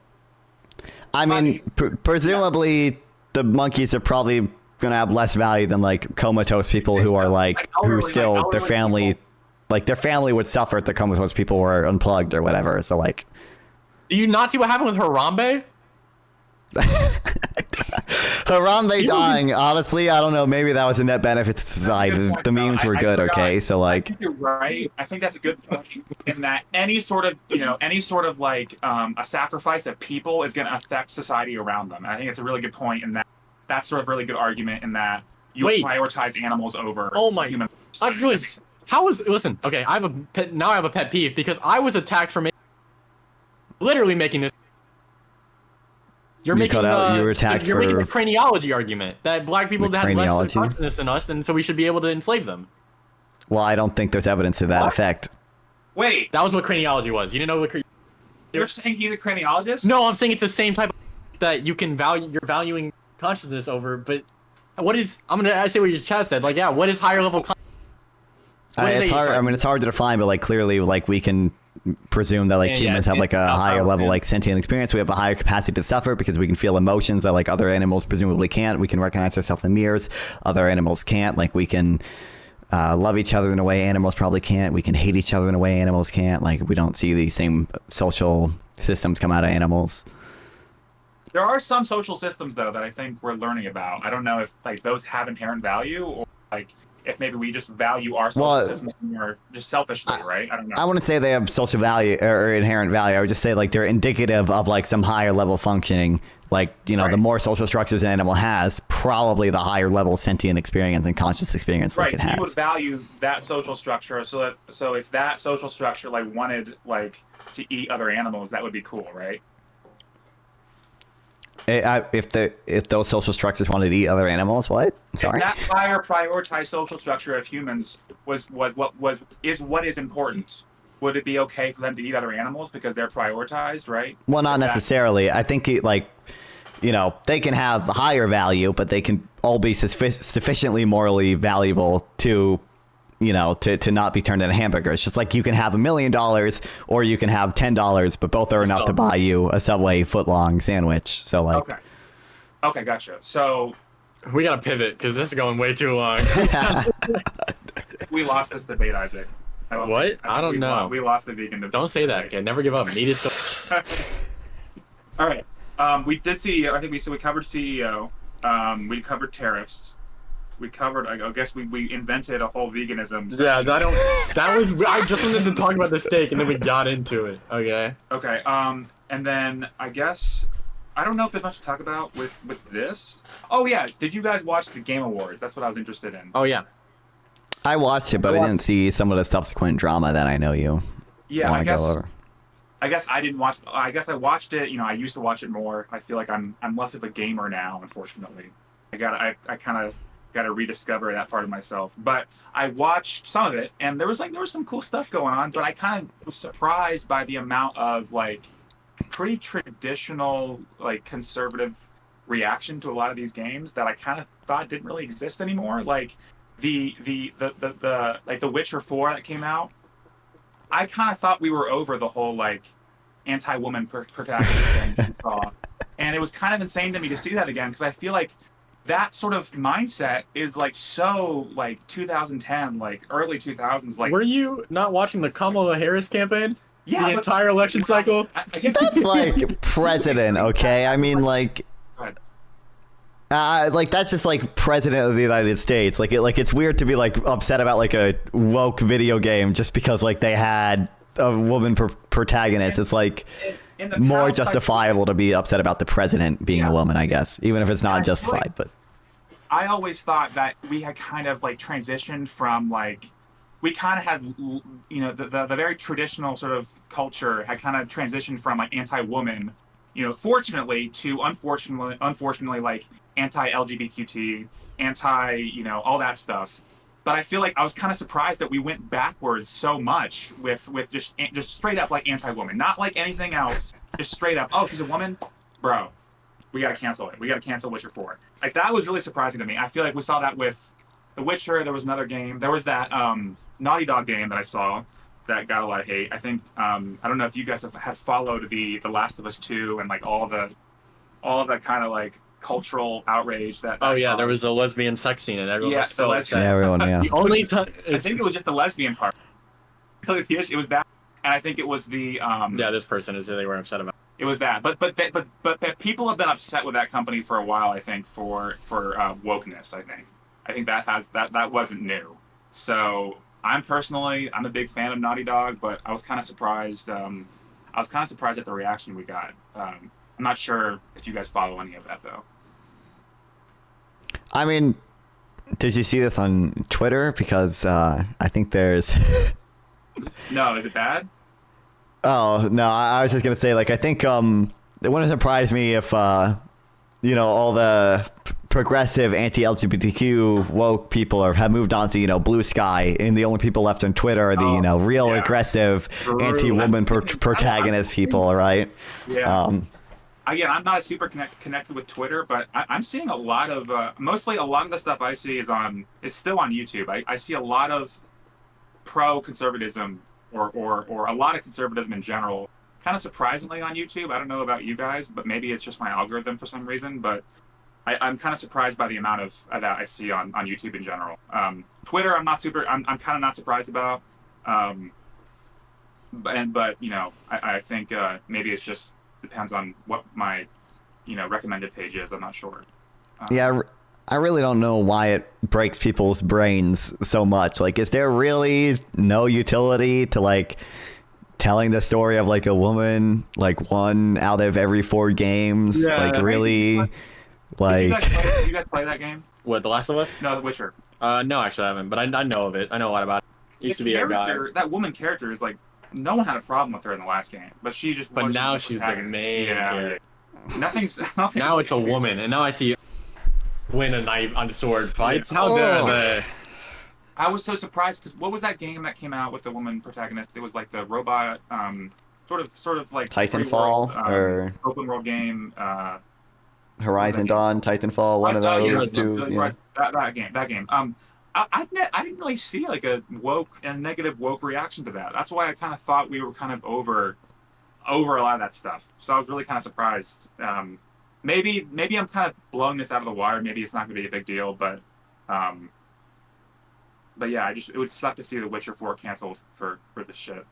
I mean, presumably the monkeys are probably gonna have less value than like comatose people who are like who elderly, still like their elderly family, people. like their family would suffer if the comatose people were unplugged or whatever. So like, Do you not see what happened with Harambe? Harambe dying. Honestly, I don't know. Maybe that was a net benefit to society. The memes were good. Okay, so I like, think you're right. I think that's a good point in that any sort of like a sacrifice of people is going to affect society around them. And I think it's a really good point in that. That's sort of a really good argument in that you prioritize animals over humans. Listen, okay, I have a pet peeve because I was attacked for literally making this. You're making the craniology argument that black people had less consciousness than us, and so we should be able to enslave them. well, I don't think there's evidence to that effect. Wait, that was what craniology was. You didn't know what you're saying he's a craniologist? No, I'm saying it's the same type of that you can value. You're valuing consciousness over, but what is? I say what your chat said. Like, yeah, what is higher level? It's hard. I mean, it's hard to define, but like clearly, like we can presume that like humans have like a higher level like sentient experience. We have a higher capacity to suffer because we can feel emotions that like other animals presumably can't. We can recognize ourselves in mirrors. Other animals can't. Like we can love each other in a way animals probably can't. We can hate each other in a way animals can't. Like we don't see these same social systems come out of animals. There are some social systems though that I think we're learning about. I don't know if like those have inherent value or like if maybe we just value our social systems more just selfishly, right? I don't know. I wouldn't say they have social value or inherent value. I would just say like they're indicative of like some higher level functioning. Like, you know, the more social structures an animal has, probably the higher level sentient experience and conscious experience like it has. You would value that social structure. So if that social structure like wanted like to eat other animals, that would be cool, right? If those social structures wanted to eat other animals, what? Sorry. If that higher prioritized social structure of humans is what is important, would it be okay for them to eat other animals because they're prioritized, right? Well, not necessarily. I think they can have higher value, but they can all be sufficiently morally valuable to to not be turned into hamburgers. Just like you can have $1 million or you can have $10, but both are enough to buy you a Subway footlong sandwich. So like, okay, gotcha. So we gotta pivot because this is going way too long. We lost this debate, Isaac. What? I don't know. We lost the vegan debate. Don't say that. Okay, never give up. Need is still. All right. We did CEO. I think we covered CEO. We covered tariffs. We covered. I guess we invented a whole veganism. Yeah, that was. I just wanted to talk about the steak, and then we got into it. Okay. Okay. And then I guess I don't know if there's much to talk about with this. Oh yeah. Did you guys watch the Game Awards? That's what I was interested in. Oh yeah. I watched it, but I didn't see some of the subsequent drama that I know you. Yeah, I guess I didn't watch. I guess I watched it. You know, I used to watch it more. I feel like I'm less of a gamer now, unfortunately. I kind of got to rediscover that part of myself. But I watched some of it, and there was some cool stuff going on. But I kind of was surprised by the amount of like pretty traditional, like conservative reaction to a lot of these games that I kind of thought didn't really exist anymore. Like the like The Witcher 4 that came out. I kind of thought we were over the whole like anti-woman protagonist thing we saw, and it was kind of insane to me to see that again because I feel like that sort of mindset is like so like 2010, like early 2000s. Like, were you not watching the Kamala Harris campaign? Yeah, the entire election cycle. That's like president, okay? I mean, like. Like that's just like president of the United States. Like it's weird to be like upset about like a woke video game just because like they had a woman protagonist. It's like more justifiable to be upset about the president being a woman, I guess, even if it's not justified. But I always thought that we had kind of like transitioned from like we kind of had the very traditional sort of culture had kind of transitioned from like anti-woman, fortunately to unfortunately like anti-LGBTQ, all that stuff. but I feel like I was kind of surprised that we went backwards so much with just straight up like anti-woman, not like anything else, just straight up. Oh, she's a woman, bro. We gotta cancel it. We gotta cancel Witcher 4. Like that was really surprising to me. I feel like we saw that with The Witcher. There was another game. There was that Naughty Dog game that I saw that got a lot of hate. I think I don't know if you guys had followed the Last of Us 2 and like all the kind of like cultural outrage that. Oh yeah, caused. there was a lesbian sex scene and everyone was so upset. Yeah, everyone, yeah. The only time I think it was just the lesbian part. It was that, and I think it was the. Yeah, this person is who they were upset about. It was that, but people have been upset with that company for a while. I think for wokeness. I think that wasn't new. So I'm a big fan of Naughty Dog, but I was kind of surprised. I was kind of surprised at the reaction we got. I'm not sure if you guys follow any of that though. I mean, did you see this on Twitter? Because I think there's. No, is it bad? Oh no, I was just gonna say, like, I think it wouldn't surprise me if all the progressive anti-LGBTQ woke people have moved on to Blue Sky, and the only people left on Twitter are the real aggressive anti-woman protagonist people, right? Yeah. Again, I'm not super connected with Twitter, but I'm seeing a lot of mostly a lot of the stuff I see is still on YouTube. I see a lot of pro-conservatism or a lot of conservatism in general, kind of surprisingly on YouTube. I don't know about you guys, but maybe it's just my algorithm for some reason, but I'm kind of surprised by the amount of that I see on YouTube in general. Twitter, I'm kind of not surprised about. But I think maybe it's just depends on what my recommended page is. I'm not sure. Yeah, I really don't know why it breaks people's brains so much. Like, is there really no utility to like telling the story of like a woman, like 1 out of every 4 games? Yeah, like really, like. Did you guys play that game? What, The Last of Us? No, The Witcher. No, actually I haven't, but I know of it. I know a lot about it. Used to be a guy. That woman character is like, no one had a problem with her in the last game, but she just. But now she's the main. Yeah. Nothing's. Now it's a woman, and now I see win a knife on sword fights. How dare they? I was so surprised because what was that game that came out with the woman protagonist? It was like the robot, sort of like Titanfall or open world game. Horizon Dawn, Titanfall, one of those two. Yeah. That game. I didn't really see like a negative woke reaction to that. That's why I kind of thought we were kind of over a lot of that stuff. So I was really kind of surprised. Maybe I'm kind of blowing this out of the water. Maybe it's not going to be a big deal, but yeah, it would suck to see The Witcher 4 canceled for this shit.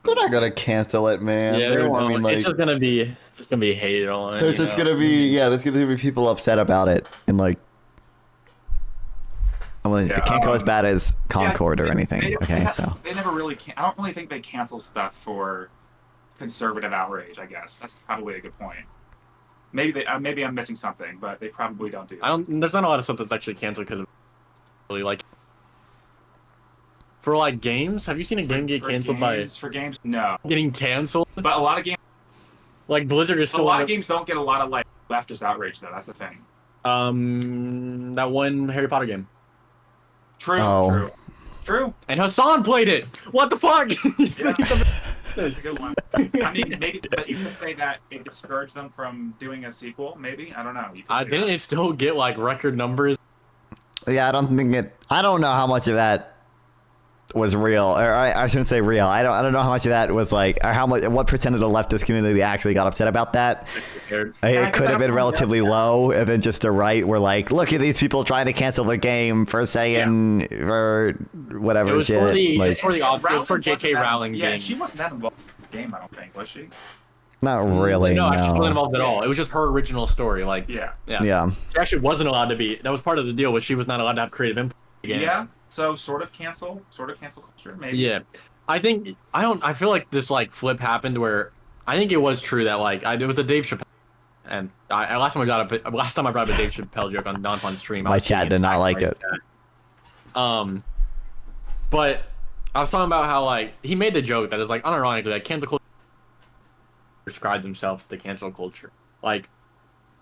They're not gonna cancel it, man. Yeah, it's just gonna be hated on. There's just gonna be people upset about it, and like. It can't go as bad as Concord or anything. They never really. I don't really think they cancel stuff for conservative outrage. I guess that's probably a good point. Maybe I'm missing something, but they probably don't do that. There's not a lot of stuff that's actually canceled because of really like. For like games, have you seen a game get canceled for games? No. Getting canceled? But a lot of games. Like Blizzard is still. A lot of games don't get a lot of like leftist outrage though. That's the thing. That one Harry Potter game. True. And Hassan played it. What the fuck? Yeah. That's a good one. I mean, maybe you could say that it discouraged them from doing a sequel. Maybe, I don't know. Didn't it still get like record numbers? Yeah, I don't know how much of that was real, or I shouldn't say real. I don't know how much of that was like, or what percent of the leftist community actually got upset about that. It could have been relatively low, and then just the right were like, look at these people trying to cancel the game for saying or whatever. It was shit. It was for J.K. Rowling game. Yeah, she wasn't that involved in the game, I don't think, was she? Not really. No, she wasn't involved at all. It was just her original story. Like, yeah. She actually wasn't allowed to be. That was part of the deal. Was she was not allowed to have creative input. Yeah. So sort of cancel culture, maybe. Yeah, I feel like this like flip happened where I think it was true that like it was a Dave Chappelle, and last time I brought up a Dave Chappelle joke on Nonfon stream. My chat did not like it. But I was talking about how like he made the joke that is like unironically like cancel culture describe themselves to cancel culture. Like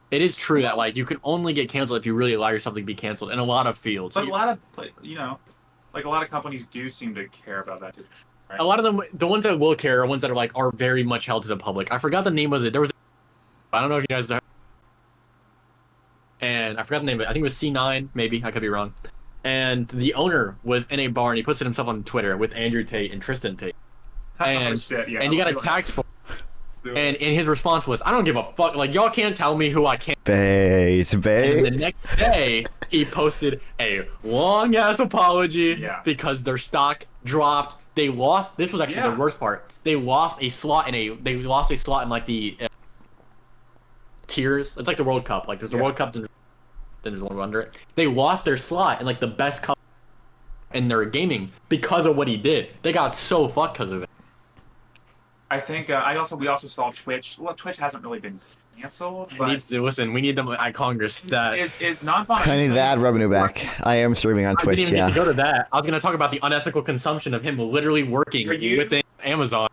it is true that like you can only get canceled if you really allow yourself to be canceled in a lot of fields. But a lot of like a lot of companies do seem to care about that too. Right? A lot of them, the ones that will care, are ones that are like are very much held to the public. I forgot the name of it. There was, I don't know if you guys know. And I forgot the name of it. I think it was C9, maybe. I could be wrong. And the owner was in a bar and he posted himself on Twitter with Andrew Tate and Tristan Tate. And, Shit, and he got attacked for and his response was, I don't give a fuck. Like, y'all can't tell me who I can't. Base. And the next day, he posted a long-ass apology because their stock dropped. They lost. This was actually the worst part. They lost a slot in like the tiers. It's like the World Cup. Like there's a World Cup, then there's one under it. They lost their slot in like the best cup in their gaming because of what he did. They got so fucked because of it. I think we also saw Twitch. Well, Twitch hasn't really been canceled. But Listen, we need them at Congress. That is Nonfon. I need the ad revenue back. I am streaming on Twitch. I didn't even get to go to that. I was gonna talk about the unethical consumption of him literally working within Amazon.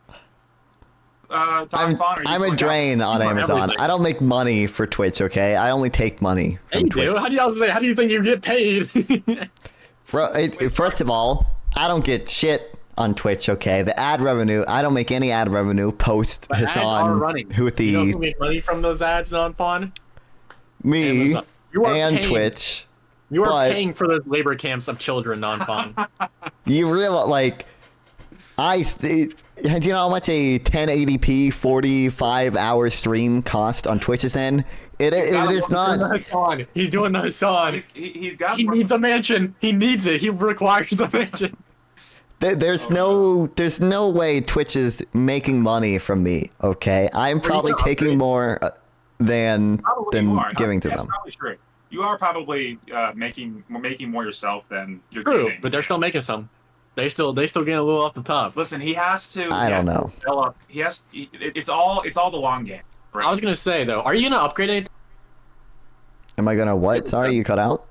I'm a drain on Amazon. I don't make money for Twitch, okay? I only take money from Twitch. How do you think you get paid? First of all, I don't get shit on Twitch, okay? The ad revenue, I don't make any ad revenue post Hassan Houthis. You know who make money from those ads, Nonfon? Me and paying, Twitch. You are paying for those labor camps of children, Nonfon. You realize, like, do you know how much a 1080p 45-hour stream cost on Twitch's end? It is not. He's doing the Hassan. He needs a mansion. He needs it. He requires a mansion. There's no way Twitch is making money from me. Okay, I'm probably taking more than giving to them. That's probably true. You are probably making more yourself than you're true, getting. But they're still making some. They still getting a little off the top. Listen, he has to. I don't know. It's all the long game. Right? I was gonna say though, are you gonna upgrade anything? Am I gonna what? Sorry, you cut out.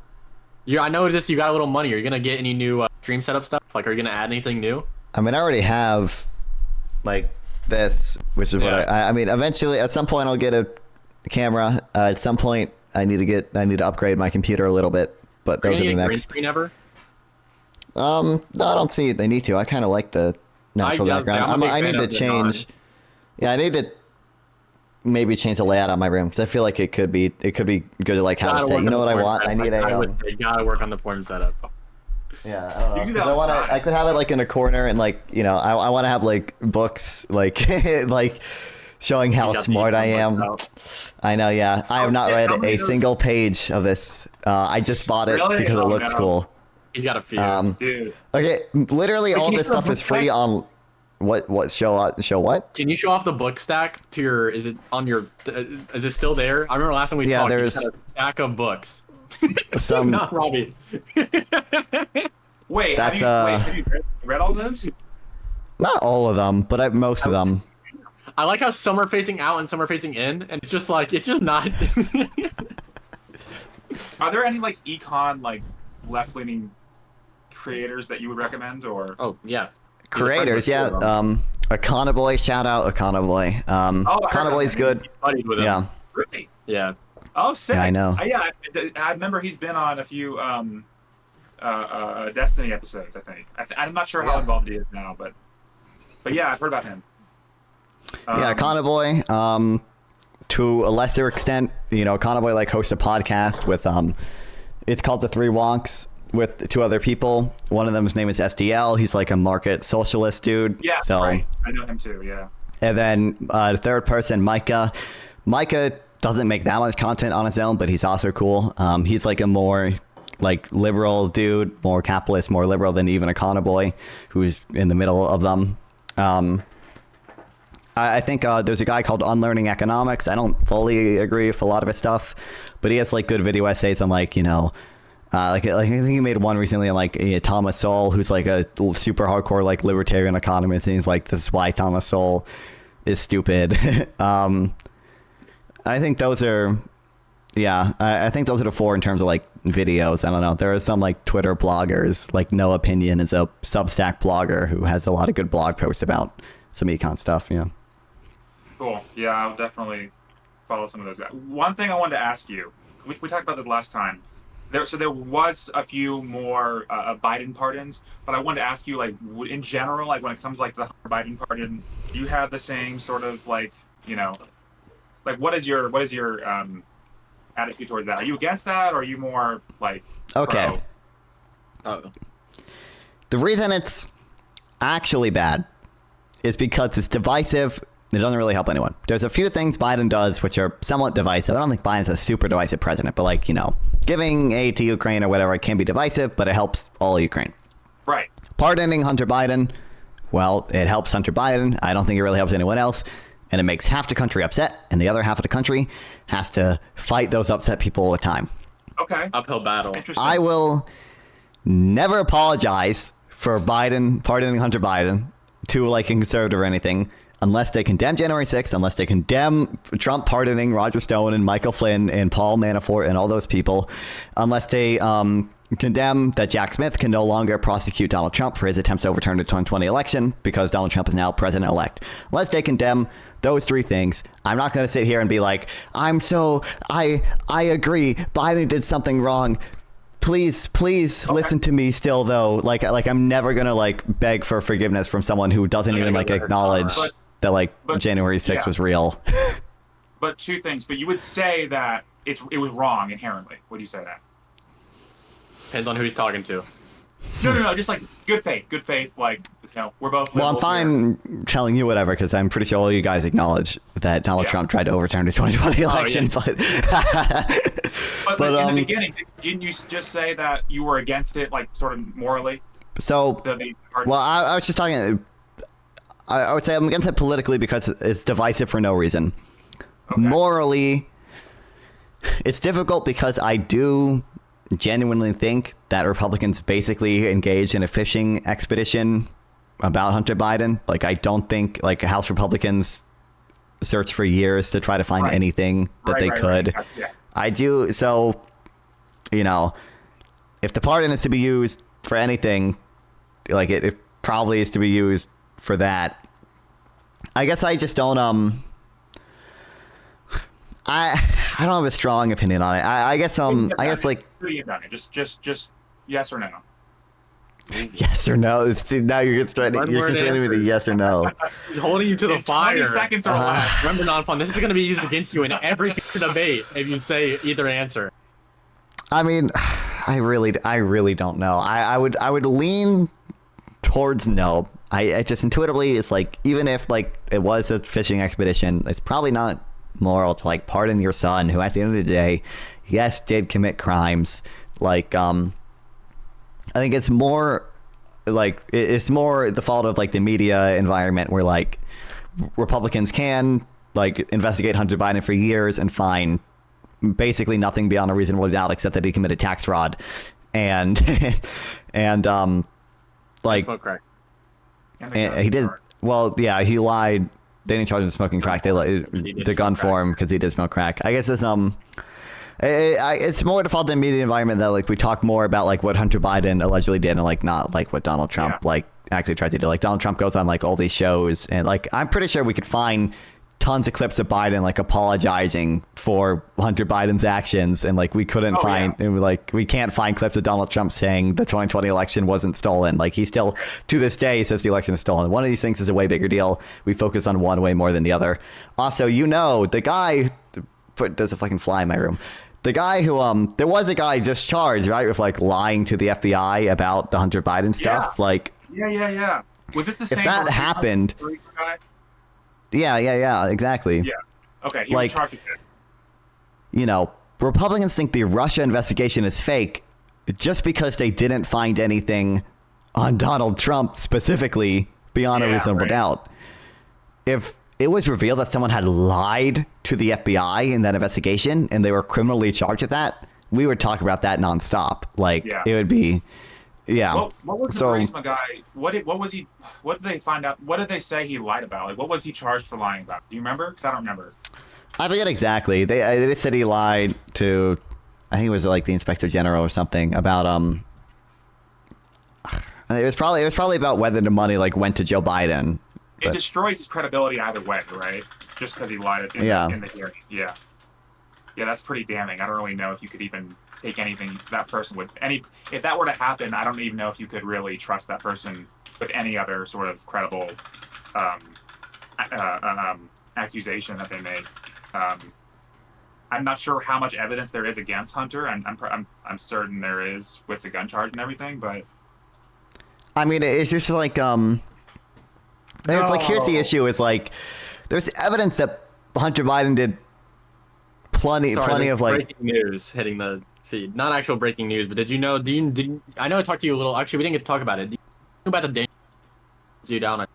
I noticed you got a little money. Are you gonna get any new stream setup stuff? Like, are you gonna add anything new? I mean, I already have, like, this, which is what I mean. Eventually, at some point, I'll get a camera. At some point, I need to upgrade my computer a little bit. But those are the next. Green screen ever? No, I don't see they need to. I kind of like the natural background. I need to change. Yeah, I need to maybe change the layout of my room because I feel like it could be good to like have a say. You know what I want? I need I would say you gotta work on the porn setup. Yeah, I don't know. I could have it like in a corner and like I want to have like books like like showing how smart I am. I know. Yeah, I have not read a single page of this. I just bought it because it looks cool. He's got a few. Dude. Okay, literally all this stuff is free on. What show what? Can you show off the book stack to your? Is it still there? I remember last time we talked. There's you had a stack of books. Some Not Robbie. Wait, have you read all those? Not all of them, but most of them. I like how some are facing out and some are facing in, and it's just not. Are there any like econ like left-leaning creators that you would recommend, or? Oh yeah. Creators, yeah. Econoboy, shout out Econoboy. Econoboy's good. Yeah. Really? Yeah. Oh, sick. Yeah, I know. I remember he's been on a few Destiny episodes. I think. I'm not sure how involved he is now, but yeah, I've heard about him. Yeah, Econoboy. To a lesser extent, Econoboy like hosts a podcast with it's called The Three Wonks with two other people. One of them's name is SDL. He's like a market socialist dude. Yeah, so right. I know him too. Yeah. And then the third person, Micah. Micah doesn't make that much content on his own, but he's also cool. He's like a more like liberal dude, more capitalist, more liberal than even Econoboy, who's in the middle of them. I think there's a guy called Unlearning Economics. I don't fully agree with a lot of his stuff, but he has like good video essays on like, I think he made one recently on like Thomas Sowell, who's like a super hardcore like libertarian economist, and he's like, this is why Thomas Sowell is stupid. I think those are, I think those are the four in terms of like videos. I don't know. There are some like Twitter bloggers, like No Opinion is a Substack blogger who has a lot of good blog posts about some econ stuff. Yeah. Cool. Yeah, I'll definitely follow some of those guys. One thing I wanted to ask you, we talked about this last time. there was a few more Biden pardons, but I wanted to ask you, like, in general, like when it comes like the Biden pardon, do you have the same sort of like, like what is your attitude towards that? Are you against that, or are you more like Okay. pro? Oh. The reason it's actually bad is because it's divisive. It doesn't really help anyone. There's a few things Biden does which are somewhat divisive. I don't think Biden's a super divisive president, but like, giving aid to Ukraine or whatever, it can be divisive, but it helps all of Ukraine. Right. Pardoning Hunter Biden, well, it helps Hunter Biden. I don't think it really helps anyone else. And it makes half the country upset, and the other half of the country has to fight those upset people all the time. Okay. Uphill battle. Interesting. I will never apologize for Biden pardoning Hunter Biden to like a conservative or anything unless they condemn January 6th, unless they condemn Trump pardoning Roger Stone and Michael Flynn and Paul Manafort and all those people, unless they condemn that Jack Smith can no longer prosecute Donald Trump for his attempts to overturn the 2020 election because Donald Trump is now president-elect. Unless they condemn those three things, I'm not going to sit here and be like, I agree, Biden did something wrong. Please listen to me still, though. Like I'm never going to like beg for forgiveness from someone who doesn't even like acknowledge that like January 6th was real. But two things. But you would say that it was wrong inherently. Would you say that? Depends on who he's talking to. No. Just like good faith. Like, we're both. Well, I'm fine telling you whatever because I'm pretty sure all you guys acknowledge that Donald Trump tried to overturn the 2020 election. But in the beginning, didn't you just say that you were against it, like sort of morally? So, well, I was just talking. I would say I'm against it politically because it's divisive for no reason. Okay. Morally, it's difficult because I do genuinely think that Republicans basically engaged in a fishing expedition about Hunter Biden. Like, I don't think like House Republicans searched for years to try to find anything that they could. Right. Yeah. I do. So, if the pardon is to be used for anything, like it probably is to be used for that. I guess I just don't I don't have a strong opinion on it. I guess like just yes or no. Yes or no. Now you're constraining me to yes or no. He's holding you to the fire. 20 seconds or less. Remember, Nonfon, this is going to be used against you in every debate if you say either answer. I mean, I really don't know. I would lean towards no. I just intuitively, it's like, even if like it was a fishing expedition, it's probably not moral to like pardon your son, who at the end of the day, yes, did commit crimes. Like, I think it's more like it's more the fault of like the media environment where like Republicans can like investigate Hunter Biden for years and find basically nothing beyond a reasonable doubt except that he committed tax fraud and like smoke crack. And he did well. Yeah, he lied. They didn't charge him with smoking crack. They the gun for him because he did smoke crack. I guess it's more the fault of the media environment that like we talk more about like what Hunter Biden allegedly did and like not like what Donald Trump like actually tried to do. Like Donald Trump goes on like all these shows and like I'm pretty sure we could find tons of clips of Biden like apologizing for Hunter Biden's actions, and like we couldn't we can't find clips of Donald Trump saying the 2020 election wasn't stolen. Like he still to this day says the election is stolen. One of these things is a way bigger deal. We focus on one way more than the other. Also, the guy there's a fucking fly in my room. The guy who there was a guy just charged, right, with like lying to the FBI about the Hunter Biden stuff. Like was this the same? If that happened. Yeah, exactly. Yeah. Okay, he was charged with it. Republicans think the Russia investigation is fake just because they didn't find anything on Donald Trump specifically beyond a reasonable doubt. If it was revealed that someone had lied to the FBI in that investigation and they were criminally charged with that, we would talk about that nonstop. Like, it would be... Yeah. What was the Burisma guy? What was he? What did they find out? What did they say he lied about? Like, what was he charged for lying about? Do you remember? Because I don't remember. I forget exactly. They said he lied to, I think it was like the Inspector General or something about it was probably about whether the money like went to Joe Biden. It destroys his credibility either way, right? Just because he lied in the hearing. Yeah, that's pretty damning. I don't really know if you could even take anything that person would if that were to happen. I don't even know if you could really trust that person with any other sort of credible accusation that they make. I'm not sure how much evidence there is against Hunter, and I'm certain there is with the gun charge and everything, but I mean, it's just like it's like, here's the issue: is like there's evidence that Hunter Biden did plenty of like breaking news hitting the feed. Not actual breaking news, but did you know? I know I talked to you a little. Actually, we didn't get to talk about it. Do you know about the Daniel dude down?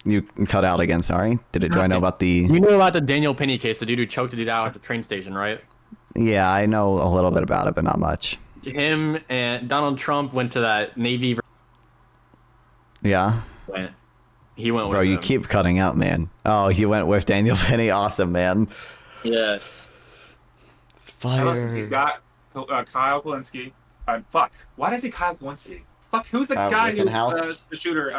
You cut out again. Sorry. Do I know about the? You know about the Daniel Penny case, the dude who choked a dude out at the train station, right? Yeah, I know a little bit about it, but not much. Him and Donald Trump went to that Navy. Yeah. He went with Bro, you him. keep cutting out, man. Oh, he went with Daniel Penny. Awesome, man. Yes. Fire. listen, he's got Kyle Kulinski. Fuck. Why did I say Kyle Kulinski? Fuck. Who's the guy who the shooter?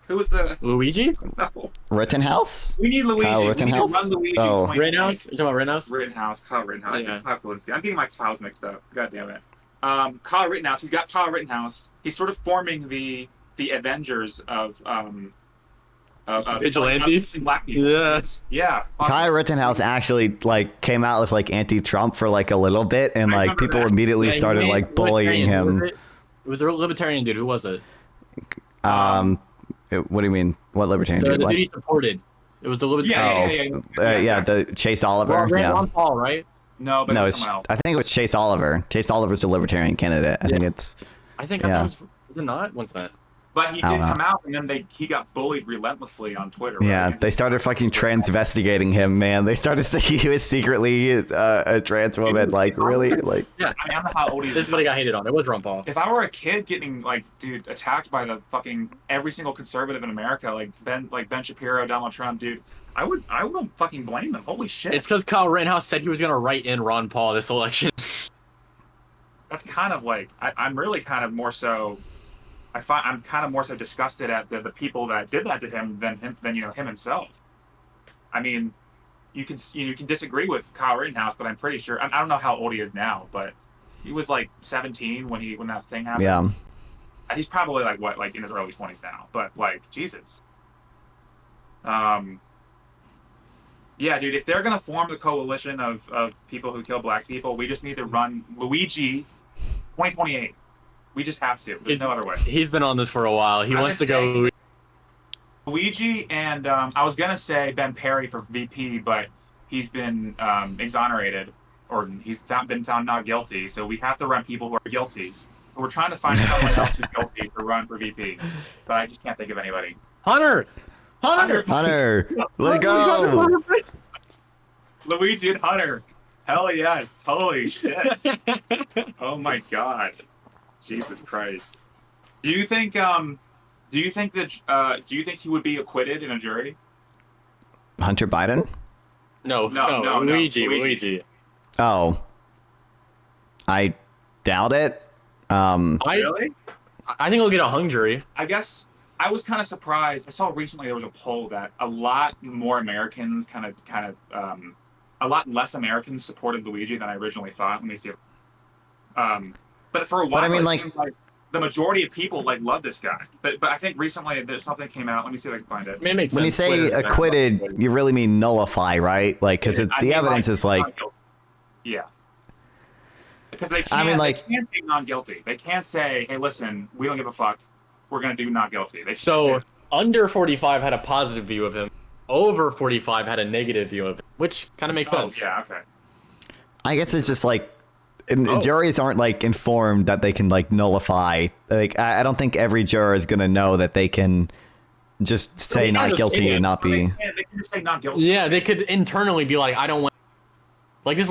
Who was the Luigi? No. Rittenhouse? We need Luigi. Kyle We need to Rittenhouse? run Luigi. Oh. Rittenhouse? You talking about Rittenhouse? Rittenhouse. Kyle Rittenhouse. Yeah. Kyle Kulinski. I'm getting my Kyles mixed up. God damn it. Kyle Rittenhouse. He's got Kyle Rittenhouse. He's sort of forming the Avengers of Vigilantes? Black people. Yeah. Yeah. Kyle Rittenhouse actually like came out as like anti-Trump for like a little bit, and I like remember people that. immediately Yeah, started he like made bullying libertarian. him. It was a libertarian dude. Who was it? What do you mean? What libertarian The dude? dude What? he supported. It was the libertarian. Yeah. The Chase Oliver. Yeah. Ron Paul, right? No, but No, it's it's. someone else. I think it was Chase Oliver. Chase Oliver's the libertarian candidate. I think it's. I think Yeah. was it not? What's that? But he I did don't know. come out, and then he got bullied relentlessly on Twitter. Yeah, right? they started fucking transvestigating him, man. They started saying he was secretly a trans woman. Like, really? Like, Yeah. I don't know how old he is. This is what he got hated on. It was Ron Paul. If I were a kid getting attacked by the fucking every single conservative in America, like Ben Shapiro, Donald Trump, dude, I wouldn't fucking blame them. Holy shit. It's because Kyle Rittenhouse said he was gonna write in Ron Paul this election. That's kind of like I'm really kind of more so. I'm kind of more so disgusted at the people that did that to him than him himself. I mean, you can disagree with Kyle Rittenhouse, but I'm pretty sure I don't know how old he is now, but he was like 17 when that thing happened. yeah. He's probably like in his early 20s now, but like Jesus. Yeah, dude, if they're gonna form the coalition of people who kill black people, we just need to run Luigi 2028. We just have to. There's no other way. He's been on this for a while. He I'm wants to gonna go. Luigi and I was gonna say Ben Perry for VP, but he's been exonerated, or he's been found not guilty. So we have to run people who are guilty. But we're trying to find someone else who's guilty to run for VP, but I just can't think of anybody. Hunter, Hunter, let go. Luigi and Hunter. Hell yes. Holy shit. Oh my god. Jesus Christ. Do you think he would be acquitted in a jury? Hunter Biden? No, Luigi. Oh. I doubt it. Really? I think he'll get a hung jury. I guess I was kind of surprised. I saw recently there was a poll that a lot more Americans a lot less Americans supported Luigi than I originally thought. Let me see. But for a while, I mean, it seemed like the majority of people love this guy. But I think recently there's something came out. Let me see if I can find it. I mean, it makes When you sense. say Twitter's acquitted, you really mean nullify, right? Like, because I the mean, evidence is like, not guilty. Yeah. Because they can't, I mean, like- they can't say non-guilty. They can't say, hey, listen, we don't give a fuck. We're going to do not guilty. They can't So say under 45 had a positive view of him. Over 45 had a negative view of him, which kind of makes that. sense. Yeah, okay. I guess it's just like, juries aren't like informed that they can like nullify. Like, I don't think every juror is gonna know that they can just say they not kind of guilty can. and not They be. can just say not guilty. Yeah, they could internally be like, I don't want. Like this.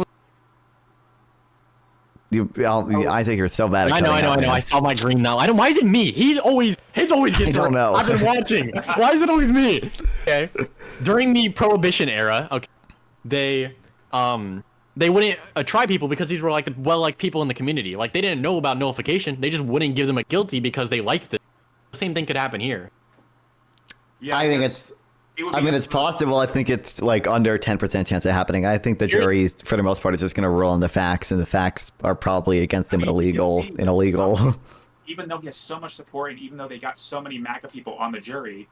Isaac, you're so bad at I know. cutting out, man. I saw my green now. I don't. Why is it me? He's always getting. I don't know. I've been watching. Why is it always me? Okay. During the Prohibition era, okay, they wouldn't try people because these were like the well-liked people in the community. Like they didn't know about nullification. They just wouldn't give them a guilty because they liked it. The same thing could happen here. Yeah, I think it's I mean, it's possible. I think it's like under 10% chance of happening. I think the jury, for the most part, is just going to rule on the facts, and the facts are probably against him and illegal. Even though he has so much support, and even though they got so many MAGA people on the jury,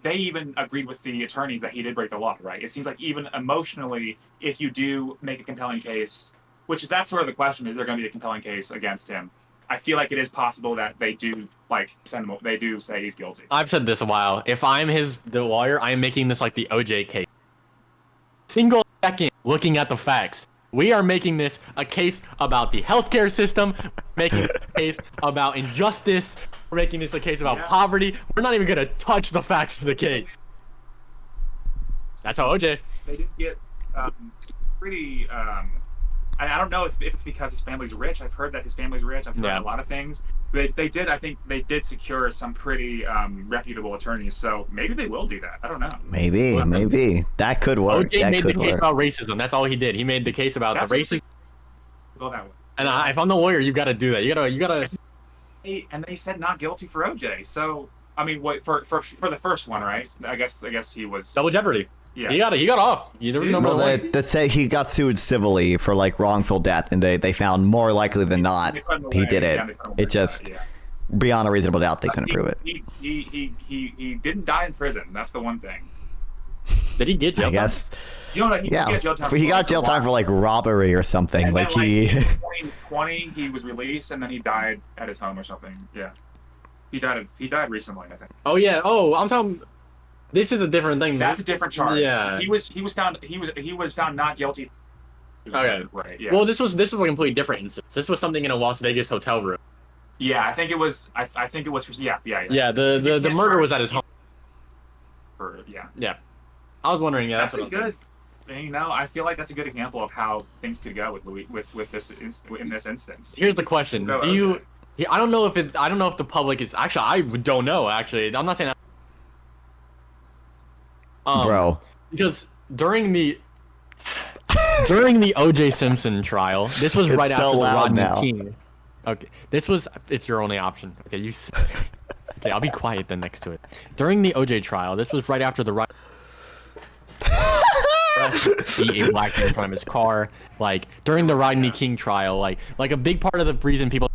they even agreed with the attorneys that he did break the law, right? It seems like even emotionally, if you do make a compelling case, that's sort of the question, is there going to be a compelling case against him? I feel like it is possible that they do send him, they do say he's guilty. I've said this a while. If I'm the lawyer, I'm making this like the OJ case. Single second, looking at the facts. We are making this a case about the healthcare system, making it a case about injustice, we're making this a case about poverty. We're not even going to touch the facts of the case. That's how OJ. They did get pretty... I don't know if it's because his family's rich. I've heard that his family's rich. I've heard a lot of things. I think they did secure some pretty reputable attorneys, so maybe they will do that. I don't know. Maybe. That could work. OJ made the case about racism. That's all he did. He made the case about the racism. Go that way. And if I'm the lawyer, you got to do that. You gotta. And they said not guilty for OJ. So I mean, what for the first one, right? I guess he was double jeopardy. Yeah, he got off. They say he got sued civilly for like wrongful death, and they found more likely than not he did it. It just beyond a reasonable doubt they couldn't prove it. He didn't die in prison. That's the one thing. Did he get jail time? I guess. You know, he got jail time. He got jail time for like robbery or something. And like then, he. 2020, he was released, and then he died at his home or something. Yeah, he died recently, I think. Oh yeah. Oh, I'm talking. This is a different thing. That's a different charge. Yeah. He was found not guilty. Okay. Right. Yeah. Well, this was a completely different instance. This was something in a Las Vegas hotel room. Yeah, I think it was. I think it was. Yeah. Yeah. The murder was at his home. Yeah. I was wondering. Yeah. That's good. You know, I feel like that's a good example of how things could go with this in this instance. Here's the question: I don't know if the public is actually. I don't know. Actually, I'm not saying that. Bro, because during the O.J. Simpson trial, this was right after the Rodney King. Okay, it's your only option. Okay, okay, I'll be quiet then next to it. During the O.J. trial, this was right after the see a black man in front of his car. Like during the Rodney King trial, like a big part of the reason people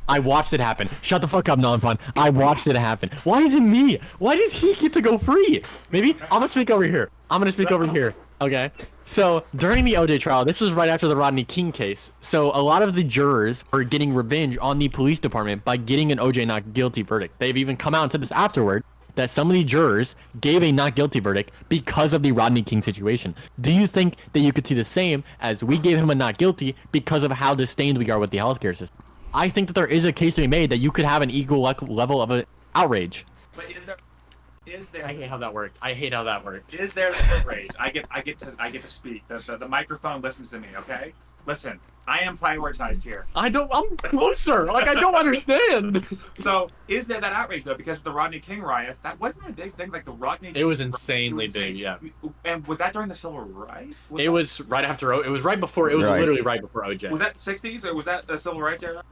I watched it happen. Shut the fuck up, Nonfon. I watched it happen. Why is it me? Why does he get to go free? Maybe I'm gonna speak over here. Okay. So during the OJ trial, this was right after the Rodney King case. So a lot of the jurors are getting revenge on the police department by getting an OJ not guilty verdict. They've even come out and said this afterward, that some of the jurors gave a not guilty verdict because of the Rodney King situation. Do you think that you could see the same as we gave him a not guilty because of how disdained we are with the healthcare system? I think that there is a case to be made that you could have an equal level of an outrage. But is there? I hate how that worked. Is there outrage? I get to speak. The microphone listens to me. Okay, listen. I am prioritized here. I'm closer. Like I don't understand. So is there that outrage though? Because the Rodney King riots, that wasn't a big thing. Like the Rodney. It was insanely big. Yeah. And was that during the civil rights? It was right after. It was right before. It was literally right before OJ. Was that 60s or was that the civil rights era?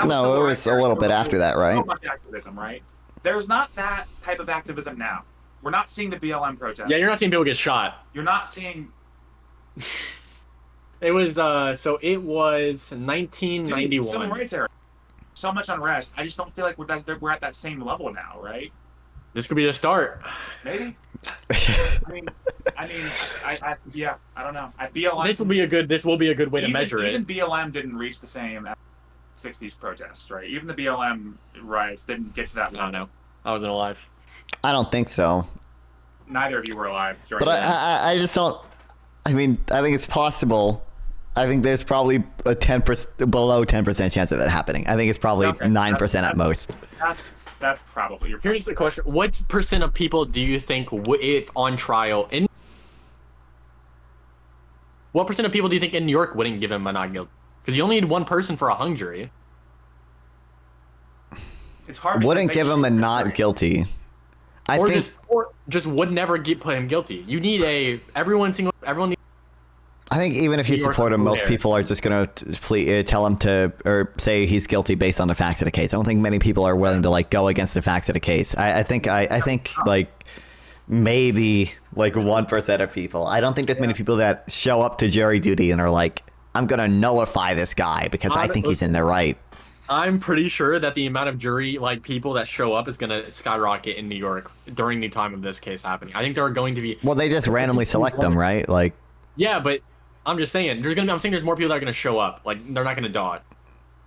No, it was a little bit after that, right? So much activism, right? There's not that type of activism now. We're not seeing the BLM protest. Yeah, you're not seeing people get shot. You're not seeing. It was it was 1991. Dude, civil rights era. So much unrest. I just don't feel like we're at that same level now, right? This could be the start. Maybe. I don't know. BLM. This will be a good way to measure it. Even BLM didn't reach the same 60s protests, right? Even the BLM riots didn't get to that level. No, I wasn't alive. I don't think so. Neither of you were alive. But I just don't. I mean, I think it's possible. I think there's probably a 10% below 10% chance of that happening. I think it's probably 9% at most. That's probably your. Here's the question: what percent of people do you think, if on trial what percent of people do you think in New York wouldn't give him a not guilty? Because you only need one person for a hung jury. It's hard. Wouldn't give him a not guilty. Or just would never put him guilty. You need everyone. I think even if you New York support him, most there. people are just going to tell him to, or say he's guilty based on the facts of the case. I don't think many people are willing to like go against the facts of the case. I think like maybe like 1% of people. I don't think there's many people that show up to jury duty and are like, I'm going to nullify this guy because I think he's in the right. I'm pretty sure that the amount of jury like people that show up is gonna skyrocket in New York during the time of this case happening. I think there are going to be. Well, they just randomly select them, right? Like, yeah, but I'm just saying I'm saying there's more people that are gonna show up. Like they're not gonna dodge,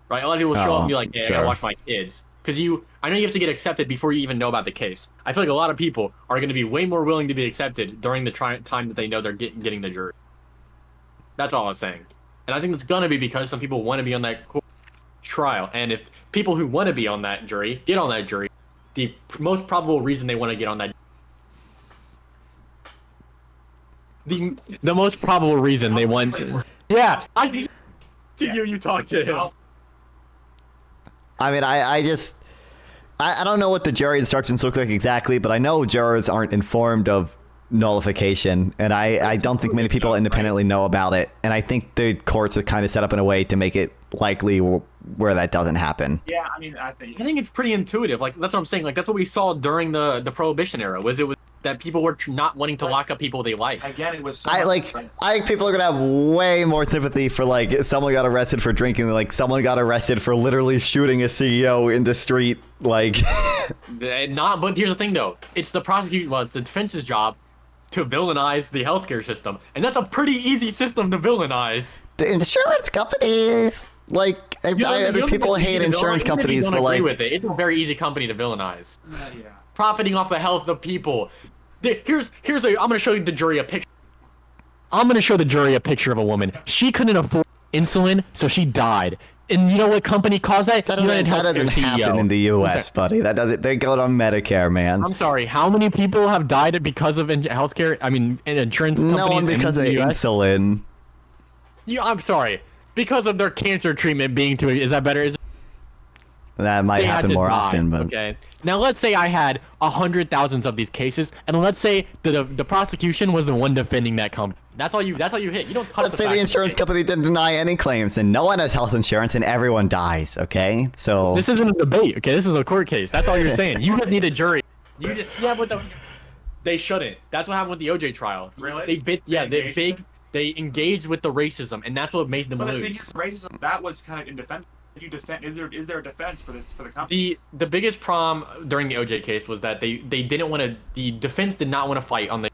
right? A lot of people show up and be like, "Hey, I gotta watch my kids," because I know you have to get accepted before you even know about the case. I feel like a lot of people are gonna be way more willing to be accepted during the time that they know they're getting the jury. That's all I was saying, and I think it's gonna be because some people want to be on that trial, and if people who want to be on that jury get on that jury, the most probable reason they want to get on that the most probable reason they want to, you talk to him. I mean, I don't know what the jury instructions look like exactly, but I know jurors aren't informed of nullification, and I don't think many people independently know about it, and I think the courts are kind of set up in a way to make it likely where that doesn't happen. Yeah, I mean, I think it's pretty intuitive. Like that's what I'm saying. Like that's what we saw during the Prohibition era. Was that people were not wanting to lock up people they like. Again, it was. So I think people are gonna have way more sympathy for like someone got arrested for drinking, like someone got arrested for literally shooting a CEO in the street. Like, but here's the thing though. It's the prosecution. Well, it's the defense's job to villainize the healthcare system, and that's a pretty easy system to villainize. The insurance companies, like, people hate insurance companies, but like, with it. It's a very easy company to villainize. Yeah. Profiting off the health of people. I'm gonna show the jury a picture. I'm gonna show the jury a picture of a woman. She couldn't afford insulin, so she died. And you know what company caused that? That doesn't happen in the U.S., buddy. That doesn't. They go on Medicare, man. I'm sorry. How many people have died because of healthcare? I mean, insurance companies. No one because of insulin. I'm sorry. Because of their cancer treatment being too. Is that better? That might happen more often, but okay. Now let's say I had 100,000 of these cases, and let's say the prosecution was the one defending that company. That's all you hit. You don't touch. Let's say the insurance company didn't deny any claims, and no one has health insurance, and everyone dies. Okay, so this isn't a debate. Okay, this is a court case. That's all you're saying. You just need a jury. But they shouldn't. That's what happened with the OJ trial. Really? They engaged with the racism, and that's what made them lose. The thing is, racism that was kind of in defense. Is there a defense for the company? The biggest problem during the OJ case was that they didn't want to. The defense did not want to fight on the.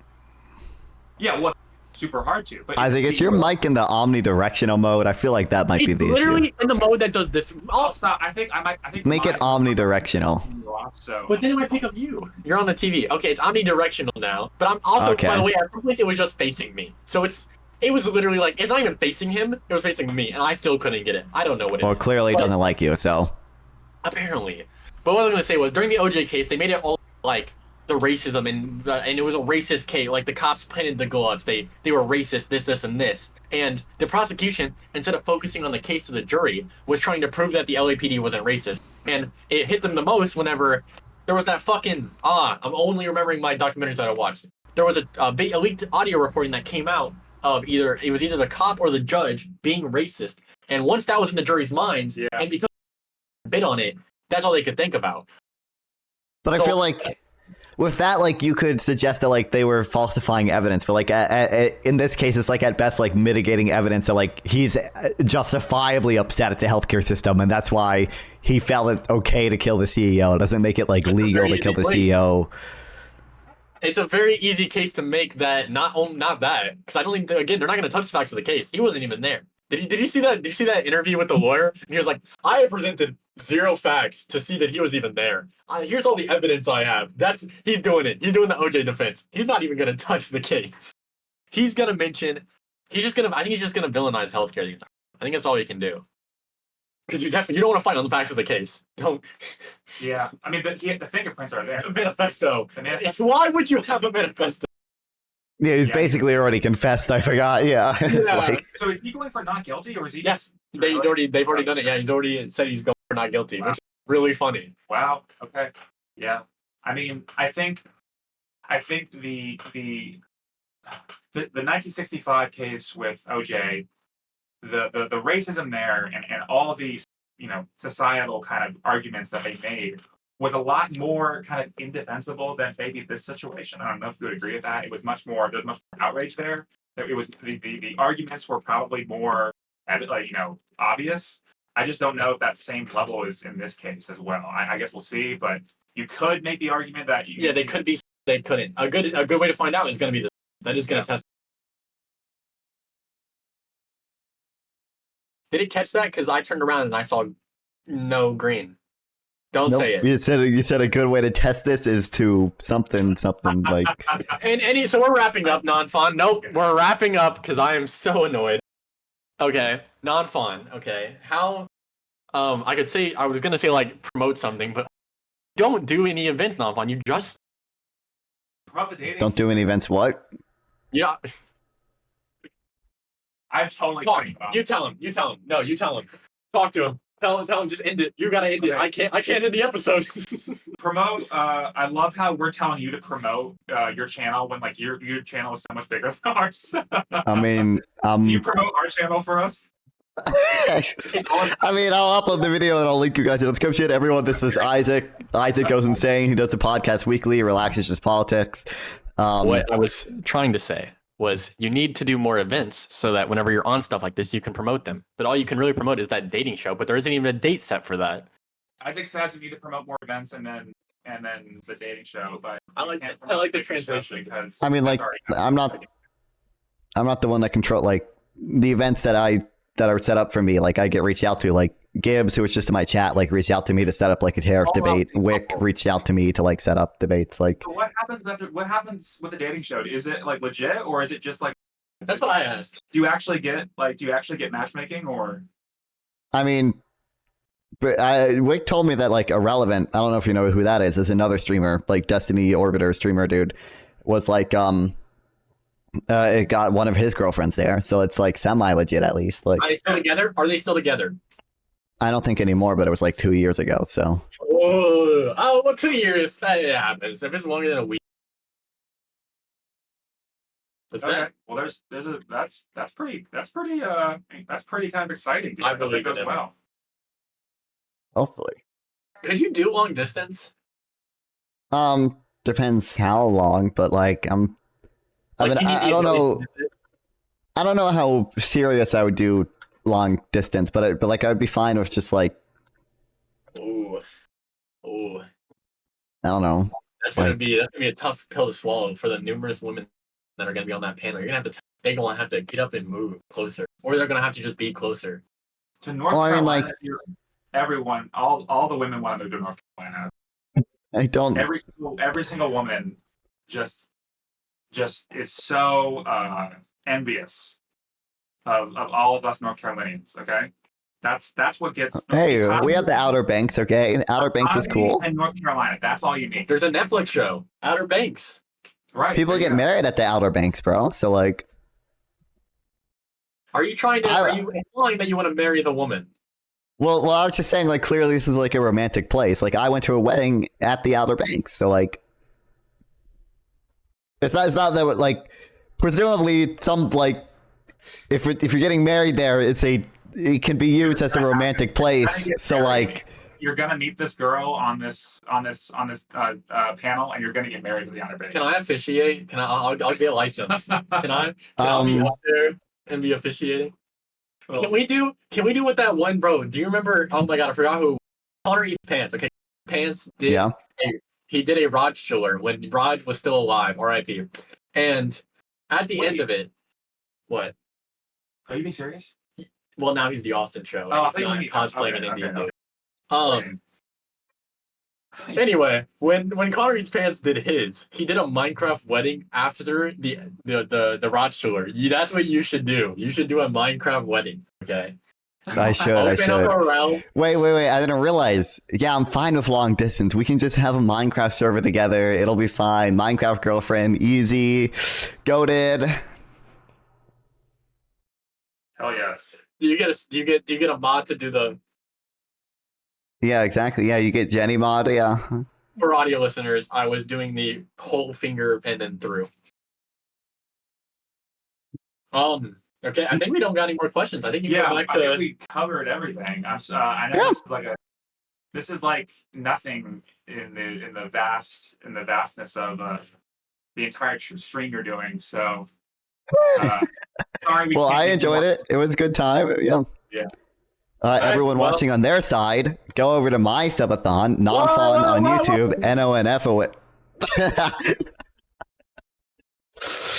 Yeah, well, super hard to. But I think it's your mic in the omnidirectional mode. I feel like that might be the issue. Literally in the mode that does this. I'll stop. I think make it omnidirectional. So. But then it might pick up you. You're on the TV. Okay, it's omnidirectional now. But I'm also, by the way, at some point it was just facing me. So it was literally like, it's not even facing him, it was facing me, and I still couldn't get it. I don't know what it is. Well, clearly doesn't like you, so. Apparently. But what I was going to say was, during the OJ case, they made it all like the racism, and it was a racist case. Like, the cops planted the gloves. They were racist, this, and this. And the prosecution, instead of focusing on the case to the jury, was trying to prove that the LAPD wasn't racist. And it hit them the most whenever there was that fucking, I'm only remembering my documentaries that I watched. There was a leaked audio recording that came out of either the cop or the judge being racist, and once that was in the jury's minds, and because they bid on it, that's all they could think about. But I feel like with that, like, you could suggest that like they were falsifying evidence, but like in this case, it's like at best like mitigating evidence that like he's justifiably upset at the healthcare system, and that's why he felt it okay to kill the CEO. It doesn't make it like legal to kill the CEO. It's a very easy case to make that not that, because I don't think, again, they're not going to touch the facts of the case. He wasn't even there. Did you see that? Did you see that interview with the lawyer? And he was like, I have presented 0 facts to see that he was even there. Here's all the evidence I have. He's doing it. He's doing the OJ defense. He's not even going to touch the case. He's going to mention, I think he's just going to villainize healthcare. I think that's all he can do. Because you don't want to fight on the facts of the case. Don't. Yeah, I mean, the fingerprints are there. The manifesto. Why would you have a manifesto? Yeah, he's basically already confessed. I forgot. Yeah. Like, so is he going for not guilty, or is he? Yes, they've already done it. Yeah, he's already said he's going for not guilty, which is really funny. Wow. Okay. Yeah. I mean, I think the the 1965 case with OJ, the racism there and all the societal kind of arguments that they made was a lot more kind of indefensible than maybe this situation. I don't know if you would agree with that. It was much more. There was much more outrage there. It was the arguments were probably more obvious. I just don't know if that same level is in this case as well. I guess we'll see, but you could make the argument that they could be. They couldn't. A good way to find out is going to be this. That is going to test. Did it catch that? Because I turned around and I saw no green. Don't say it. You said a good way to test this is to something like. And so we're wrapping up, Nonfon. Nope, we're wrapping up because I am so annoyed. Okay, Nonfon. Okay, how? I was gonna say like promote something, but don't do any events, Nonfon. You just promote the dating. Don't do any events. What? Yeah. I'm totally. You tell him. No, you tell him. Talk to him. Tell him, just end it. You gotta end it. I can't end the episode. Promote. I love how we're telling you to promote your channel when like your channel is so much bigger than ours. I mean, Can you promote our channel for us? I mean, I'll upload the video and I'll link you guys in the description. Everyone, this is Isaac. Isaac goes insane. He does a podcast weekly. Relaxes just politics. What I was trying to say was you need to do more events so that whenever you're on stuff like this, you can promote them. But all you can really promote is that dating show, but there isn't even a date set for that. Isaac says we need to promote more events and then the dating show, but I like the translation because I mean, like, I'm not the one that control like the events that are set up for me. Like, I get reached out to, like Gibbs, who was just in my chat, like reached out to me to set up like a tariff debate. Wick reached out to me to like set up debates. Like, so what happens with the dating show? Is it like legit or is it just like? That's what I asked. Do you actually get matchmaking or? I mean, but Wick told me that like Irrelevant, I don't know if you know who that is another streamer, like Destiny Orbiter streamer dude, was like it got one of his girlfriends there, so it's like semi legit at least. Like, are they still together? Are they still together? I don't think anymore, but it was like 2 years ago. So. Well, 2 years. That happens. If it's longer than a week. What's that? Well, that's pretty kind of exciting. I believe it as well. Hopefully. Could you do long distance? Depends how long, but like I don't know. I don't know how serious I would do long distance, but like I'd be fine with just like. Ooh. I don't know. That's gonna be a tough pill to swallow for the numerous women that are gonna be on that panel. You're gonna have to. They're gonna have to get up and move closer, or they're gonna have to just be closer. To North Carolina, everyone, all the women want to move to North Carolina. I don't. Every single woman just is so envious of all of us North Carolinians. Okay, that's what gets. Hey, we have the Outer Banks. Okay, the Outer Banks is cool. And North Carolina, that's all you need. There's a Netflix show, Outer Banks. Right. People get married at the Outer Banks, bro. So like, are you implying that you want to marry the woman? Well, I was just saying, like, clearly this is like a romantic place. Like, I went to a wedding at the Outer Banks, so like, it's not that like, presumably some like, if you're getting married there, it can be used as a romantic place. So like, you're gonna meet this girl on this panel, and you're gonna get married to the Outer Banks. Can I officiate? I'll get licensed. Can I be up there and be officiating? Oh. Can we do with that one bro? Do you remember? Oh my god, I forgot who. Connor Eats Pants. Okay, Pants did. Yeah. He did a Raj chiller when Raj was still alive. R.I.P. And at the end of it, what? Are you being serious? Well, now he's the Austin show. Oh, he's not cosplaying an Indian dude. Anyway, when Connor Eats Pants did his, he did a Minecraft wedding after the Rod tour. That's what you should do. You should do a Minecraft wedding. Okay. I should. Wait. I didn't realize. Yeah, I'm fine with long distance. We can just have a Minecraft server together. It'll be fine. Minecraft girlfriend, easy, goated. Hell yes. Do you get a mod to do the? Yeah, exactly. Yeah, you get Jenny mod. Yeah. For audio listeners, I was doing the whole finger and then through. Okay, I think we don't got any more questions. I think you go back I think to. we covered everything. I know this is like nothing in the vastness of the entire stream you're doing. So, sorry. Well, I enjoyed it. It was a good time. Yeah. Yeah. Everyone watching on their side, go over to my subathon, Nonfon on YouTube, NONF.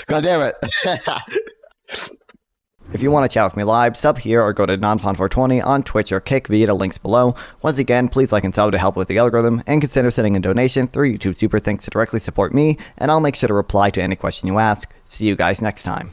God damn it. If you want to chat with me live, sub here or go to Nonfon420 on Twitch or Kick via the links below. Once again, please like and sub to help with the algorithm, and consider sending a donation through YouTube Super Thanks to directly support me, and I'll make sure to reply to any question you ask. See you guys next time.